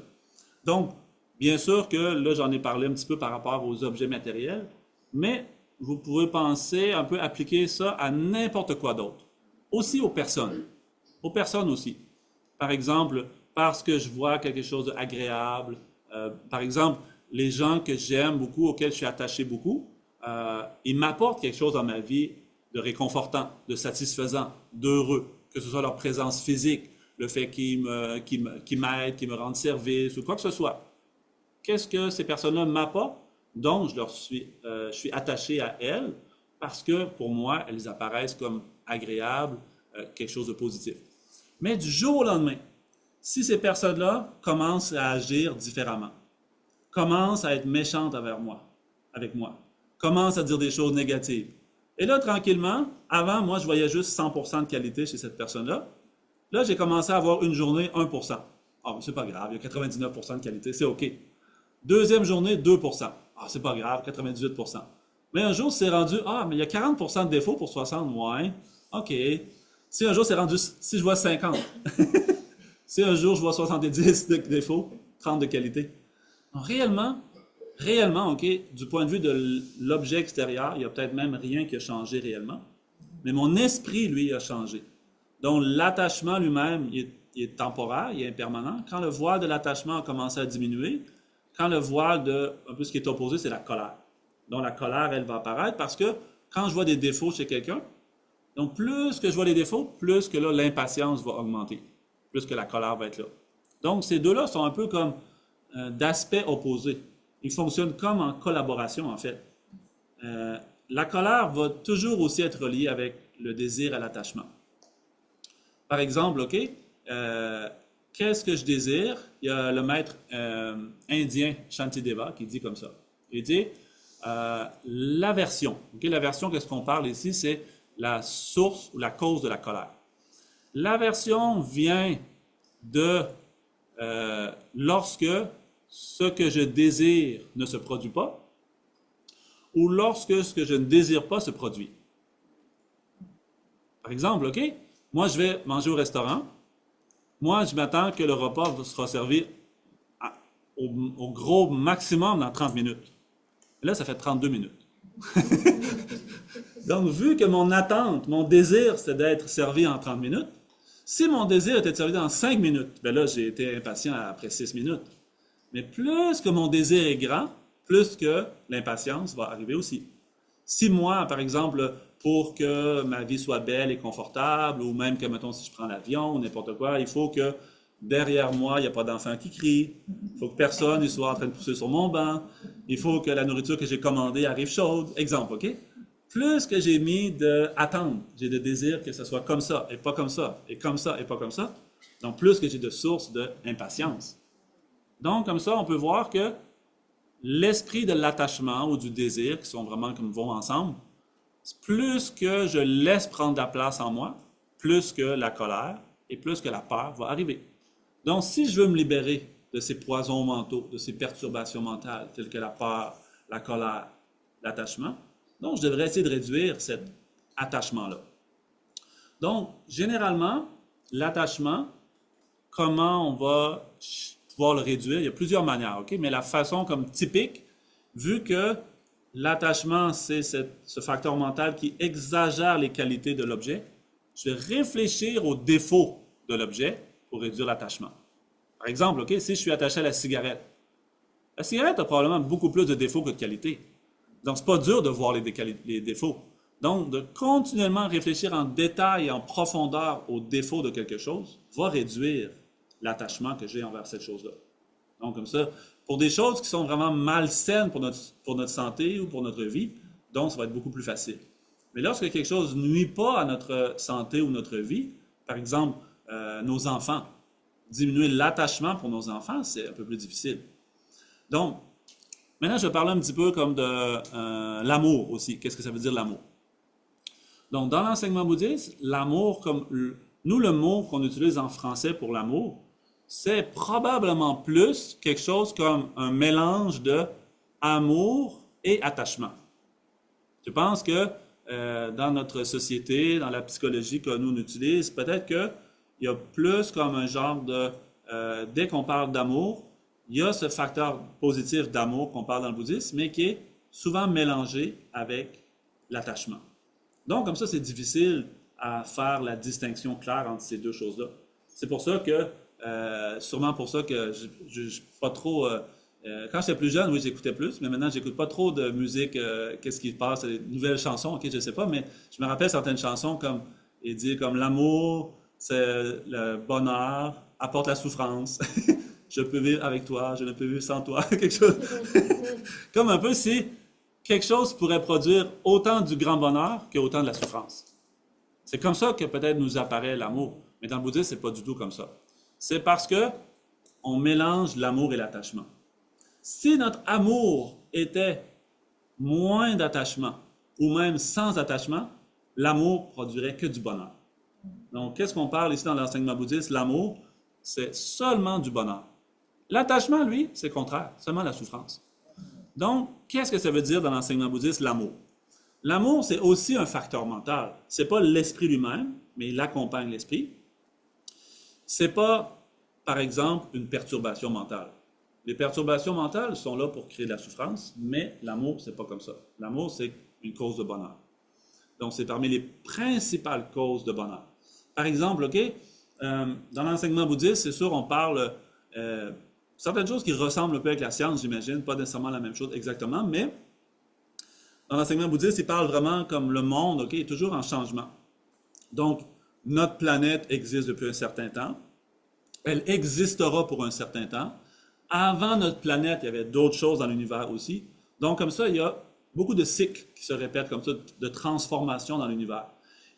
Donc, bien sûr que là, j'en ai parlé un petit peu par rapport aux objets matériels, mais vous pouvez penser un peu appliquer ça à n'importe quoi d'autre. Aussi aux personnes. Aux personnes aussi. Par exemple, parce que je vois quelque chose d'agréable. Par exemple, les gens que j'aime beaucoup, auxquels je suis attaché beaucoup, ils m'apportent quelque chose dans ma vie de réconfortant, de satisfaisant, d'heureux, que ce soit leur présence physique, le fait qu'ils m'aident, qu'ils me rendent service ou quoi que ce soit. Qu'est-ce que ces personnes-là m'apportent? Donc, je suis attaché à elles parce que pour moi, elles apparaissent comme agréables, quelque chose de positif. Mais du jour au lendemain, si ces personnes-là commencent à agir différemment, commencent à être méchantes avec moi, commencent à dire des choses négatives, et là, tranquillement, avant, moi, je voyais juste 100% de qualité chez cette personne-là. Là, j'ai commencé à avoir une journée 1%. Mais c'est pas grave, il y a 99% de qualité, c'est OK. Deuxième journée, 2%. C'est pas grave, 98%. Mais un jour, c'est rendu, mais il y a 40% de défauts pour 60, ouais, OK. Si un jour, c'est rendu, si je vois 50. Si un jour, je vois 70 de défauts, 30 de qualité. Donc, réellement, OK, du point de vue de l'objet extérieur, il n'y a peut-être même rien qui a changé réellement. Mais mon esprit, lui, a changé. Donc, l'attachement lui-même, il est temporaire, il est impermanent. Quand le voile de l'attachement a commencé à diminuer, quand le voile un peu ce qui est opposé, c'est la colère. Donc, la colère, elle va apparaître parce que quand je vois des défauts chez quelqu'un, donc plus que je vois les défauts, plus que là, l'impatience va augmenter, plus que la colère va être là. Donc, ces deux-là sont un peu comme d'aspects opposés. Ils fonctionnent comme en collaboration, en fait. La colère va toujours aussi être reliée avec le désir à l'attachement. Par exemple, OK, qu'est-ce que je désire? Il y a le maître indien Shantideva qui dit comme ça. Il dit l'aversion. Okay? L'aversion, qu'est-ce qu'on parle ici? C'est la source ou la cause de la colère. L'aversion vient de lorsque ce que je désire ne se produit pas ou lorsque ce que je ne désire pas se produit. Par exemple, OK, moi je vais manger au restaurant. Moi, je m'attends que le repas sera servi au gros maximum dans 30 minutes. Et là, ça fait 32 minutes. Donc, vu que mon attente, mon désir, c'est d'être servi en 30 minutes, si mon désir était de servi dans 5 minutes, bien là, j'ai été impatient après 6 minutes. Mais plus que mon désir est grand, plus que l'impatience va arriver aussi. Si moi, par exemple, pour que ma vie soit belle et confortable, ou même que, mettons, si je prends l'avion ou n'importe quoi, il faut que derrière moi, il n'y a pas d'enfant qui crie. Il faut que personne ne soit en train de pousser sur mon banc. Il faut que la nourriture que j'ai commandée arrive chaude. Exemple, OK? Plus que j'ai mis d'attente, j'ai de désir que ce soit comme ça, et pas comme ça, et comme ça, et pas comme ça. Donc, plus que j'ai de sources d'impatience. Donc, comme ça, on peut voir que l'esprit de l'attachement ou du désir, qui sont vraiment comme vont ensemble, plus que je laisse prendre de la place en moi, plus que la colère et plus que la peur va arriver. Donc, si je veux me libérer de ces poisons mentaux, de ces perturbations mentales, telles que la peur, la colère, l'attachement, donc je devrais essayer de réduire cet attachement-là. Donc, généralement, l'attachement, comment on va pouvoir le réduire? Il y a plusieurs manières, OK? Mais la façon comme typique, vu que l'attachement, c'est ce facteur mental qui exagère les qualités de l'objet, je vais réfléchir aux défauts de l'objet pour réduire l'attachement. Par exemple, OK, si je suis attaché à la cigarette a probablement beaucoup plus de défauts que de qualités. Donc, c'est pas dur de voir les défauts. Donc, de continuellement réfléchir en détail et en profondeur aux défauts de quelque chose va réduire l'attachement que j'ai envers cette chose-là. Donc, comme ça, pour des choses qui sont vraiment malsaines pour notre santé ou pour notre vie, donc ça va être beaucoup plus facile. Mais lorsque quelque chose ne nuit pas à notre santé ou notre vie, par exemple, nos enfants, diminuer l'attachement pour nos enfants, c'est un peu plus difficile. Donc, maintenant, je vais parler un petit peu comme de l'amour aussi. Qu'est-ce que ça veut dire l'amour? Donc, dans l'enseignement bouddhiste, l'amour, comme nous, le mot qu'on utilise en français pour l'amour, c'est probablement plus quelque chose comme un mélange de amour et attachement. Je pense que dans notre société, dans la psychologie que nous on utilise, peut-être qu'il y a plus comme un genre de... dès qu'on parle d'amour, il y a ce facteur positif d'amour qu'on parle dans le bouddhisme, mais qui est souvent mélangé avec l'attachement. Donc, comme ça, c'est difficile à faire la distinction claire entre ces deux choses-là. C'est pour ça que, sûrement pour ça que je ne suis pas trop... quand j'étais plus jeune, oui, j'écoutais plus, mais maintenant, j'écoute pas trop de musique. Qu'est-ce qui passe? Les nouvelles chansons, ok, je sais pas, mais je me rappelle certaines chansons comme, il dit comme l'amour, c'est le bonheur, apporte la souffrance. Je peux vivre avec toi, je ne peux vivre sans toi, quelque chose. Comme un peu si quelque chose pourrait produire autant du grand bonheur qu'autant de la souffrance. C'est comme ça que peut-être nous apparaît l'amour. Mais dans le bouddhisme, c'est pas du tout comme ça. C'est parce que on mélange l'amour et l'attachement. Si notre amour était moins d'attachement, ou même sans attachement, l'amour produirait que du bonheur. Donc, qu'est-ce qu'on parle ici dans l'enseignement bouddhiste? L'amour, c'est seulement du bonheur. L'attachement, lui, c'est le contraire, seulement la souffrance. Donc, qu'est-ce que ça veut dire dans l'enseignement bouddhiste, l'amour? L'amour, c'est aussi un facteur mental. C'est pas l'esprit lui-même, mais il accompagne l'esprit. C'est pas, par exemple, une perturbation mentale. Les perturbations mentales sont là pour créer de la souffrance, mais l'amour, c'est pas comme ça. L'amour, c'est une cause de bonheur. Donc, c'est parmi les principales causes de bonheur. Par exemple, OK, dans l'enseignement bouddhiste, c'est sûr, on parle certaines choses qui ressemblent un peu avec la science, j'imagine, pas nécessairement la même chose exactement, mais dans l'enseignement bouddhiste, il parle vraiment comme le monde, OK, est toujours en changement. Donc, notre planète existe depuis un certain temps. Elle existera pour un certain temps. Avant notre planète, il y avait d'autres choses dans l'univers aussi. Donc, comme ça, il y a beaucoup de cycles qui se répètent comme ça, de transformation dans l'univers.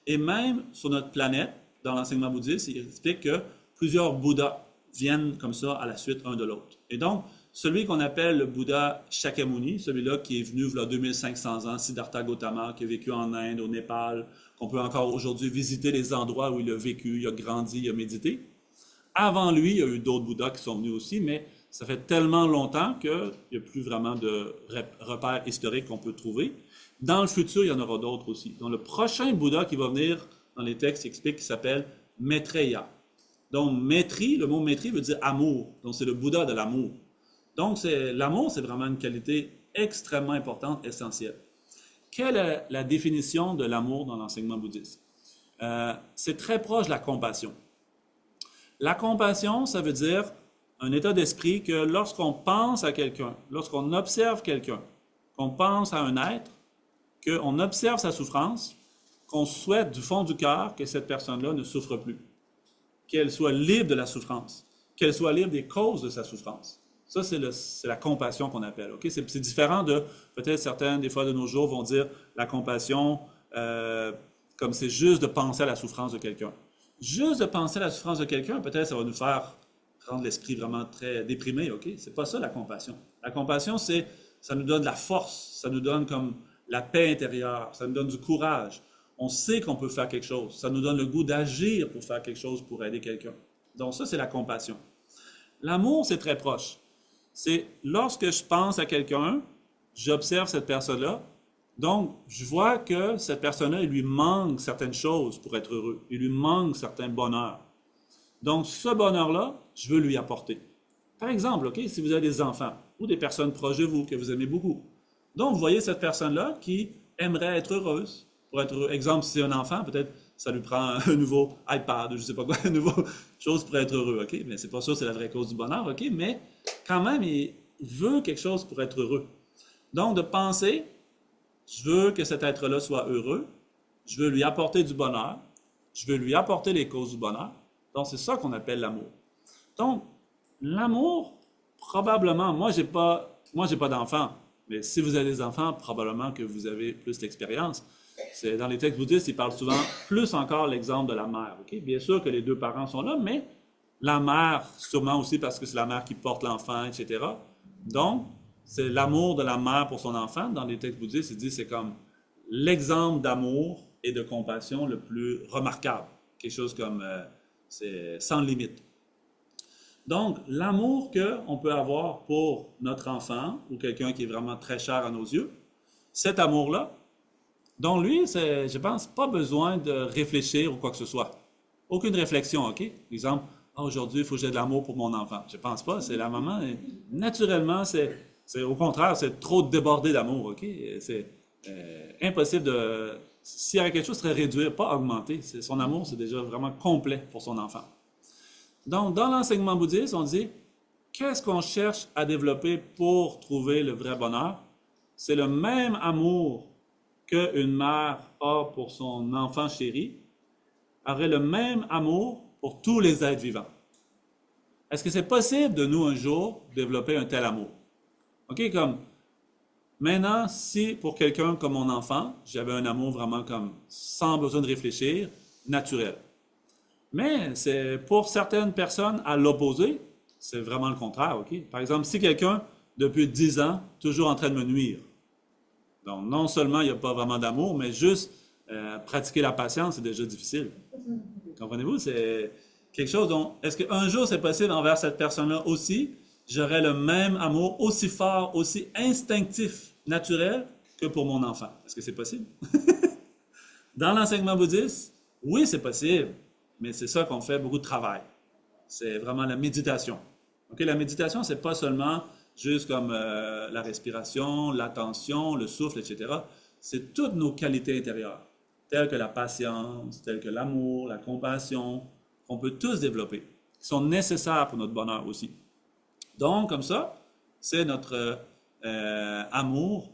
Et même sur notre planète, dans l'enseignement bouddhiste, il explique que plusieurs Bouddhas viennent comme ça à la suite un de l'autre. Et donc, celui qu'on appelle le Bouddha Shakyamuni, celui-là qui est venu il y a 2500 ans, Siddhartha Gautama, qui a vécu en Inde, au Népal, qu'on peut encore aujourd'hui visiter les endroits où il a vécu, il a grandi, il a médité. Avant lui, il y a eu d'autres Bouddhas qui sont venus aussi, mais ça fait tellement longtemps qu'il n'y a plus vraiment de repères historiques qu'on peut trouver. Dans le futur, il y en aura d'autres aussi. Donc, le prochain Bouddha qui va venir dans les textes, il explique, qu'il s'appelle Maitreya. Donc, Maitri, le mot Maitri veut dire amour. Donc, c'est le Bouddha de l'amour. Donc, l'amour, c'est vraiment une qualité extrêmement importante, essentielle. Quelle est la définition de l'amour dans l'enseignement bouddhiste? C'est très proche de la compassion. La compassion, ça veut dire un état d'esprit que lorsqu'on pense à quelqu'un, lorsqu'on observe quelqu'un, qu'on pense à un être, qu'on observe sa souffrance, qu'on souhaite du fond du cœur que cette personne-là ne souffre plus, qu'elle soit libre de la souffrance. qu'elle soit libre des causes de sa souffrance. Ça, c'est la compassion qu'on appelle. Okay? C'est différent de, peut-être certains, des fois de nos jours, vont dire la compassion, comme c'est juste de penser à la souffrance de quelqu'un. Juste de penser à la souffrance de quelqu'un, peut-être ça va nous faire rendre l'esprit vraiment très déprimé. OK? C'est pas ça la compassion. La compassion, ça nous donne de la force, ça nous donne comme la paix intérieure, ça nous donne du courage. On sait qu'on peut faire quelque chose. Ça nous donne le goût d'agir pour faire quelque chose, pour aider quelqu'un. Donc ça, c'est la compassion. L'amour, c'est très proche. C'est lorsque je pense à quelqu'un, j'observe cette personne-là, donc je vois que cette personne-là, il lui manque certaines choses pour être heureux. Il lui manque certains bonheurs. Donc ce bonheur-là, je veux lui apporter. Par exemple, OK, si vous avez des enfants ou des personnes proches de vous que vous aimez beaucoup. Donc vous voyez cette personne-là qui aimerait être heureuse. Pour être heureux. Exemple, si c'est un enfant, peut-être ça lui prend un nouveau iPad, je ne sais pas quoi, une nouvelle chose pour être heureux, OK? Mais c'est pas sûr, c'est la vraie cause du bonheur, OK? Mais quand même, il veut quelque chose pour être heureux. Donc, de penser, je veux que cet être-là soit heureux, je veux lui apporter du bonheur, je veux lui apporter les causes du bonheur. Donc, c'est ça qu'on appelle l'amour. Donc, l'amour, probablement, moi, j'ai pas d'enfants, mais si vous avez des enfants, probablement que vous avez plus d'expérience. Dans les textes bouddhistes, ils parlent souvent plus encore l'exemple de la mère. Okay? Bien sûr que les deux parents sont là, mais la mère, sûrement aussi parce que c'est la mère qui porte l'enfant, etc. Donc, c'est l'amour de la mère pour son enfant. Dans les textes bouddhistes, ils disent que c'est comme l'exemple d'amour et de compassion le plus remarquable. Quelque chose comme c'est sans limite. Donc, l'amour qu'on peut avoir pour notre enfant ou quelqu'un qui est vraiment très cher à nos yeux, cet amour-là, donc lui, je pense, pas besoin de réfléchir ou quoi que ce soit. Aucune réflexion, OK? Exemple, aujourd'hui, il faut que j'ai de l'amour pour mon enfant. Je pense pas, c'est la maman. Naturellement, c'est au contraire, c'est trop débordé d'amour, OK? C'est impossible de... S'il y avait quelque chose, ce serait réduire, pas augmenter. Son amour, c'est déjà vraiment complet pour son enfant. Donc, dans l'enseignement bouddhiste, on dit, qu'est-ce qu'on cherche à développer pour trouver le vrai bonheur? C'est le même amour qu'une mère a pour son enfant chéri, aurait le même amour pour tous les êtres vivants. Est-ce que c'est possible de nous, un jour, développer un tel amour? OK, comme, maintenant, si pour quelqu'un comme mon enfant, j'avais un amour vraiment comme, sans besoin de réfléchir, naturel. Mais c'est pour certaines personnes, à l'opposé, c'est vraiment le contraire, OK? Par exemple, si quelqu'un, depuis 10 ans, toujours en train de me nuire, donc, non seulement il n'y a pas vraiment d'amour, mais juste pratiquer la patience, c'est déjà difficile. Comprenez-vous? C'est quelque chose dont... Est-ce qu'un jour, c'est possible envers cette personne-là aussi, j'aurai le même amour aussi fort, aussi instinctif, naturel, que pour mon enfant? Est-ce que c'est possible? Dans l'enseignement bouddhiste, oui, c'est possible, mais c'est ça qu'on fait beaucoup de travail. C'est vraiment la méditation. Okay? La méditation, c'est pas seulement... juste comme la respiration, l'attention, le souffle, etc. C'est toutes nos qualités intérieures, telles que la patience, telles que l'amour, la compassion, qu'on peut tous développer, qui sont nécessaires pour notre bonheur aussi. Donc, comme ça, c'est notre amour.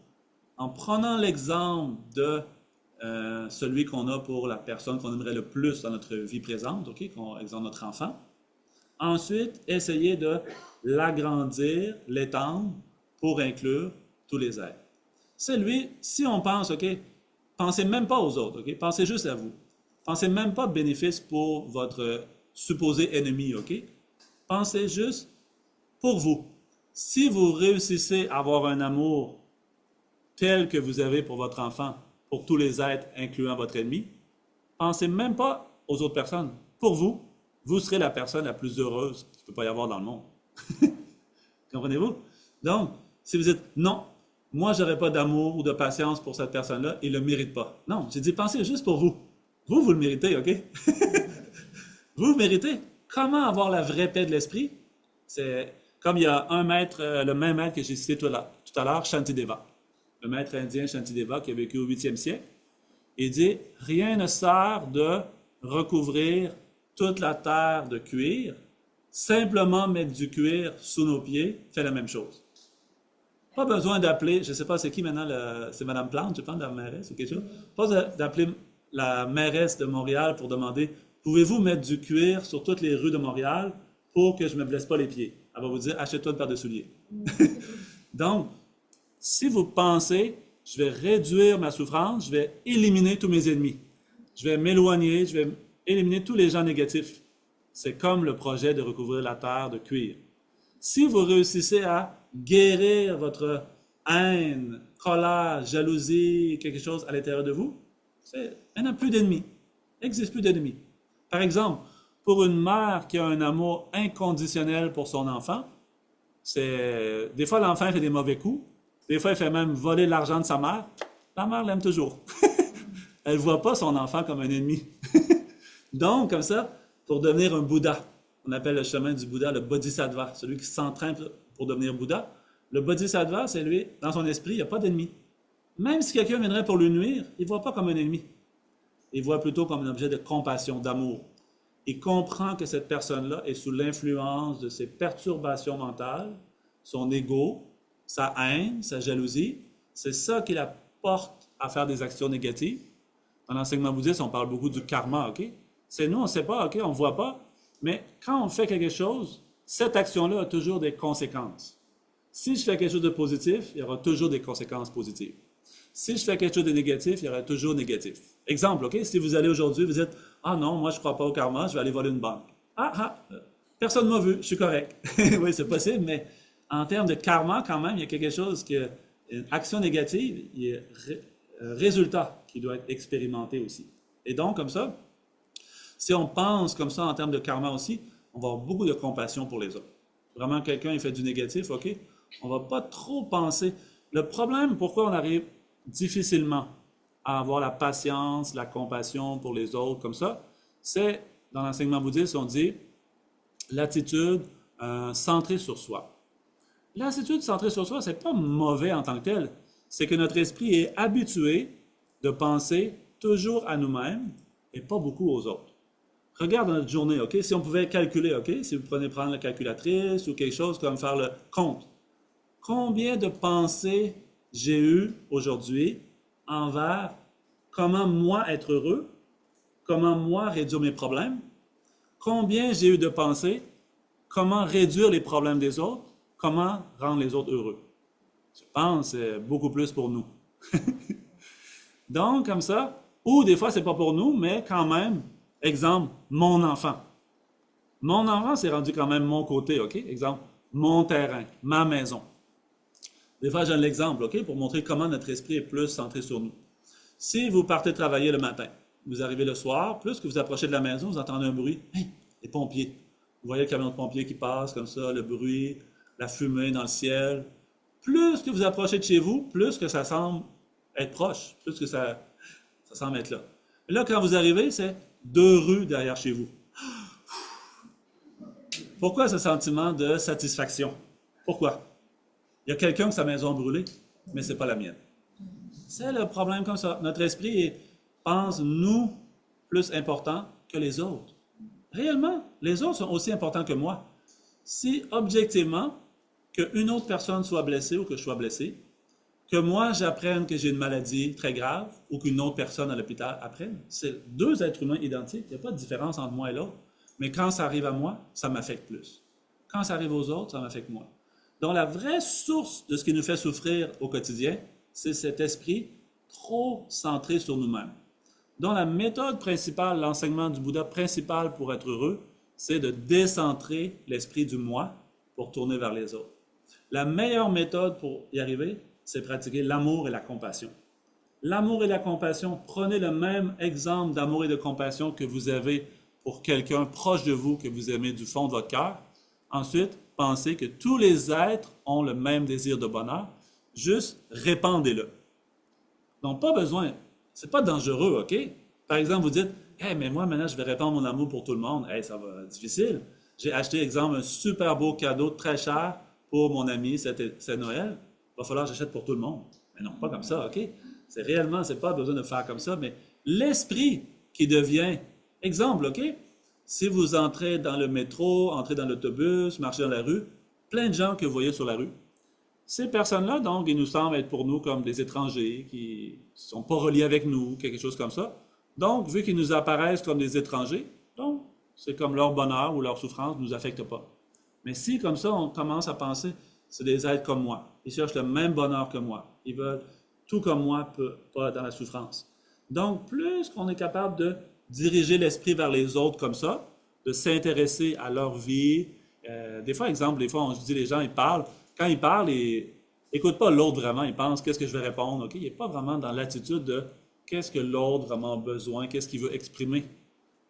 En prenant l'exemple de celui qu'on a pour la personne qu'on aimerait le plus dans notre vie présente, OK, exemple notre enfant. Ensuite, essayer de l'agrandir, l'étendre pour inclure tous les êtres. C'est lui, si on pense, OK, pensez même pas aux autres, OK, pensez juste à vous. Pensez même pas de bénéfice pour votre supposé ennemi, OK? Pensez juste pour vous. Si vous réussissez à avoir un amour tel que vous avez pour votre enfant, pour tous les êtres, incluant votre ennemi, pensez même pas aux autres personnes. Pour vous, vous serez la personne la plus heureuse qu'il ne peut pas y avoir dans le monde. Comprenez-vous? Donc, si vous dites non, moi, je n'aurai pas d'amour ou de patience pour cette personne-là, il ne le mérite pas. Non, j'ai dit pensez juste pour vous. Vous, vous le méritez, OK? Vous le méritez. Comment avoir la vraie paix de l'esprit? C'est comme il y a un maître, le même maître que j'ai cité tout à l'heure, Shantideva. Le maître indien Shantideva qui a vécu au 8e siècle. Il dit, rien ne sert de recouvrir toute la terre de cuir, simplement mettre du cuir sous nos pieds fait la même chose. Pas besoin d'appeler, je ne sais pas c'est qui maintenant, c'est Mme Plante, je pense, la mairesse ou quelque chose. Pas d'appeler la mairesse de Montréal pour demander, pouvez-vous mettre du cuir sur toutes les rues de Montréal pour que je ne me blesse pas les pieds. Elle va vous dire, achète-toi une paire de souliers. Donc, si vous pensez, je vais réduire ma souffrance, je vais éliminer tous mes ennemis. Je vais m'éloigner, je vais éliminer tous les gens négatifs. C'est comme le projet de recouvrir la terre de cuir. Si vous réussissez à guérir votre haine, colère, jalousie, quelque chose à l'intérieur de vous, il n'y en a plus d'ennemis. Il n'existe plus d'ennemis. Par exemple, pour une mère qui a un amour inconditionnel pour son enfant, des fois l'enfant fait des mauvais coups, des fois il fait même voler l'argent de sa mère, la mère l'aime toujours. Elle ne voit pas son enfant comme un ennemi. Donc, comme ça, pour devenir un Bouddha, on appelle le chemin du Bouddha le Bodhisattva, celui qui s'entraîne pour devenir Bouddha. Le Bodhisattva, c'est lui, dans son esprit, il n'y a pas d'ennemi. Même si quelqu'un viendrait pour lui nuire, il ne voit pas comme un ennemi. Il voit plutôt comme un objet de compassion, d'amour. Il comprend que cette personne-là est sous l'influence de ses perturbations mentales, son ego, sa haine, sa jalousie. C'est ça qui la porte à faire des actions négatives. Dans l'enseignement bouddhiste, on parle beaucoup du karma, OK? C'est nous, on ne sait pas, OK? On ne voit pas. Mais quand on fait quelque chose, cette action-là a toujours des conséquences. Si je fais quelque chose de positif, il y aura toujours des conséquences positives. Si je fais quelque chose de négatif, il y aura toujours négatif. Exemple, OK? Si vous allez aujourd'hui, vous dites « Ah non, moi je ne crois pas au karma, je vais aller voler une banque. » Personne ne m'a vu, je suis correct. Oui, c'est possible, mais en termes de karma, quand même, il y a quelque chose une action négative, il y a un résultat qui doit être expérimenté aussi. Et donc, comme ça, si on pense comme ça en termes de karma aussi, on va avoir beaucoup de compassion pour les autres. Vraiment, quelqu'un il fait du négatif, OK? On ne va pas trop penser. Le problème, pourquoi on arrive difficilement à avoir la patience, la compassion pour les autres comme ça, c'est, dans l'enseignement bouddhiste, on dit l'attitude centrée sur soi. L'attitude centrée sur soi, c'est pas mauvais en tant que tel. C'est que notre esprit est habitué de penser toujours à nous-mêmes et pas beaucoup aux autres. Regarde notre journée, OK? Si on pouvait calculer, OK? Si vous prenez prendre la calculatrice ou quelque chose comme faire le compte. Combien de pensées j'ai eues aujourd'hui envers comment moi être heureux, comment moi réduire mes problèmes, combien j'ai eu de pensées, comment réduire les problèmes des autres, comment rendre les autres heureux. Je pense que c'est beaucoup plus pour nous. Donc, comme ça, ou des fois, c'est pas pour nous, mais quand même, exemple, mon enfant. Mon enfant, c'est rendu quand même mon côté, OK? Exemple, mon terrain, ma maison. Des fois, j'ai un exemple, OK, pour montrer comment notre esprit est plus centré sur nous. Si vous partez travailler le matin, vous arrivez le soir, plus que vous approchez de la maison, vous entendez un bruit. Hey, les pompiers. Vous voyez le camion de pompiers qui passe comme ça, le bruit, la fumée dans le ciel. Plus que vous approchez de chez vous, plus que ça semble être proche, plus que ça semble être là. Et là, quand vous arrivez, c'est 2 rues derrière chez vous. Pourquoi ce sentiment de satisfaction? Pourquoi? Il y a quelqu'un que sa maison a brûlé, mais ce n'est pas la mienne. C'est le problème comme ça. Notre esprit pense nous plus importants que les autres. Réellement, les autres sont aussi importants que moi. Si objectivement, qu'une autre personne soit blessée ou que je sois blessé, que moi j'apprenne que j'ai une maladie très grave ou qu'une autre personne à l'hôpital apprenne, c'est 2 êtres humains identiques. Il n'y a pas de différence entre moi et l'autre. Mais quand ça arrive à moi, ça m'affecte plus. Quand ça arrive aux autres, ça m'affecte moins. Donc la vraie source de ce qui nous fait souffrir au quotidien, c'est cet esprit trop centré sur nous-mêmes. Donc la méthode principale, l'enseignement du Bouddha principal pour être heureux, c'est de décentrer l'esprit du moi pour tourner vers les autres. La meilleure méthode pour y arriver, c'est pratiquer l'amour et la compassion. L'amour et la compassion, prenez le même exemple d'amour et de compassion que vous avez pour quelqu'un proche de vous que vous aimez du fond de votre cœur. Ensuite, pensez que tous les êtres ont le même désir de bonheur, juste répandez-le. Donc, pas besoin, c'est pas dangereux, OK? Par exemple, vous dites, « Hey, mais moi, maintenant, je vais répandre mon amour pour tout le monde. Hey, ça va être difficile. J'ai acheté, exemple, un super beau cadeau très cher pour mon ami, c'est Noël. Il va falloir que j'achète pour tout le monde. » Mais non, pas comme ça, OK? C'est pas besoin de faire comme ça, mais l'esprit qui devient, exemple, OK? Si vous entrez dans le métro, entrez dans l'autobus, marchez dans la rue, plein de gens que vous voyez sur la rue, ces personnes-là, donc, ils nous semblent être pour nous comme des étrangers qui ne sont pas reliés avec nous, quelque chose comme ça. Donc, vu qu'ils nous apparaissent comme des étrangers, donc, c'est comme leur bonheur ou leur souffrance ne nous affecte pas. Mais si, comme ça, on commence à penser, c'est des êtres comme moi. Ils cherchent le même bonheur que moi. Ils veulent tout comme moi, pas dans la souffrance. Donc, plus qu'on est capable de diriger l'esprit vers les autres comme ça, de s'intéresser à leur vie. Des fois, exemple, des fois, je dis les gens, ils parlent. Quand ils parlent, ils n'écoutent pas l'autre vraiment. Ils pensent, qu'est-ce que je vais répondre? Ok. Il n'est pas vraiment dans l'attitude de qu'est-ce que l'autre vraiment a besoin, qu'est-ce qu'il veut exprimer.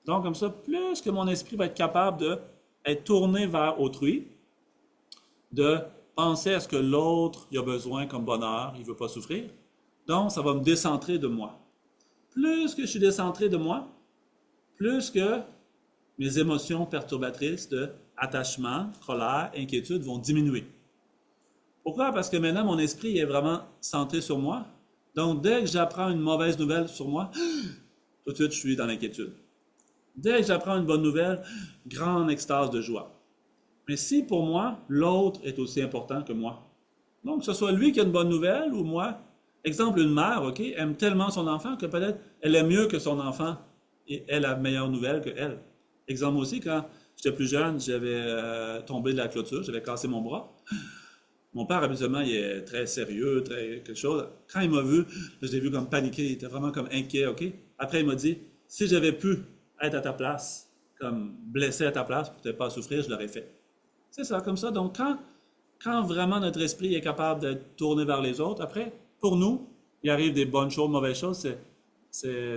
Donc, comme ça, plus que mon esprit va être capable d'être tourné vers autrui, de penser à ce que l'autre a besoin comme bonheur, il ne veut pas souffrir. Donc, ça va me décentrer de moi. Plus que je suis décentré de moi, plus que mes émotions perturbatrices de attachement, colère, inquiétude vont diminuer. Pourquoi? Parce que maintenant, mon esprit est vraiment centré sur moi. Donc, dès que j'apprends une mauvaise nouvelle sur moi, tout de suite, je suis dans l'inquiétude. Dès que j'apprends une bonne nouvelle, grande extase de joie. Mais si pour moi, l'autre est aussi important que moi, donc que ce soit lui qui a une bonne nouvelle ou moi, exemple, une mère, ok, aime tellement son enfant que peut-être elle aime mieux que son enfant et elle a meilleure nouvelle que elle. Exemple aussi, quand j'étais plus jeune, j'avais tombé de la clôture, j'avais cassé mon bras. Mon père, habituellement, il est très sérieux, très quelque chose. Quand il m'a vu, je l'ai vu comme paniqué, il était vraiment comme inquiet, ok? Après, il m'a dit, si j'avais pu être à ta place, comme blessé à ta place, pour ne pas souffrir, je l'aurais fait. C'est ça, comme ça. Donc, quand vraiment notre esprit est capable d'être tourné vers les autres, après, pour nous, il arrive des bonnes choses, mauvaises choses.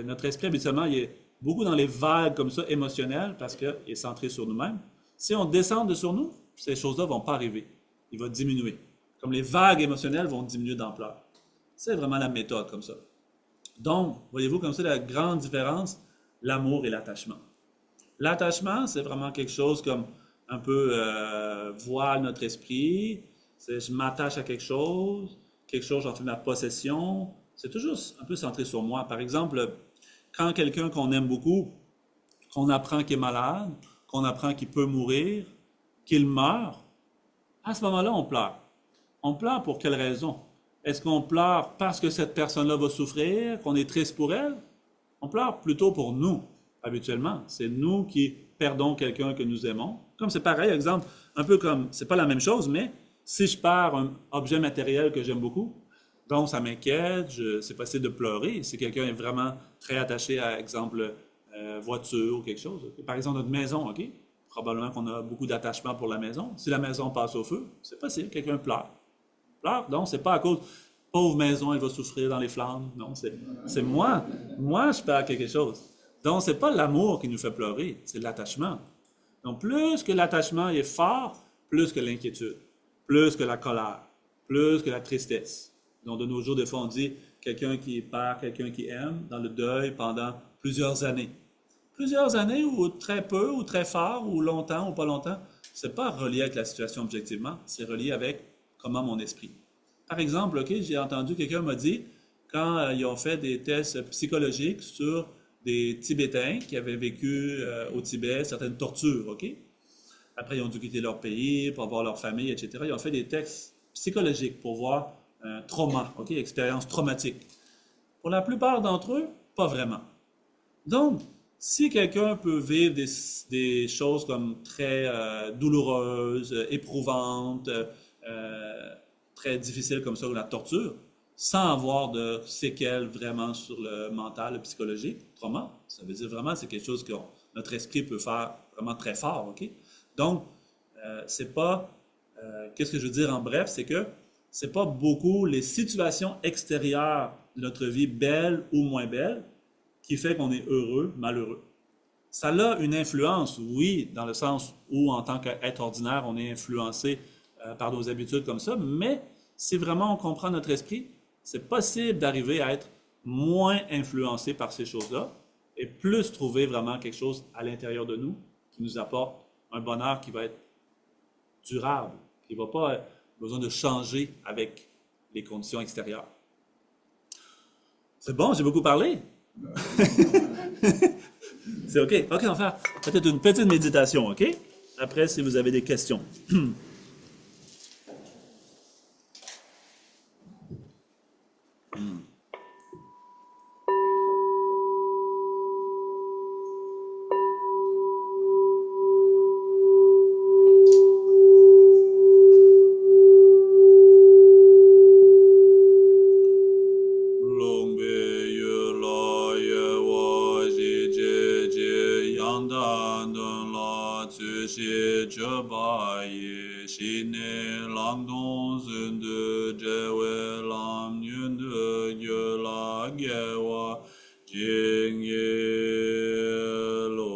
Notre esprit, habituellement, il est beaucoup dans les vagues comme ça, émotionnelles, parce qu'il est centré sur nous-mêmes. Si on descend de sur nous, ces choses-là ne vont pas arriver. Il va diminuer. Comme les vagues émotionnelles vont diminuer d'ampleur. C'est vraiment la méthode comme ça. Donc, voyez-vous comme ça la grande différence, l'amour et l'attachement. L'attachement, c'est vraiment quelque chose comme un peu voile notre esprit. C'est je m'attache à quelque chose j'en fais ma possession. C'est toujours un peu centré sur moi. Par exemple, quand quelqu'un qu'on aime beaucoup, qu'on apprend qu'il est malade, qu'on apprend qu'il peut mourir, qu'il meurt, à ce moment-là, on pleure. On pleure pour quelle raison? Est-ce qu'on pleure parce que cette personne-là va souffrir, qu'on est triste pour elle? On pleure plutôt pour nous, habituellement. C'est nous qui perdons quelqu'un que nous aimons. Comme c'est pareil, exemple, un peu comme, c'est pas la même chose, mais si je perds un objet matériel que j'aime beaucoup, donc ça m'inquiète, c'est facile de pleurer. Si quelqu'un est vraiment très attaché à, exemple, voiture ou quelque chose. Par exemple, notre maison, OK? Probablement qu'on a beaucoup d'attachement pour la maison. Si la maison passe au feu, c'est possible, quelqu'un pleure. Pleure, donc c'est pas à cause pauvre maison, elle va souffrir dans les flammes. Non, c'est moi. Moi, je perds quelque chose. Donc, c'est pas l'amour qui nous fait pleurer, c'est l'attachement. Donc, plus que l'attachement est fort, plus que l'inquiétude, plus que la colère, plus que la tristesse. Donc, de nos jours, des fois, on dit quelqu'un qui perd, quelqu'un qui aime, dans le deuil pendant plusieurs années. Plusieurs années, ou très peu, ou très fort, ou longtemps, ou pas longtemps, c'est pas relié avec la situation objectivement, c'est relié avec comment mon esprit. Par exemple, ok, j'ai entendu quelqu'un m'a dit, quand ils ont fait des tests psychologiques sur des Tibétains qui avaient vécu au Tibet certaines tortures, ok? Après, ils ont dû quitter leur pays pour voir leur famille, etc. Ils ont fait des tests psychologiques pour voir un trauma, ok? Expérience traumatique. Pour la plupart d'entre eux, pas vraiment. Donc, si quelqu'un peut vivre des choses comme très douloureuses, éprouvantes, très difficiles comme ça, ou la torture, sans avoir de séquelles vraiment sur le mental, le psychologique, trauma, ça veut dire vraiment c'est quelque chose que notre esprit peut faire vraiment très fort, ok? Donc, c'est pas, qu'est-ce que je veux dire en bref, c'est que c'est pas beaucoup les situations extérieures de notre vie, belles ou moins belles, qui fait qu'on est heureux, malheureux. Ça a une influence, oui, dans le sens où, en tant qu'être ordinaire, on est influencé par nos habitudes comme ça, mais si vraiment on comprend notre esprit, c'est possible d'arriver à être moins influencé par ces choses-là et plus trouver vraiment quelque chose à l'intérieur de nous qui nous apporte un bonheur qui va être durable, qui ne va pas avoir besoin de changer avec les conditions extérieures. C'est bon, j'ai beaucoup parlé. C'est OK. OK, on va faire peut-être une petite méditation, OK? Après, si vous avez des questions. ne lang dong zun de je we lam yun de ye la ge wa jing ye lo.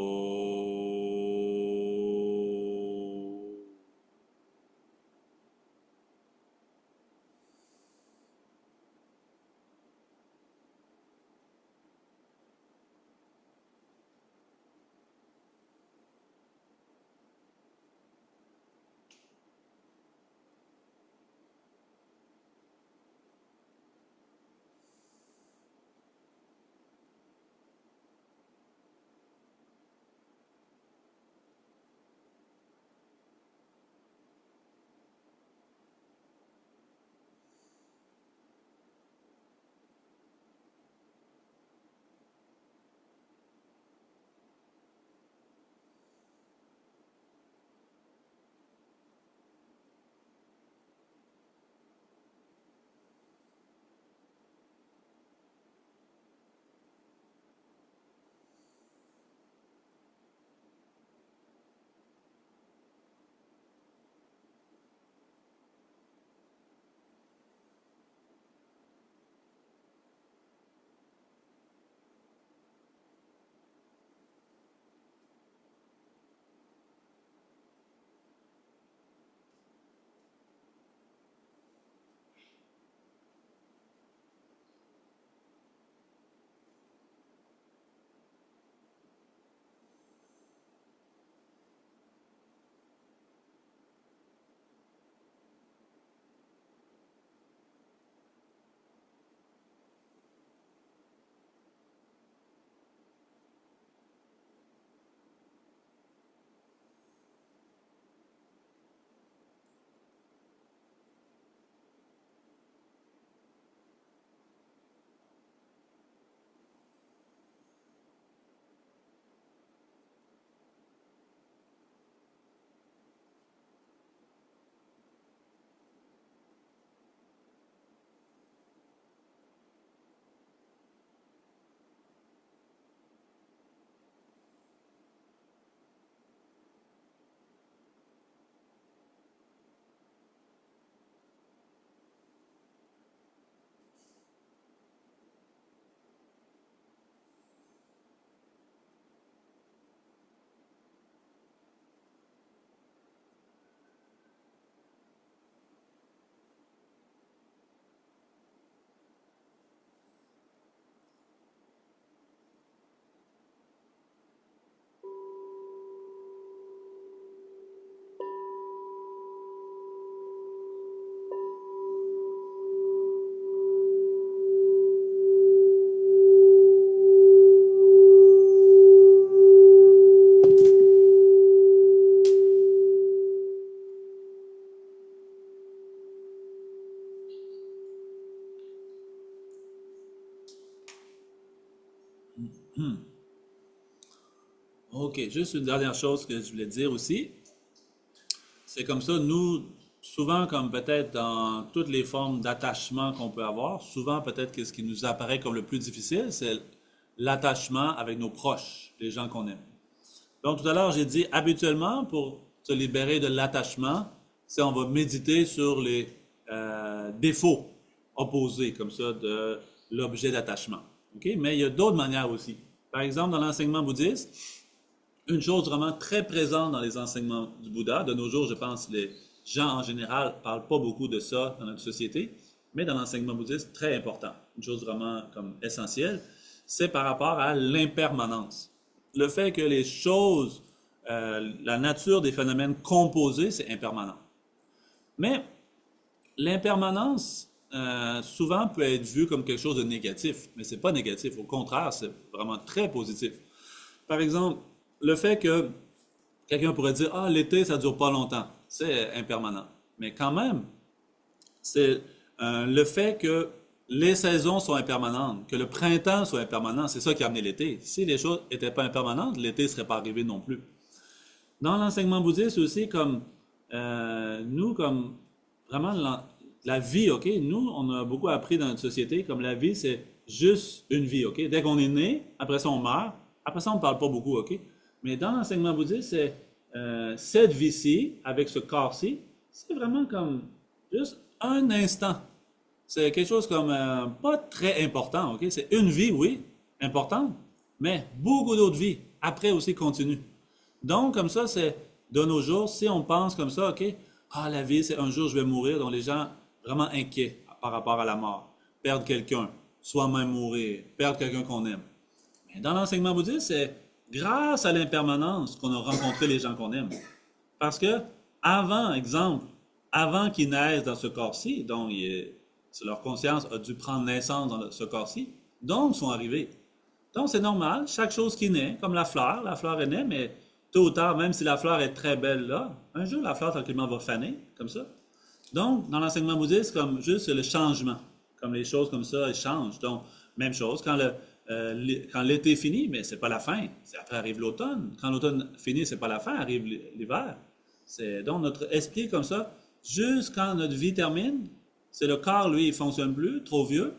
OK, juste une dernière chose que je voulais dire aussi. C'est comme ça, nous, souvent, comme peut-être dans toutes les formes d'attachement qu'on peut avoir, souvent peut-être que ce qui nous apparaît comme le plus difficile, c'est l'attachement avec nos proches, les gens qu'on aime. Donc tout à l'heure, j'ai dit habituellement, pour se libérer de l'attachement, c'est on va méditer sur les défauts opposés, comme ça, de l'objet d'attachement. OK? Mais il y a d'autres manières aussi. Par exemple, dans l'enseignement bouddhiste, une chose vraiment très présente dans les enseignements du Bouddha, de nos jours, je pense que les gens en général ne parlent pas beaucoup de ça dans notre société, mais dans l'enseignement bouddhiste, très important, une chose vraiment comme essentielle, c'est par rapport à l'impermanence. Le fait que les choses, la nature des phénomènes composés, c'est impermanent. Mais l'impermanence, souvent, peut être vue comme quelque chose de négatif, mais c'est pas négatif. Au contraire, c'est vraiment très positif. Par exemple, le fait que quelqu'un pourrait dire, ah, l'été, ça dure pas longtemps, c'est impermanent. Mais quand même, c'est le fait que les saisons sont impermanentes, que le printemps soit impermanent, c'est ça qui a amené l'été. Si les choses n'étaient pas impermanentes, l'été ne serait pas arrivé non plus. Dans l'enseignement bouddhiste aussi, comme nous, comme vraiment la vie, ok? Nous, on a beaucoup appris dans notre société, comme la vie, c'est juste une vie, ok? Dès qu'on est né, après ça, on meurt. Après ça, on ne parle pas beaucoup, ok? Mais dans l'enseignement bouddhiste, c'est cette vie-ci, avec ce corps-ci, c'est vraiment comme juste un instant. C'est quelque chose comme pas très important, ok? C'est une vie, oui, importante, mais beaucoup d'autres vies après aussi continuent. Donc, comme ça, c'est de nos jours, si on pense comme ça, ok, ah, la vie, c'est un jour je vais mourir, donc les gens vraiment inquiets par rapport à la mort, perdre quelqu'un, soi-même mourir, perdre quelqu'un qu'on aime. Mais dans l'enseignement bouddhiste, c'est grâce à l'impermanence qu'on a rencontré les gens qu'on aime. Parce que avant, exemple, avant qu'ils naissent dans ce corps-ci, donc leur conscience a dû prendre naissance dans ce corps-ci, donc ils sont arrivés. Donc c'est normal, chaque chose qui naît, comme la fleur est née, mais tôt ou tard, même si la fleur est très belle là, un jour la fleur tranquillement va faner, comme ça. Donc, dans l'enseignement bouddhiste, comme juste le changement, comme les choses comme ça, elles changent. Donc, même chose, quand l'été finit, mais c'est pas la fin, après arrive l'automne. Quand l'automne finit, c'est pas la fin, arrive l'hiver. C'est donc notre esprit comme ça, juste quand notre vie termine, c'est le corps, lui, il fonctionne plus, trop vieux.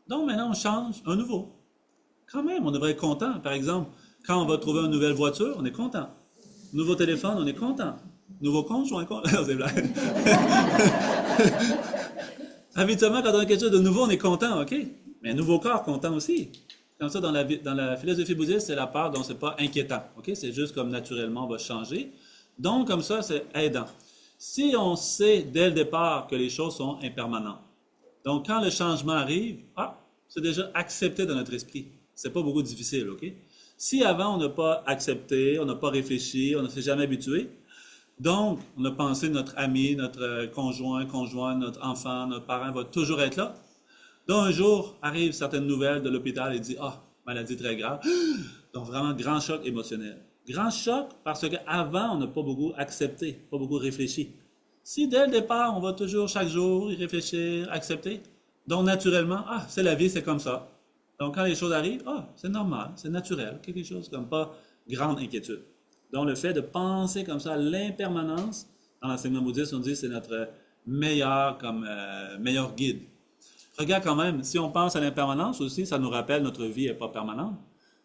Donc maintenant, on change un nouveau. Quand même, on devrait être content. Par exemple, quand on va trouver une nouvelle voiture, on est content. Nouveau téléphone, on est content. Nouveau conjoint, c'est blague. Habituellement, quand on a quelque chose de nouveau, on est content, ok? Mais un nouveau corps, content aussi. Comme ça, dans la philosophie bouddhiste, c'est la part dont c'est pas inquiétant, ok? C'est juste comme naturellement on va changer. Donc, comme ça, c'est aidant. Si on sait dès le départ que les choses sont impermanentes, donc quand le changement arrive, c'est déjà accepté dans notre esprit. C'est pas beaucoup difficile, ok? Si avant on n'a pas accepté, on n'a pas réfléchi, on ne s'est jamais habitué, donc on a pensé notre ami, notre conjoint, notre enfant, notre parent va toujours être là. Donc un jour arrivent certaines nouvelles de l'hôpital et dit maladie très grave. Donc vraiment grand choc émotionnel. Grand choc parce qu'avant on n'a pas beaucoup accepté, pas beaucoup réfléchi. Si dès le départ on va toujours chaque jour y réfléchir, accepter, donc naturellement c'est la vie, c'est comme ça. Donc, quand les choses arrivent, c'est normal, c'est naturel, quelque chose comme pas grande inquiétude. Donc, le fait de penser comme ça à l'impermanence, dans l'enseignement bouddhiste, on dit que c'est notre meilleur guide. Regarde quand même, si on pense à l'impermanence aussi, ça nous rappelle que notre vie n'est pas permanente.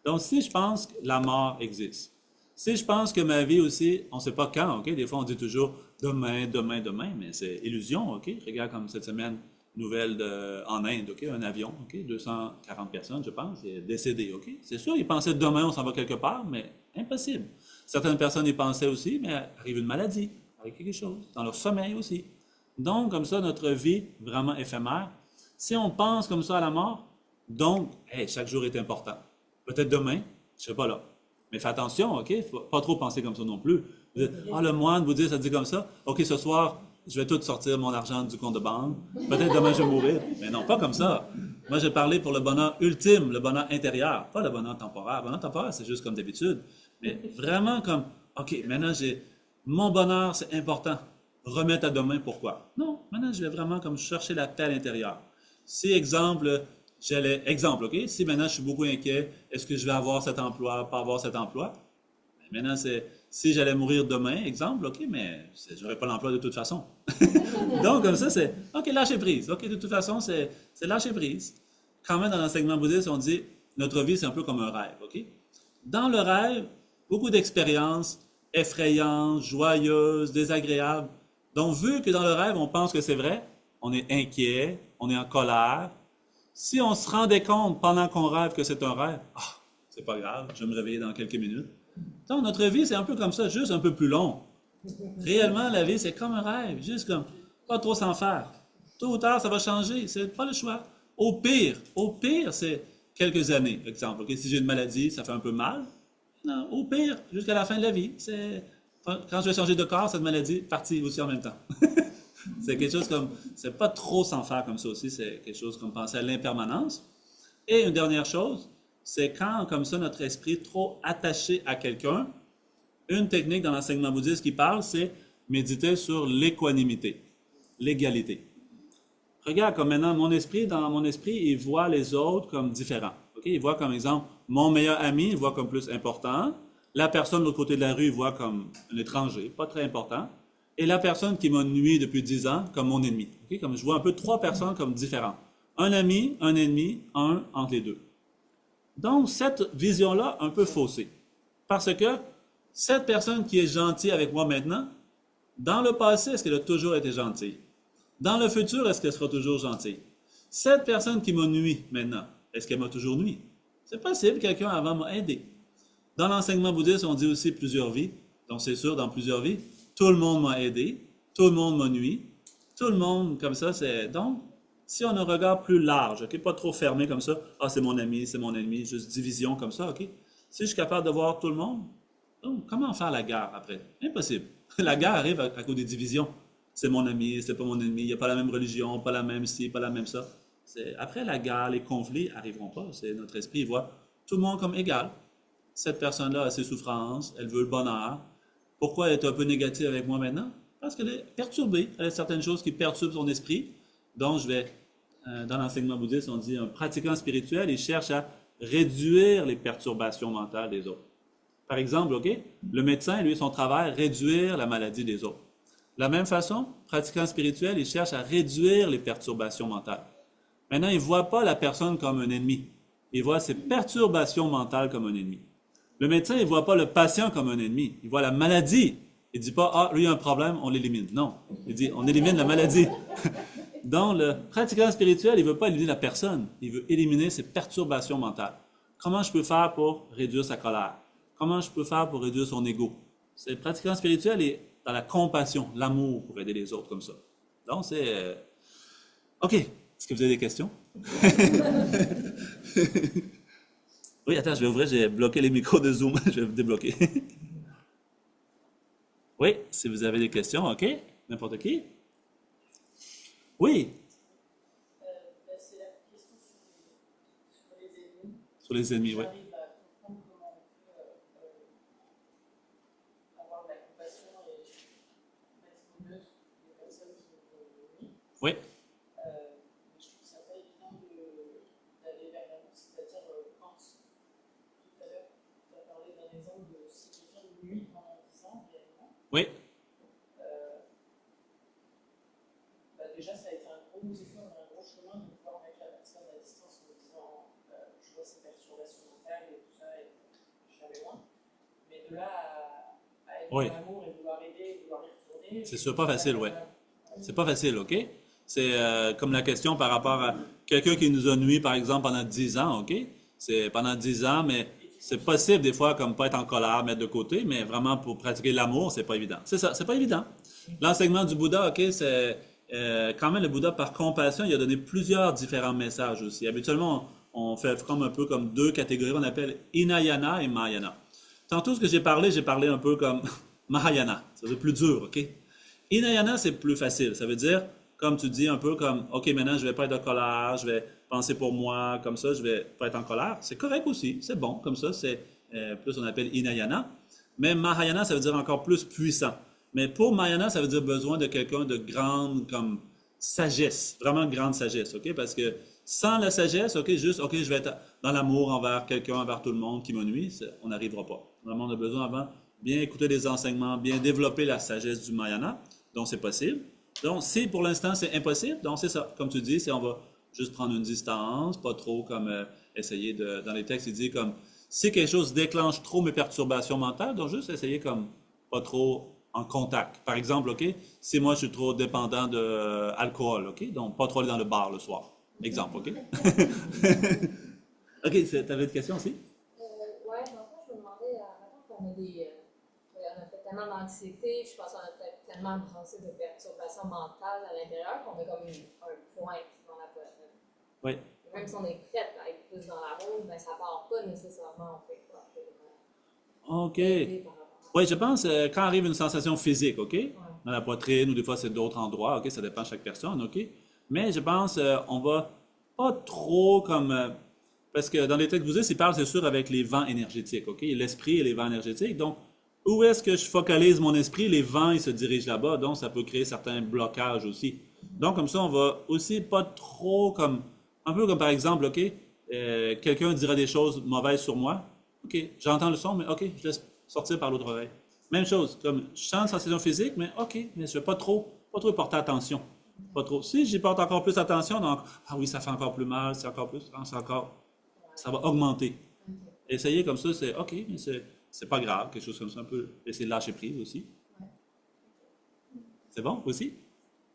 Donc, si je pense que la mort existe, si je pense que ma vie aussi, on ne sait pas quand, ok? Des fois, on dit toujours demain, demain, demain, mais c'est illusion, ok? Regarde comme cette semaine, nouvelle en Inde, ok? Un avion, ok? 240 personnes, je pense, est décédé, ok? C'est sûr, ils pensaient demain, on s'en va quelque part, mais impossible. Certaines personnes y pensaient aussi, mais arrive une maladie, arrive quelque chose, dans leur sommeil aussi. Donc, comme ça, notre vie, vraiment éphémère. Si on pense comme ça à la mort, donc, chaque jour est important. Peut-être demain, je ne serai pas là. Mais fais attention, ok? Faut pas trop penser comme ça non plus. Le moine bouddhiste, ça dit comme ça. Ok, ce soir, je vais tout sortir mon argent du compte de banque. Peut-être demain, je vais mourir. Mais non, pas comme ça. Moi, j'ai parlé pour le bonheur ultime, le bonheur intérieur, pas le bonheur temporaire. Le bonheur temporaire, c'est juste comme d'habitude. Mais vraiment comme, ok, maintenant, mon bonheur, c'est important. Remettre à demain, pourquoi? Non, maintenant, je vais vraiment comme chercher la paix à l'intérieur. Si, exemple, ok? Si maintenant je suis beaucoup inquiet, est-ce que je vais avoir cet emploi, pas avoir cet emploi? Maintenant, si j'allais mourir demain, exemple, ok, mais j'aurais pas l'emploi de toute façon. Donc, comme ça, c'est, ok, lâcher prise. Ok, de toute façon, c'est lâcher prise. Quand même, dans l'enseignement bouddhiste, on dit, notre vie, c'est un peu comme un rêve, ok? Dans le rêve, beaucoup d'expériences effrayantes, joyeuses, désagréables. Donc, vu que dans le rêve, on pense que c'est vrai, on est inquiet, on est en colère. Si on se rendait compte pendant qu'on rêve que c'est un rêve, c'est pas grave, je vais me réveiller dans quelques minutes. Donc, notre vie, c'est un peu comme ça, juste un peu plus long. Réellement, la vie, c'est comme un rêve, juste comme, pas trop s'en faire. Tôt ou tard, ça va changer, c'est pas le choix. Au pire, c'est quelques années, exemple. Okay? Si j'ai une maladie, ça fait un peu mal. Non, au pire, jusqu'à la fin de la vie, quand je vais changer de corps, cette maladie est partie aussi en même temps. C'est quelque chose comme, c'est pas trop s'en faire comme ça aussi, c'est quelque chose comme penser à l'impermanence. Et une dernière chose, c'est quand, comme ça, notre esprit est trop attaché à quelqu'un, une technique dans l'enseignement bouddhiste qui parle, c'est méditer sur l'équanimité, l'égalité. Regarde, comme maintenant, dans mon esprit, il voit les autres comme différents. Okay? Il voit comme exemple, mon meilleur ami, il voit comme plus important. La personne de l'autre côté de la rue, il voit comme un étranger, pas très important. Et la personne qui m'a nuit depuis 10 ans comme mon ennemi. Okay? Comme je vois un peu 3 personnes comme différentes. Un ami, un ennemi, un entre les deux. Donc, cette vision-là, un peu faussée. Parce que cette personne qui est gentille avec moi maintenant, Dans le passé, est-ce qu'elle a toujours été gentille? Dans le futur, est-ce qu'elle sera toujours gentille? Cette personne qui m'a nui maintenant, est-ce qu'elle m'a toujours nui? C'est possible, quelqu'un avant m'a aidé. Dans l'enseignement bouddhiste, on dit aussi plusieurs vies. Donc c'est sûr, dans plusieurs vies, tout le monde m'a aidé, tout le monde m'a nui, tout le monde comme ça, c'est... Donc, si on a un regard plus large, ok, pas trop fermé comme ça, ah c'est mon ami, c'est mon ennemi, juste division comme ça, ok. Si je suis capable de voir tout le monde, donc comment faire la guerre après? Impossible. La guerre arrive à cause des divisions. C'est mon ami, c'est pas mon ennemi, il n'y a pas la même religion, pas la même ci, pas la même ça. Après la guerre, les conflits n'arriveront pas. C'est notre esprit, il voit tout le monde comme égal. Cette personne-là a ses souffrances, elle veut le bonheur. Pourquoi elle est un peu négative avec moi maintenant? Parce qu'elle est perturbée. Elle a certaines choses qui perturbent son esprit. Donc, dans l'enseignement bouddhiste, on dit un pratiquant spirituel, il cherche à réduire les perturbations mentales des autres. Par exemple, ok, le médecin, lui, son travail, réduire la maladie des autres. De la même façon, pratiquant spirituel, il cherche à réduire les perturbations mentales. Maintenant, il ne voit pas la personne comme un ennemi. Il voit ses perturbations mentales comme un ennemi. Le médecin, il ne voit pas le patient comme un ennemi. Il voit la maladie. Il ne dit pas, ah, lui, il a un problème, on l'élimine. Non. Il dit, on élimine la maladie. Donc, le pratiquant spirituel, il ne veut pas éliminer la personne. Il veut éliminer ses perturbations mentales. Comment je peux faire pour réduire sa colère? Comment je peux faire pour réduire son ego? Le pratiquant spirituel est dans la compassion, l'amour pour aider les autres comme ça. Donc, c'est... OK. Est-ce que vous avez des questions? Oui, attends, je vais ouvrir, j'ai bloqué les micros de Zoom. Je vais vous débloquer. Oui, si vous avez des questions, OK? N'importe qui? Oui, C'est la question sur les ennemis. sur les ennemis, oui. J'arrive à comprendre comment on peut avoir de la compassion et mettre au neutre les personnes qui nous ennuient. Oui, Mais je trouve ça pas évident d'aller vers l'amour, c'est-à-dire quand tout à l'heure tu as parlé d'un exemple de si quelqu'un nous nuit pendant 10 ans réellement. oui, Déjà, ça a été un gros effort, un gros chemin de pouvoir mettre la personne à distance en me disant je vois ses perturbations mentales et tout ça, et je savais loin. Mais de là à être oui. dans l'amour et vouloir aider, et vouloir y retourner. C'est sûr, pas facile, oui. C'est pas facile, OK? C'est comme la question par rapport à quelqu'un qui nous a nuit, par exemple, pendant 10 ans, OK? C'est pendant 10 ans, mais c'est possible des fois, comme pas être en colère, mettre de côté, mais vraiment pour pratiquer l'amour, c'est pas évident. C'est ça, c'est pas évident. L'enseignement du Bouddha, OK, c'est quand même le Bouddha, par compassion, il a donné plusieurs différents messages aussi. Habituellement, on fait comme un peu comme deux catégories, on appelle Hinayana et Mahayana. Tantôt, ce que j'ai parlé un peu comme Mahayana, ça veut dire plus dur, OK? Hinayana, c'est plus facile. Ça veut dire, comme tu dis, un peu comme, OK, maintenant, je vais pas être en colère, je vais penser pour moi, comme ça, je vais pas être en colère. C'est correct aussi, c'est bon, comme ça, c'est plus on appelle Hinayana. Mais Mahayana, ça veut dire encore plus puissant. Mais pour Mahayana, ça veut dire besoin de quelqu'un de grande, comme, sagesse, vraiment grande sagesse, OK? Parce que sans la sagesse, OK, juste, OK, je vais être dans l'amour envers quelqu'un, envers tout le monde qui me nuit, on n'arrivera pas. Vraiment, on a besoin avant bien écouter les enseignements, bien développer la sagesse du Mahayana. Donc, c'est possible. Donc, si pour l'instant, c'est impossible, donc c'est ça. Comme tu dis, c'est on va juste prendre une distance, pas trop comme essayer de... Dans les textes, il dit comme, si quelque chose déclenche trop mes perturbations mentales, donc juste essayer comme pas trop en contact. Par exemple, OK, si moi je suis trop dépendant d'alcool, OK, donc pas trop aller dans le bar le soir. Exemple, OK? OK, t'avais une question aussi? Ouais, dans le fond, je me demandais, maintenant qu'on a on a fait tellement d'anxiété, je pense qu'on a peut-être tellement brassé de perturbations mentales à l'intérieur qu'on a comme un point dans la poitrine. Oui. Et même si on est prête à être plus dans la route, ben ça part pas nécessairement en fait quoi. OK. Aider par rapport à Oui, je pense quand arrive une sensation physique, OK? ça. Ouais. Dans la poitrine ou des fois c'est d'autres endroits, OK? Ça dépend de chaque personne, OK? Mais je pense on va pas trop comme... parce que dans les textes bouddhistes, ils parlent, c'est sûr, avec les vents énergétiques, OK? L'esprit et les vents énergétiques. Donc, où est-ce que je focalise mon esprit? Les vents, ils se dirigent là-bas, donc ça peut créer certains blocages aussi. Donc, comme ça, on va aussi pas trop comme... Un peu comme par exemple, OK? Quelqu'un dira des choses mauvaises sur moi. OK, j'entends le son, mais OK, je laisse sortir par l'autre oreille. Même chose, comme je sens une sensation physique, mais OK, mais je ne vais pas trop y porter attention. Pas trop. Si j'y porte encore plus attention, donc, ah oui, ça fait encore plus mal, c'est encore plus, c'est encore, ça va augmenter. Essayer comme ça, c'est OK, mais c'est pas grave, quelque chose comme ça, un peu essayer de lâcher prise aussi. C'est bon aussi?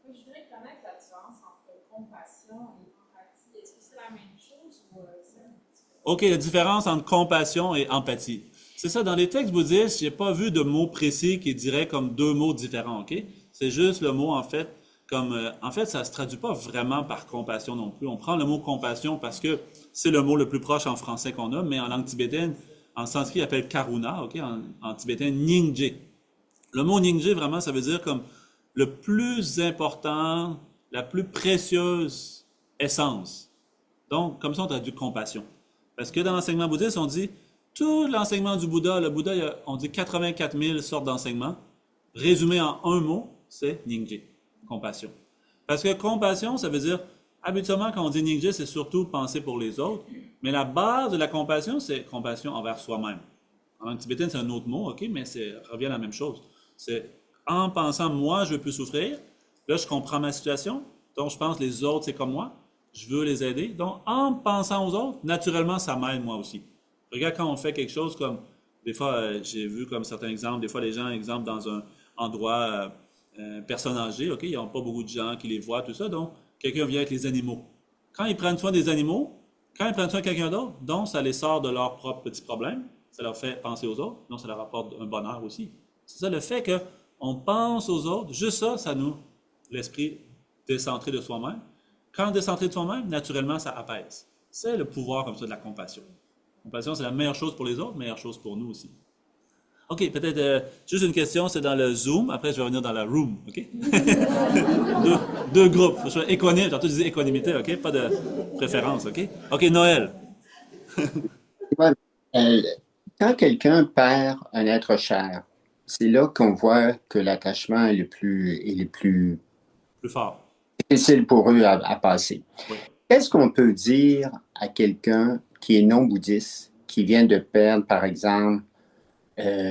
Oui, je voudrais connaître la différence entre compassion et empathie. Est-ce que c'est la même chose ou c'est un petit peu... OK, la différence entre compassion et empathie. C'est ça, dans les textes bouddhistes, j'ai pas vu de mot précis qui dirait comme deux mots différents, OK? C'est juste le mot, en fait, comme... en fait, ça se traduit pas vraiment par compassion non plus. On prend le mot compassion parce que c'est le mot le plus proche en français qu'on a, mais en langue tibétaine, en sanskrit, il appelle karuna, OK? En tibétain, nyingje. Le mot nyingje, vraiment, ça veut dire comme le plus important, la plus précieuse essence. Donc, comme ça, on traduit compassion. Parce que dans l'enseignement bouddhiste, on dit tout l'enseignement du Bouddha, le Bouddha, on dit 84 000 sortes d'enseignements. Résumé en un mot, c'est Nyingje, compassion. Parce que compassion, ça veut dire, habituellement, quand on dit Nyingje, c'est surtout penser pour les autres. Mais la base de la compassion, c'est compassion envers soi-même. En langue tibétaine, c'est un autre mot, ok, mais ça revient à la même chose. C'est en pensant, moi, je veux plus souffrir. Là, je comprends ma situation. Donc, je pense, les autres, c'est comme moi. Je veux les aider. Donc, en pensant aux autres, naturellement, ça m'aide moi aussi. Regarde quand on fait quelque chose comme, des fois, j'ai vu comme certains exemples, des fois les gens, exemple, dans un endroit, personnes âgées, ok, ils n'ont pas beaucoup de gens qui les voient, tout ça, donc quelqu'un vient avec les animaux. Quand ils prennent soin des animaux, quand ils prennent soin de quelqu'un d'autre, donc ça les sort de leurs propres petits problèmes, ça leur fait penser aux autres, donc ça leur apporte un bonheur aussi. C'est ça le fait que on pense aux autres, juste ça, ça nous, l'esprit décentré de soi-même. Quand décentré de soi-même, naturellement, ça apaise. C'est le pouvoir comme ça de la compassion. La compassion, c'est la meilleure chose pour les autres, meilleure chose pour nous aussi. OK, peut-être juste une question, c'est dans le Zoom. Après, je vais revenir dans la room, OK? deux groupes. Je suis équanime, tantôt je disais équanimité, OK? Pas de préférence, OK? OK, Noël. Ouais, euh, quand quelqu'un perd un être cher, c'est là qu'on voit que l'attachement est le plus Plus fort. difficile pour eux à passer. Oui. Qu'est-ce qu'on peut dire à quelqu'un qui est non bouddhiste, qui vient de perdre, par exemple,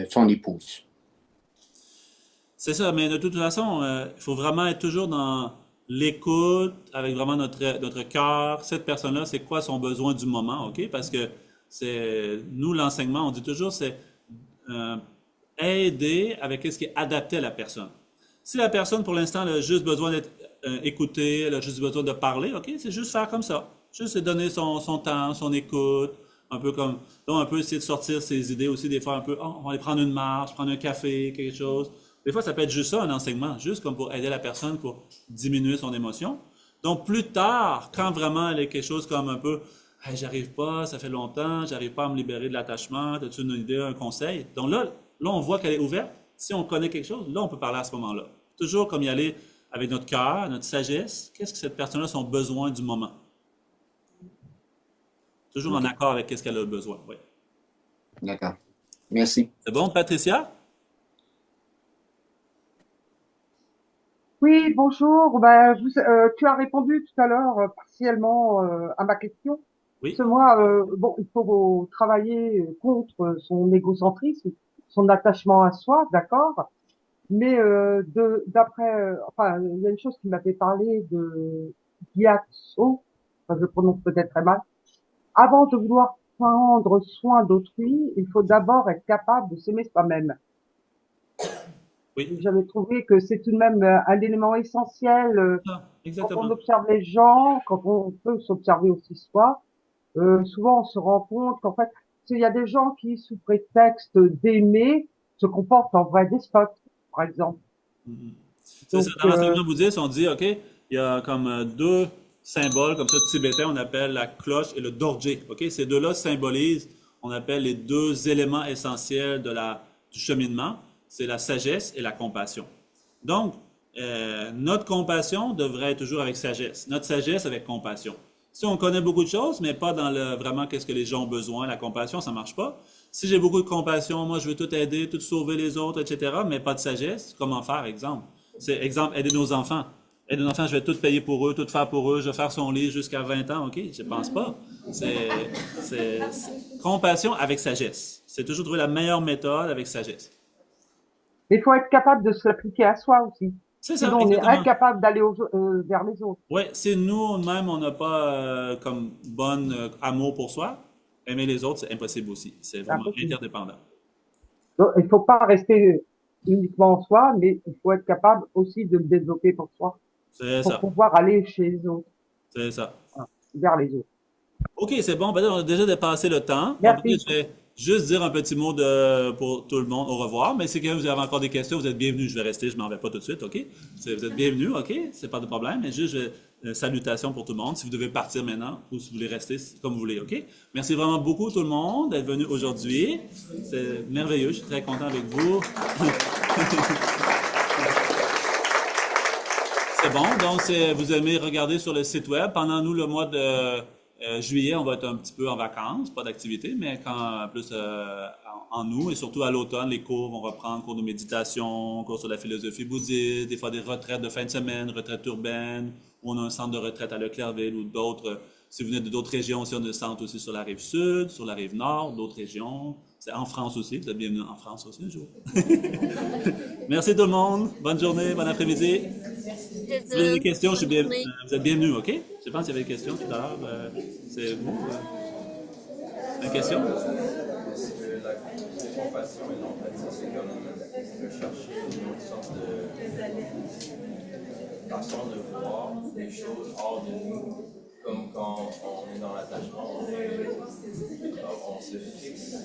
son épouse? C'est ça, mais de toute façon, il faut vraiment être toujours dans l'écoute, avec vraiment notre cœur. Cette personne-là, c'est quoi son besoin du moment, OK? Parce que c'est nous, l'enseignement, on dit toujours, c'est euh, aider avec ce qui est adapté à la personne. Si la personne, pour l'instant, elle a juste besoin d'être écoutée, elle a juste besoin de parler, OK? C'est juste faire comme ça. Juste donner son temps, son écoute, un peu comme, donc un peu essayer de sortir ses idées aussi, des fois un peu, oh, on va aller prendre une marche, prendre un café, quelque chose. Des fois, ça peut être juste ça, un enseignement, juste comme pour aider la personne pour diminuer son émotion. Donc, plus tard, quand vraiment elle est quelque chose comme un peu, hey, j'arrive pas, ça fait longtemps, j'arrive pas à me libérer de l'attachement, as-tu une idée, un conseil? Donc là, on voit qu'elle est ouverte. Si on connaît quelque chose, là, on peut parler à ce moment-là. Toujours comme y aller avec notre cœur, notre sagesse. Qu'est-ce que cette personne-là a son besoin du moment? Toujours en OK, accord avec ce qu'elle a besoin. Oui. d'accord. Merci. C'est bon, Patricia? Oui, bonjour. Ben, tu as répondu tout à l'heure partiellement à ma question. Oui. Parce que moi, bon, il faut travailler contre son égocentrisme, son attachement à soi, d'accord. Mais d'après, enfin, il y a une chose qui m'avait parlé de Gyatso, enfin, je prononce peut-être très mal. Avant de vouloir prendre soin d'autrui, il faut d'abord être capable de s'aimer soi-même. Oui. J'avais trouvé que c'est tout de même un élément essentiel Ah, quand on exactement. observe les gens, quand on peut s'observer aussi soi. Souvent, on se rend compte qu'en fait, il y a des gens qui, sous prétexte d'aimer, se comportent en vrai despote, par exemple. Mhm. C'est ça, Donc, dans l'enseignement bouddhiste, on dit, OK, il y a comme deux symboles, comme ça, tibétains, on appelle la cloche et le dorje. OK, ces deux-là symbolisent, on appelle les deux éléments essentiels du cheminement, c'est la sagesse et la compassion. Donc, notre compassion devrait être toujours avec sagesse, notre sagesse avec compassion. Si on connaît beaucoup de choses, mais pas dans le vraiment qu'est-ce que les gens ont besoin, la compassion, ça marche pas. Si j'ai beaucoup de compassion, moi je veux tout aider, tout sauver les autres, etc., mais pas de sagesse, comment faire, exemple? C'est exemple, aider nos enfants. Aider nos enfants, je vais tout payer pour eux, tout faire pour eux, je vais faire son lit jusqu'à 20 ans, ok? Je pense pas. C'est compassion avec sagesse. C'est toujours trouver la meilleure méthode avec sagesse. il faut être capable de se l'appliquer à soi aussi. C'est ça, Sinon, on est exactement. incapable d'aller vers les autres. Oui, si nous-mêmes, on n'a pas comme bon amour pour soi, aimer les autres, c'est impossible aussi. C'est C'est vraiment impossible. interdépendant. Donc, il faut pas rester uniquement en soi, mais il faut être capable aussi de le développer pour soi, C'est pour ça. pouvoir aller chez les autres, C'est ça. hein, vers les autres. OK, c'est bon. Ben là, on a déjà dépassé le temps. Donc, peut-être Merci. je vais juste dire un petit mot pour tout le monde. Au revoir. Mais si vous avez encore des questions, vous êtes bienvenus. Je vais rester. Je m'en vais pas tout de suite. OK? Vous êtes bienvenus. OK? C'est pas de problème. Mais juste, salutations pour tout le monde. Si vous devez partir maintenant ou si vous voulez rester, c'est comme vous voulez. OK? Merci vraiment beaucoup, tout le monde, d'être venu aujourd'hui. C'est merveilleux. Je suis très content avec vous. C'est bon. Donc, vous aimez regarder sur le site web. Pendant nous, le mois de juillet, on va être un petit peu en vacances, pas d'activité, mais quand plus en août et surtout à l'automne, les cours vont reprendre, cours de méditation, cours sur la philosophie bouddhiste, des fois des retraites de fin de semaine, retraites urbaines, où on a un centre de retraite à Leclercville ou d'autres. Si vous venez de d'autres régions aussi, on a un centre aussi sur la rive sud, sur la rive nord, d'autres régions. C'est en France aussi. Vous êtes bienvenus en France aussi un jour. Merci tout le monde. Bonne journée, bon après-midi. Si vous avez des questions, vous êtes bienvenus, OK? Je pense qu'il y avait des questions tout à l'heure. C'est vous? Une question? Est-ce que la compassion et l'empathie, c'est comme de chercher une autre sorte de façon de voir les choses hors de nous, comme quand on est dans l'attachement, on se fixe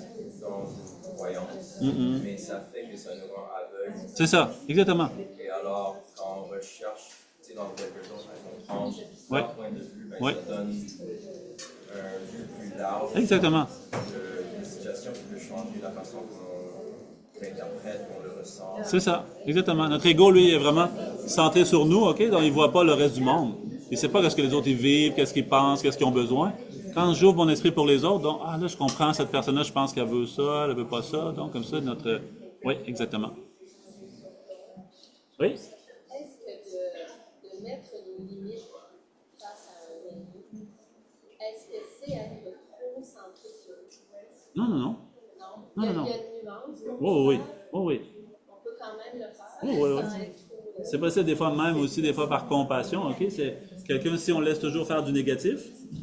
dans une croyance, mais ça fait que ça nous rend aveugles. C'est ça, exactement. Et alors, quand on recherche, tu sais, dans quelque chose à comprendre, Ouais. leur point de vue, ben, Ouais. ça donne un vue plus large Exactement. de situation qui peut changer la façon qu'on l'interprète, qu'on le ressent. C'est ça, exactement. Notre ego, lui, est vraiment centré sur nous, OK? Donc, il voit pas le reste du monde. Il sait pas qu'est-ce que les autres ils vivent, qu'est-ce qu'ils pensent, qu'est-ce qu'ils ont besoin. Quand j'ouvre mon esprit pour les autres, donc, ah là, je comprends, cette personne-là, je pense qu'elle veut ça, elle veut pas ça. Donc, comme ça, notre... Oui, exactement. Oui? Est-ce que de mettre nos limites face à un ennemi, est-ce que c'est être trop centré sur eux? Non, non, non. Non. Non, non, non. Il y a une nuance. Oh oui, oh oui. On peut quand même le faire Oh, oui, sans oui. être trop. C'est possible des fois même aussi, des fois par compassion, OK? C'est quelqu'un, si on laisse toujours faire du négatif,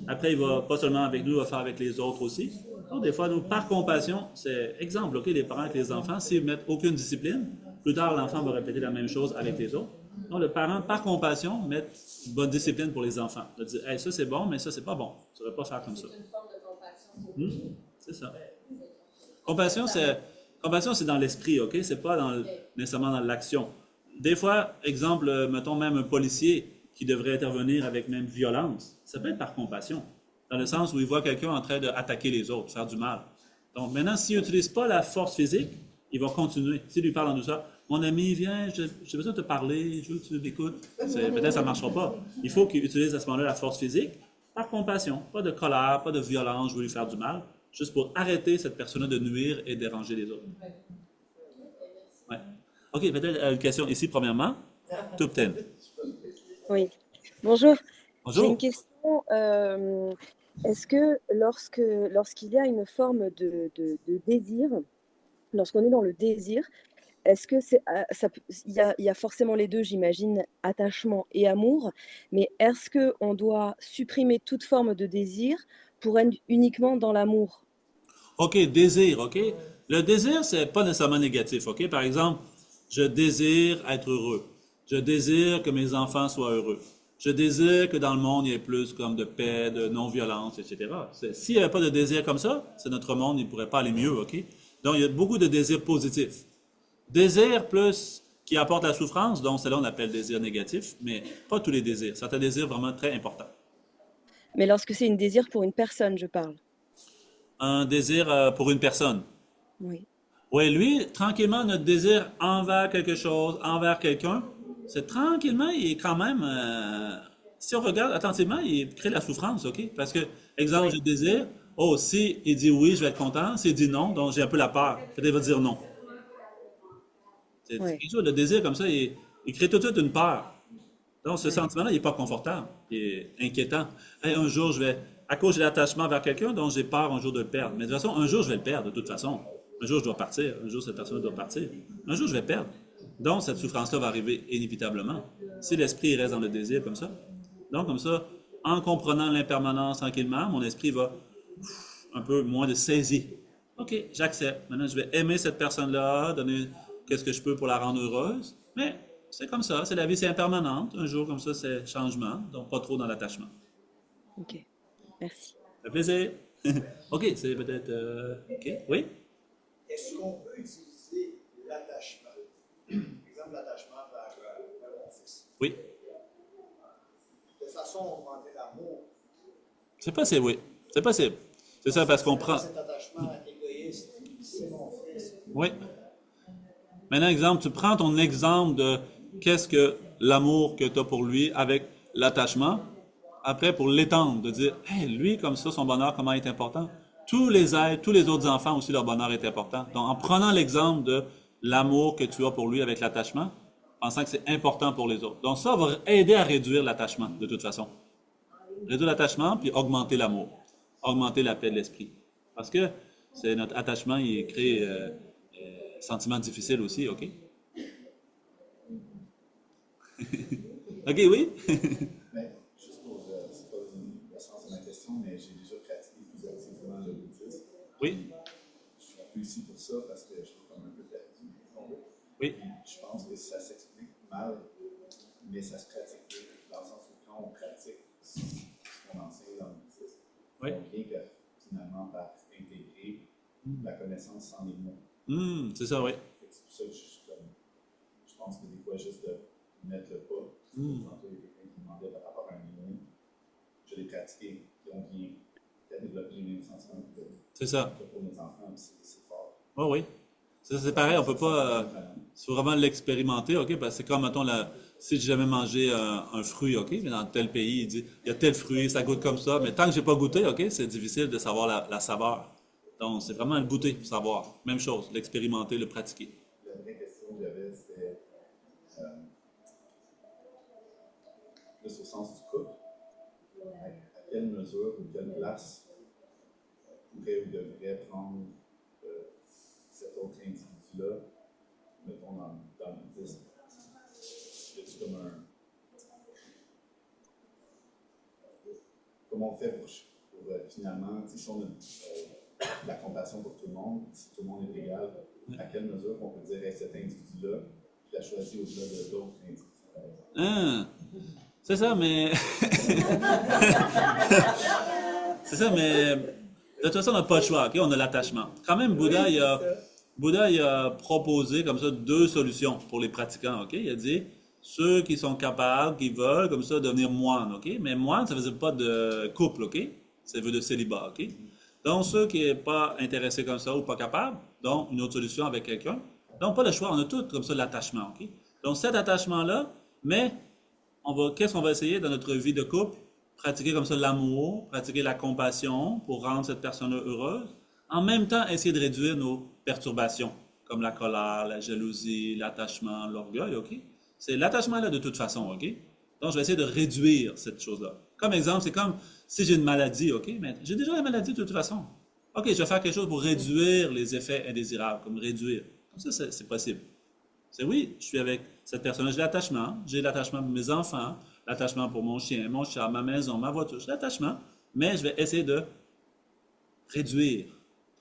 après, il va pas seulement avec nous, il va faire avec les autres aussi. Donc, des fois, nous, par compassion, c'est exemple, OK? Les parents avec les enfants, s'ils mettent aucune discipline, plus tard, l'enfant va répéter la même chose avec les autres. Donc, le parent, par compassion, met une bonne discipline pour les enfants. De dire, hey, ça c'est bon, mais ça c'est pas bon. Tu ne devrais pas faire comme ça. C'est une forme de compassion pour eux. C'est ça. Compassion, c'est dans l'esprit, OK? C'est pas nécessairement dans l'action. Des fois, exemple, mettons même un policier qui devrait intervenir avec même violence, ça peut être par compassion, dans le sens où il voit quelqu'un en train d'attaquer les autres, faire du mal. Donc maintenant, s'il n'utilise pas la force physique, il va continuer. S'il lui parle en douceur, mon ami, viens, j'ai besoin de te parler, je veux que tu m'écoutes. Peut-être ça ne marchera pas. Il faut qu'il utilise à ce moment-là la force physique par compassion, pas de colère, pas de violence, je veux lui faire du mal, juste pour arrêter cette personne-là de nuire et déranger les autres. Ouais. OK, peut-être une question ici, premièrement. Top 10. Oui. Bonjour. J'ai Bonjour. une question. Est-ce que lorsqu'il y a une forme de désir, lorsqu'on est dans le désir, est-ce que il y a forcément les deux, j'imagine, attachement et amour, mais est-ce qu'on doit supprimer toute forme de désir pour être uniquement dans l'amour? OK, désir, OK? Le désir, c'est pas nécessairement négatif, OK? Par exemple, je désire être heureux. Je désire que mes enfants soient heureux. Je désire que dans le monde, il y ait plus comme de paix, de non-violence, etc. S'il n'y avait pas de désir comme ça, c'est notre monde, il ne pourrait pas aller mieux, OK? Donc, il y a beaucoup de désirs positifs. Désir plus qui apporte la souffrance, donc celle-là on appelle désir négatif, mais pas tous les désirs. Certains désirs vraiment très importants. Mais lorsque c'est un désir pour une personne, je parle. Un désir pour une personne. Oui. Oui, lui, tranquillement, notre désir envers quelque chose, envers quelqu'un, c'est tranquillement, il est quand même, si on regarde attentivement, il crée la souffrance, OK? Parce que, exemple, Oui. je désire, oh, si il dit oui, je vais être content. S'il dit non, donc j'ai un peu la peur. Peut-être il va dire non. C'est Oui. quelque chose, le désir comme ça, il crée tout de suite une peur. Donc, ce sentiment-là, il n'est pas confortable. Il est inquiétant. Hey, un jour, à cause de l'attachement vers quelqu'un, donc j'ai peur un jour de le perdre. Mais de toute façon, un jour, je vais le perdre, de toute façon. Un jour, je dois partir. Un jour, cette personne doit partir. Un jour, je vais perdre. Donc, cette souffrance-là va arriver inévitablement. Si l'esprit reste dans le désir comme ça. Donc, comme ça, en comprenant l'impermanence tranquillement, mon esprit va un peu moins de saisir. OK, j'accepte. Maintenant, je vais aimer cette personne-là, donner qu'est-ce que je peux pour la rendre heureuse, mais c'est comme ça, c'est la vie, c'est impermanente. Un jour comme ça, c'est changement, donc pas trop dans l'attachement. Ok, merci. Ça fait plaisir. OK, c'est peut-être... OK, oui? Est-ce qu'on peut utiliser l'attachement, exemple l'attachement vers mon fils, Oui. de façon à augmenter l'amour? C'est possible, oui. C'est possible. C'est ça, parce qu'on prend... Cet attachement égoïste, c'est mon fils. Oui. Maintenant, exemple, tu prends ton exemple de qu'est-ce que l'amour que tu as pour lui avec l'attachement. Après, pour l'étendre, de dire, hey, lui, comme ça, son bonheur, comment il est important. Tous les êtres, tous les autres enfants aussi, leur bonheur est important. Donc, en prenant l'exemple de l'amour que tu as pour lui avec l'attachement, pensant que c'est important pour les autres. Donc, ça va aider à réduire l'attachement, de toute façon. Réduire l'attachement, puis augmenter l'amour. Augmenter la paix de l'esprit. Parce que c'est notre attachement, il crée sentiments difficiles aussi, OK? OK, oui? Mais juste pour, c'est pas le sens de ma question, mais j'ai déjà pratiqué plus activement le bouddhisme. Oui. Je suis un peu ici pour ça parce que je suis comme un peu perdu. Oui. Je pense que ça s'explique mal, mais ça se pratique peu. Dans le sens où quand on pratique ce qu'on enseigne dans le bouddhisme, Oui. on vient que finalement par intégrer la connaissance sans les mots. C'est ça, oui. C'est pour ça que je pense que des fois, juste de mettre le pas, tantôt il y a quelqu'un qui demandait par rapport à un niveau, je l'ai pratiqué, puis on vient à développer les mêmes sentiments C'est ça. que pour mes enfants, c'est fort. Oui, oui. Ça, c'est pareil, on peut pas... Il faut vraiment l'expérimenter, OK? Parce que c'est comme, mettons, si j'ai jamais mangé un fruit, OK? Mais dans tel pays, il dit, il y a tel fruit, ça goûte comme ça, mais tant que j'ai pas goûté, OK? C'est difficile de savoir la saveur. Donc, c'est vraiment le goûter pour savoir. Même chose, l'expérimenter, le pratiquer. La vraie question que j'avais, c'était plus au sens du couple. À quelle mesure ou quelle place pourrait ou devrait prendre cet autre individu-là, mettons dans le bouddhisme? Y a-t-il comme un... Comment on fait pour finalement, si on a la compassion pour tout le monde, si tout le monde est égal, à quelle mesure on peut dire, hey, cet individu-là, je l'ai choisi au-delà de d'autres individus? C'est ça, mais... c'est ça, mais... De toute façon, on n'a pas le choix, OK? On a l'attachement. Quand même, Bouddha, il a proposé comme ça 2 solutions pour les pratiquants, OK? Il a dit, ceux qui sont capables, qui veulent, comme ça, devenir moines, OK? Mais moine, ça ne veut dire pas de couple, OK? Ça veut dire de célibat, OK? Donc, ceux qui sont pas intéressés comme ça ou pas capables, donc une autre solution avec quelqu'un. Donc, pas le choix, on a tout comme ça l'attachement, OK? Donc, cet attachement-là, mais qu'est-ce qu'on va essayer dans notre vie de couple? Pratiquer comme ça l'amour, pratiquer la compassion pour rendre cette personne heureuse. En même temps, essayer de réduire nos perturbations, comme la colère, la jalousie, l'attachement, l'orgueil, OK? C'est l'attachement-là de toute façon, OK? Donc, je vais essayer de réduire cette chose-là. Comme exemple, c'est comme si j'ai une maladie, OK? Mais j'ai déjà la maladie de toute façon. OK, je vais faire quelque chose pour réduire les effets indésirables, comme réduire. Comme ça, c'est possible. C'est oui, je suis avec cette personne-là, j'ai l'attachement pour mes enfants, l'attachement pour mon chien, mon chat, ma maison, ma voiture, j'ai l'attachement, mais je vais essayer de réduire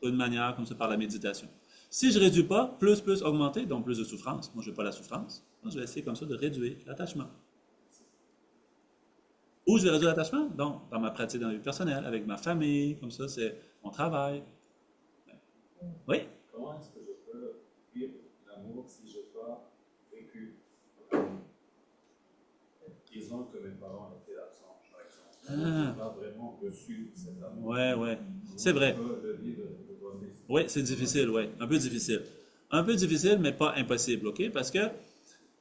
d'une manière comme ça par la méditation. Si je ne réduis pas, plus augmenter, donc plus de souffrance. Moi, je veux pas la souffrance. Donc, je vais essayer comme ça de réduire l'attachement. Où je vais réduire l'attachement? Donc, dans ma pratique dans la vie personnelle, avec ma famille, comme ça, c'est mon travail. Oui? Comment est-ce que je peux vivre l'amour si je n'ai pas vécu disons que mes parents étaient absents, par exemple? Je n'ai pas vraiment reçu cet amour. Ouais. C'est vrai. Le vivre de toi-même. Oui, c'est difficile, oui. Un peu difficile. Un peu difficile, mais pas impossible, OK? Parce que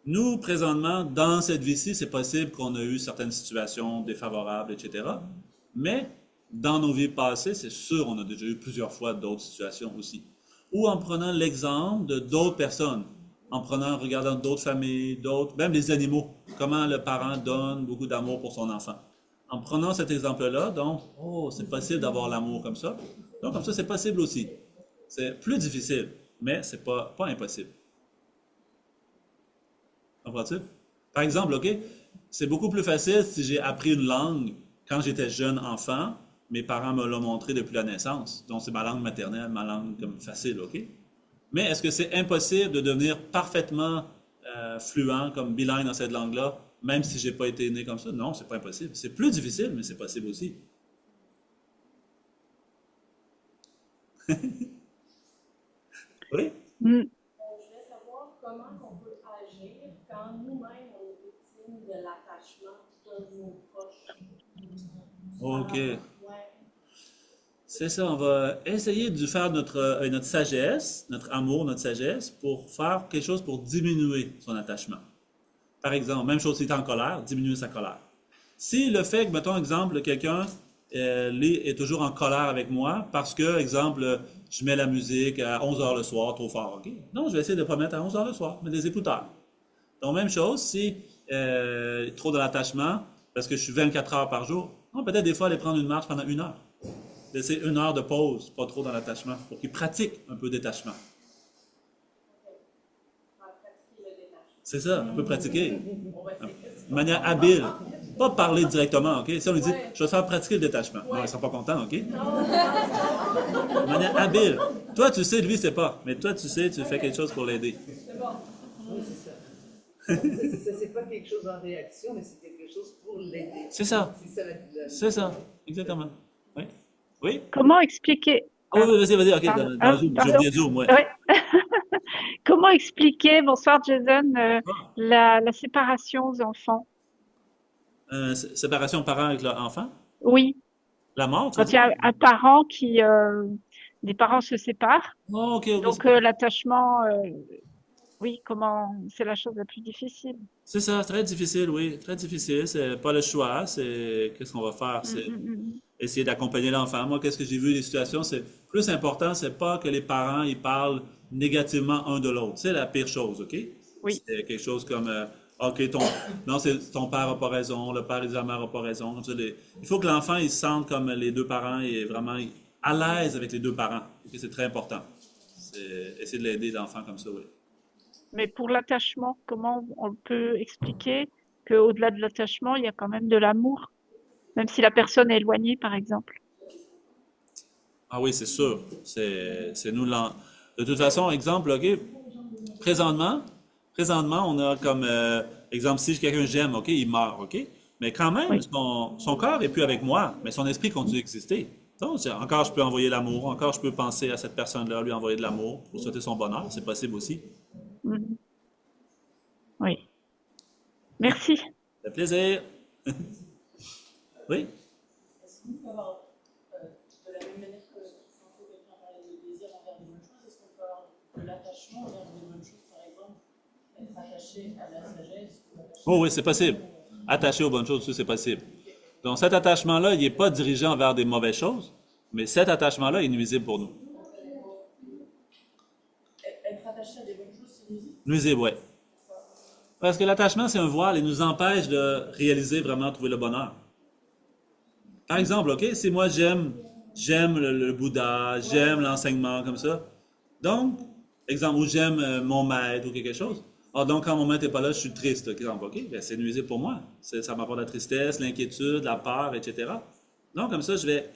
nous, présentement, dans cette vie-ci, c'est possible qu'on a eu certaines situations défavorables, etc. Mais dans nos vies passées, c'est sûr, on a déjà eu plusieurs fois d'autres situations aussi. Ou en prenant l'exemple de d'autres personnes, en regardant d'autres familles, même les animaux, comment le parent donne beaucoup d'amour pour son enfant. En prenant cet exemple-là, donc, c'est possible d'avoir l'amour comme ça. Donc, comme ça, c'est possible aussi. C'est plus difficile, mais c'est pas impossible. Comprends-tu? Par exemple, OK, c'est beaucoup plus facile si j'ai appris une langue quand j'étais jeune enfant. Mes parents me l'ont montré depuis la naissance. Donc, c'est ma langue maternelle, ma langue comme facile, OK? Mais est-ce que c'est impossible de devenir parfaitement fluent, comme bilingue dans cette langue-là, même si j'ai pas été né comme ça? Non, c'est pas impossible. C'est plus difficile, mais c'est possible aussi. Oui? Mm. Je voulais savoir comment on peut agir quand nous-mêmes on est victime de l'attachement d'un de nos proches. OK. Ouais. C'est ça, on va essayer de faire avec notre sagesse, notre amour, notre sagesse, pour faire quelque chose pour diminuer son attachement. Par exemple, même chose s'il est en colère, diminuer sa colère. Si le fait que, mettons exemple, quelqu'un lui est toujours en colère avec moi parce que, exemple, je mets la musique à 11 heures le soir trop fort, OK? Non, je vais essayer de ne pas mettre à 11 heures le soir, mais des écouteurs. Donc, même chose, si trop de l'attachement, parce que je suis 24 heures par jour, non, peut-être des fois aller prendre une marche pendant 1 heure. Laisser 1 heure de pause, pas trop dans l'attachement, pour qu'il pratique un peu de détachement. C'est ça, un peu pratiquer. De manière habile. Pas parler directement, OK? Si on lui dit, je vais te faire pratiquer le détachement. Non, ils ne sont pas contents, OK? De manière habile. Toi, tu sais, lui, il ne sait pas. Mais toi, tu sais, tu fais quelque chose pour l'aider. Oui, c'est ça. C'est pas quelque chose en réaction, mais c'est quelque chose pour l'aider. C'est ça. C'est ça, C'est ça, exactement. Oui? Oui? Comment expliquer... Oh, vas-y, OK. J'ai oublié Zoom, ouais. Comment expliquer, bonsoir Jason, la séparation aux enfants? Séparation parent avec l'enfant? Oui. La mort, tu Quand il y a un parent qui... des parents se séparent. Oh, OK. Donc l'attachement... oui, c'est la chose la plus difficile. C'est ça, très difficile, oui. Très difficile. C'est pas le choix. C'est qu'est-ce qu'on va faire? C'est essayer d'accompagner l'enfant. Moi, qu'est-ce que j'ai vu des situations? C'est plus important, c'est pas que les parents ils parlent négativement un de l'autre. C'est la pire chose, OK? Oui. C'est quelque chose comme OK, non, c'est ton père n'a pas raison, le père et la mère n'ont pas raison. Comme ça, il faut que l'enfant il se sente comme les deux parents et est vraiment à l'aise avec les deux parents. Okay? C'est très important. C'est essayer de l'aider l'enfant comme ça, oui. Mais pour l'attachement, comment on peut expliquer qu'au-delà de l'attachement, il y a quand même de l'amour, même si la personne est éloignée, par exemple? Ah oui, c'est sûr. C'est nous de toute façon, exemple, OK, présentement, on a comme, exemple, si quelqu'un j'aime, OK, il meurt, OK? Mais quand même, Oui. son corps est plus avec moi, mais son esprit continue d'exister. Donc, encore, je peux envoyer l'amour, encore, je peux penser à cette personne-là, lui envoyer de l'amour pour souhaiter son bonheur, c'est possible aussi. Mhm. Oui. Merci. Ça fait plaisir. Oui? Est-ce qu'on peut avoir, de la même manière que quand quelqu'un parlait de désir envers des bonnes choses, est-ce qu'on peut avoir de l'attachement envers des bonnes choses, par exemple, être attaché à la sagesse ou attaché Oh oui, c'est possible. Attaché aux bonnes choses, c'est possible. Donc, cet attachement-là, il n'est pas dirigé envers des mauvaises choses, mais cet attachement-là est nuisible pour nous. Être attaché à des bonnes choses, c'est nuisible? Nuisible, oui. Parce que l'attachement, c'est un voile et nous empêche de réaliser vraiment, trouver le bonheur. Par exemple, OK, si moi j'aime le Bouddha, j'aime l'enseignement comme ça, donc, exemple, où j'aime mon maître ou quelque chose, donc quand mon maître n'est pas là, je suis triste, exemple, OK, ben, c'est nuisible pour moi. Ça m'apporte la tristesse, l'inquiétude, la peur, etc. Donc, comme ça, je vais,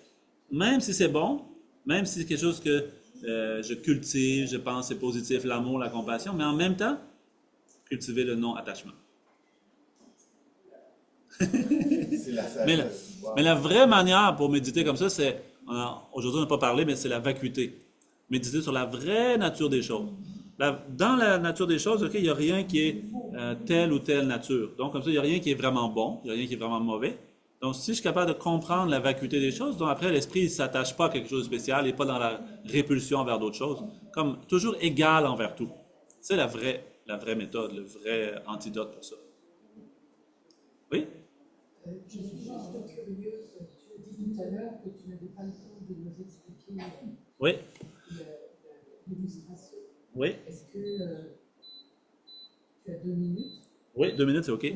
même si c'est bon, même si c'est quelque chose que je cultive, je pense c'est positif, l'amour, la compassion, mais en même temps, cultiver le non-attachement. mais la vraie manière pour méditer comme ça, c'est, aujourd'hui on n'a pas parlé, mais c'est la vacuité. Méditer sur la vraie nature des choses. Dans la nature des choses, OK, il n'y a rien qui est telle ou telle nature. Donc comme ça, il n'y a rien qui est vraiment bon, il n'y a rien qui est vraiment mauvais. Donc si je suis capable de comprendre la vacuité des choses, donc après l'esprit ne s'attache pas à quelque chose de spécial, il n'est pas dans la répulsion envers d'autres choses, comme toujours égal envers tout. C'est la vraie méthode, le vrai antidote pour ça. Oui? Je suis juste curieuse. Tu as dit tout à l'heure que tu n'avais pas le temps de nous expliquer Oui. l'illustration. Oui. Est-ce que tu as 2 minutes? Oui, 2 minutes, c'est OK.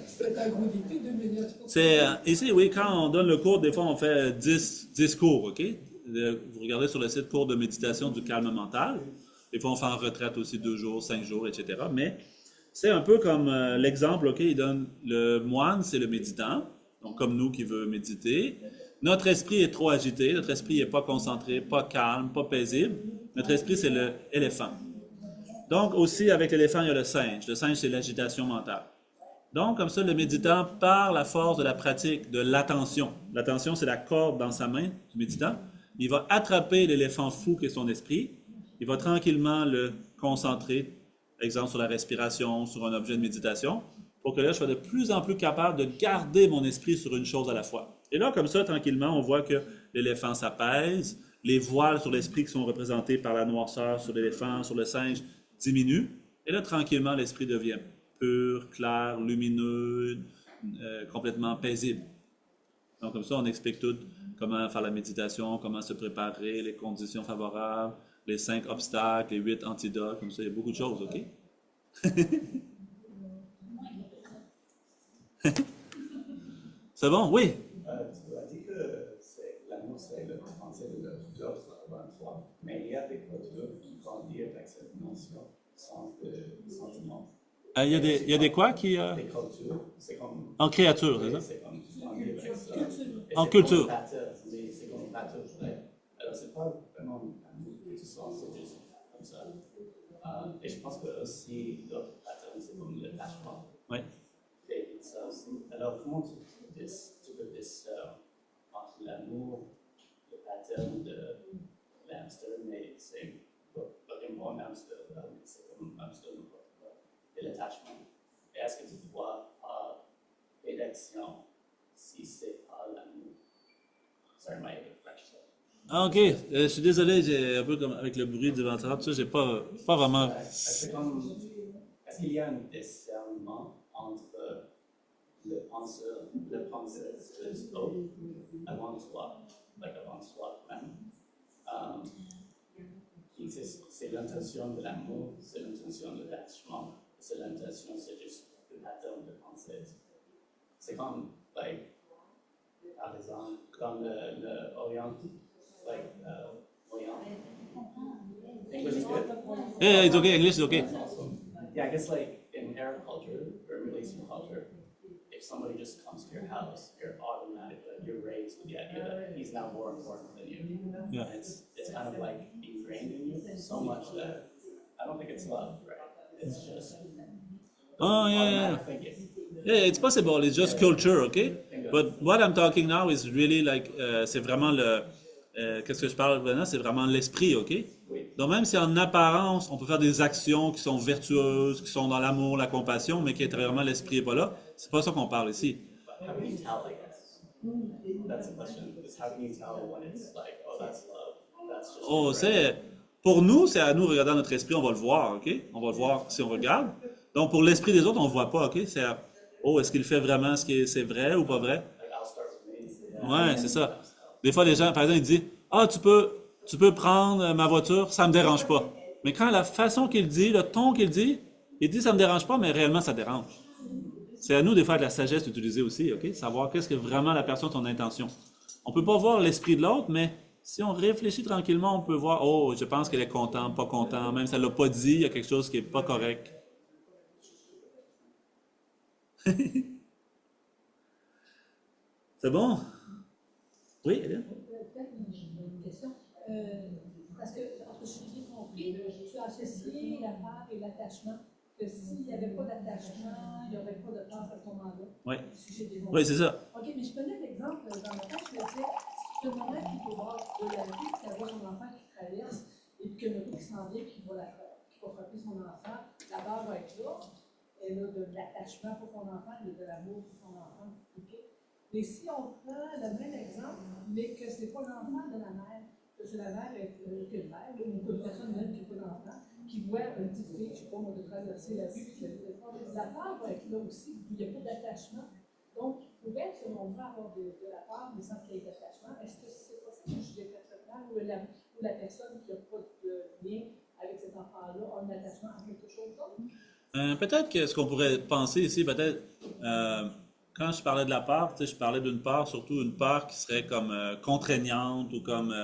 C'est un gros défi, 2 minutes. C'est, ici, oui, quand on donne le cours, des fois, on fait 10 cours, OK? Vous regardez sur le site cours de méditation du calme mental. Des fois, on fait en retraite aussi 2 jours, 5 jours, etc. Mais c'est un peu comme l'exemple, OK? Il donne le moine, c'est le méditant, donc comme nous qui veut méditer. Notre esprit est trop agité, notre esprit n'est pas concentré, pas calme, pas paisible. Notre esprit, c'est l'éléphant. Donc, aussi, avec l'éléphant, il y a le singe. Le singe, c'est l'agitation mentale. Donc, comme ça, le méditant, par la force de la pratique de l'attention. L'attention, c'est la corde dans sa main du méditant. Il va attraper l'éléphant fou qui est son esprit. Il va tranquillement le concentrer, exemple sur la respiration, sur un objet de méditation, pour que là, je sois de plus en plus capable de garder mon esprit sur une chose à la fois. Et là, comme ça, tranquillement, on voit que l'éléphant s'apaise, les voiles sur l'esprit qui sont représentés par la noirceur sur l'éléphant, sur le singe, diminuent. Et là, tranquillement, l'esprit devient pur, clair, lumineux, complètement paisible. Donc, comme ça, on explique tout, comment faire la méditation, comment se préparer, les conditions favorables, les 5 obstacles, les 8 antidotes, comme ça, il y a beaucoup de choses, OK? C'est bon? Oui? Tu as dit que l'amour, c'est le français de l'autre, mais il y a des cultures qui grandir avec cette notion de sentiment. Il y a des quoi qui... Des cultures, c'est comme... En créature, c'est ça? C'est comme grandir avec ça. En culture. C'est comme batteur, alors c'est pas vraiment l'amour que tu sens, c'est juste comme ça. Et je pense que aussi l'autre pattern, c'est comme l'attachement. Oui. Et ça aussi. Alors comment tu peux discerner entre l'amour, le pattern de l'hamster, mais c'est pas vraiment un hamster, mais c'est comme un hamster n'importe quoi, et l'attachement. Et est-ce que tu dois avoir l'élection si c'est pas l'amour? Sorry, my French. Ah, OK. Je suis désolé, j'ai un peu comme avec le bruit du ventilateur, tout ça, j'ai pas vraiment... Est-ce qu'il y a un discernement entre le penseur avant soi, avant soi-même? C'est l'intention de l'amour, c'est l'intention de l'attachement, c'est l'intention, c'est juste le pattern de pensée. C'est comme, par exemple, dans l'Orient, Orient. English is good? Yeah, it's okay. English is okay. Awesome. Yeah, I guess in Arab culture or Middle Eastern culture, if somebody just comes to your house, you're raised with the idea that he's now more important than you. Yeah. And it's kind of ingrained in you so much that I don't think it's love, right? It's just Oh, yeah. automatic thinking. Yeah, it's possible. It's just culture, okay? But what I'm talking now is really c'est vraiment qu'est-ce que je parle maintenant? C'est vraiment l'esprit, OK? Donc même si en apparence, on peut faire des actions qui sont vertueuses, qui sont dans l'amour, la compassion, mais qu'intérieurement l'esprit n'est pas là, c'est pas ça qu'on parle ici. How can you tell, I guess? That's the question. How can you tell when it's oh, that's love, that's just... Oh, pour nous, c'est à nous de regarder notre esprit, on va le voir, OK? On va le voir si on regarde. Donc pour l'esprit des autres, on ne voit pas, OK? Est-ce qu'il fait vraiment c'est vrai ou pas vrai? Ouais, c'est ça. Des fois, les gens, par exemple, ils disent « Ah, tu peux prendre ma voiture, ça me dérange pas. » Mais quand la façon qu'il dit, le ton qu'il dit, il dit « ça me dérange pas », mais réellement, ça dérange. C'est à nous, des fois, de la sagesse d'utiliser aussi, OK? Savoir qu'est-ce que vraiment la personne, son intention. On peut pas voir l'esprit de l'autre, mais si on réfléchit tranquillement, on peut voir « Oh, je pense qu'elle est contente, pas contente, même si elle l'a pas dit, il y a quelque chose qui est pas correct. » C'est bon? Oui, Hélène? Peut-être une question. Parce que, si j'ai bien compris, tu as associé la peur et l'attachement, que s'il n'y avait pas d'attachement, il n'y aurait pas de peur à ce moment-là. Oui. Si j'ai bien compris. Oui, c'est ça. OK, mais je prenais l'exemple dans ma tête, je me disais, c'est une maman qui peut voir de la vie, qui voit son enfant qui traverse, et puis qu'il y a un autre qui s'en vient, qui va frapper son enfant, la barre va être là. Elle a de l'attachement pour son enfant, elle a de l'amour pour son enfant. Okay? Mais si on prend le même exemple, mais que ce n'est pas l'enfant de la mère, que c'est la mère que le mère, ou une personne même qui n'a pas d'enfant, qui voit une petite fille, je ne sais pas, de traverser la rue, puis la peur va être là aussi, où il n'y a pas d'attachement. Donc, il pourrait, selon moi, avoir de la peur, mais sans qu'il y ait d'attachement. Est-ce que c'est pas ça que je l'ai fait, ou la personne qui n'a pas de lien avec cet enfant-là a un attachement à quelque chose d'autre? Peut-être que ce qu'on pourrait penser ici, peut-être, quand je parlais de la peur, je parlais d'une peur, surtout une peur qui serait comme contraignante ou comme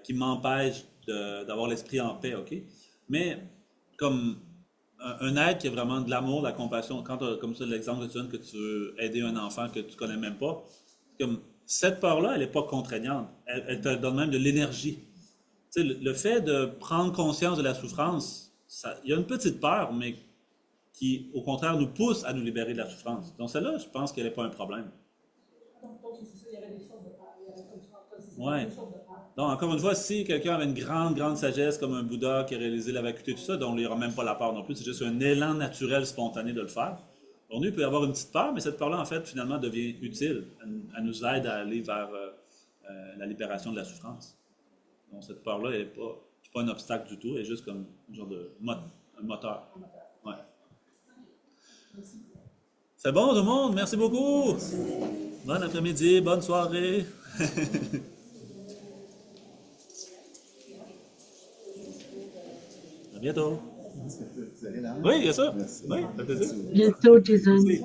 qui m'empêche d'avoir l'esprit en paix, OK? Mais comme un être qui a vraiment de l'amour, de la compassion, quand tu as comme ça l'exemple que tu donnes que tu veux aider un enfant que tu connais même pas, comme cette peur-là, elle n'est pas contraignante. Elle te donne même de l'énergie. Tu sais, le fait de prendre conscience de la souffrance, il y a une petite peur, mais qui, au contraire, nous pousse à nous libérer de la souffrance. Donc, celle-là, je pense qu'elle n'est pas un problème. Donc, c'est ça, il y avait des sortes de peurs. Il y avait comme si Ouais. des sortes de peurs. Donc, encore une fois, si quelqu'un avait une grande, grande sagesse, comme un Bouddha qui a réalisé la vacuité, tout ça, donc il n'y aura même pas la peur non plus, c'est juste un élan naturel, spontané de le faire. Donc, nous, il peut y avoir une petite peur, mais cette peur-là, en fait, finalement, devient utile. Elle nous aide à aller vers la libération de la souffrance. Donc, cette peur-là n'est pas un obstacle du tout, elle est juste comme un genre de un moteur. Ouais. C'est bon, tout le monde? Merci beaucoup! Bon après-midi, bonne soirée! À bientôt! Vous allez là? Oui, bien sûr! Merci. Oui, ça fait plaisir! Bientôt, Jason. Merci.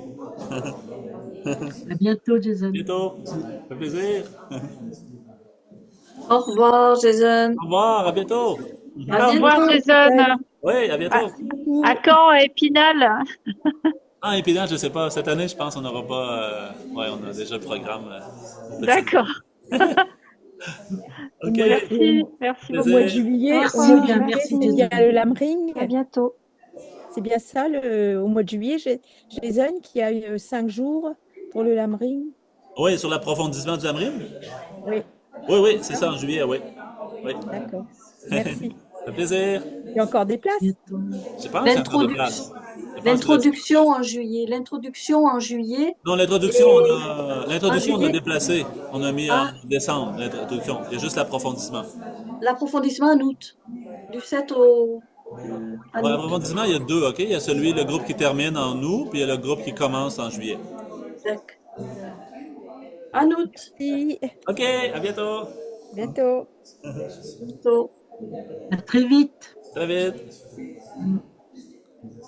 À bientôt, Jason. Bientôt! Ça fait plaisir! Au revoir, Jason. Au revoir, à bientôt! Au revoir, Jason. Oui, à bientôt! À quand Épinal? Ah, Épinal, je ne sais pas. Cette année, je pense qu'on n'aura pas. Oui, on a déjà le programme. D'accord. OK. Merci. Merci Plaisir. Au mois de juillet, Merci, au mois de bien, juillet, merci, il y a Jason. le Lamring. À bientôt. C'est bien ça, au mois de juillet, Jason, qui a eu 5 jours pour le Lamring. Oui, sur l'approfondissement du Lamrim? Oui, Oui, c'est ça, en juillet, oui. Oui. d'accord. Merci. Ça fait plaisir. Il y a encore des places? Je pense qu'il y a encore de place. L'introduction en juillet. L'introduction en juillet. Non, l'introduction, on a déplacé. On a mis en Ah. décembre, l'introduction. Il y a juste l'approfondissement. L'approfondissement en août. Du 7 au. à Pour août. l'approfondissement, il y a deux, OK? Il y a le groupe qui termine en août, puis il y a le groupe qui commence en juillet. D'accord. En août. Si. OK, à bientôt. Bientôt. Bientôt. À très vite. Très vite.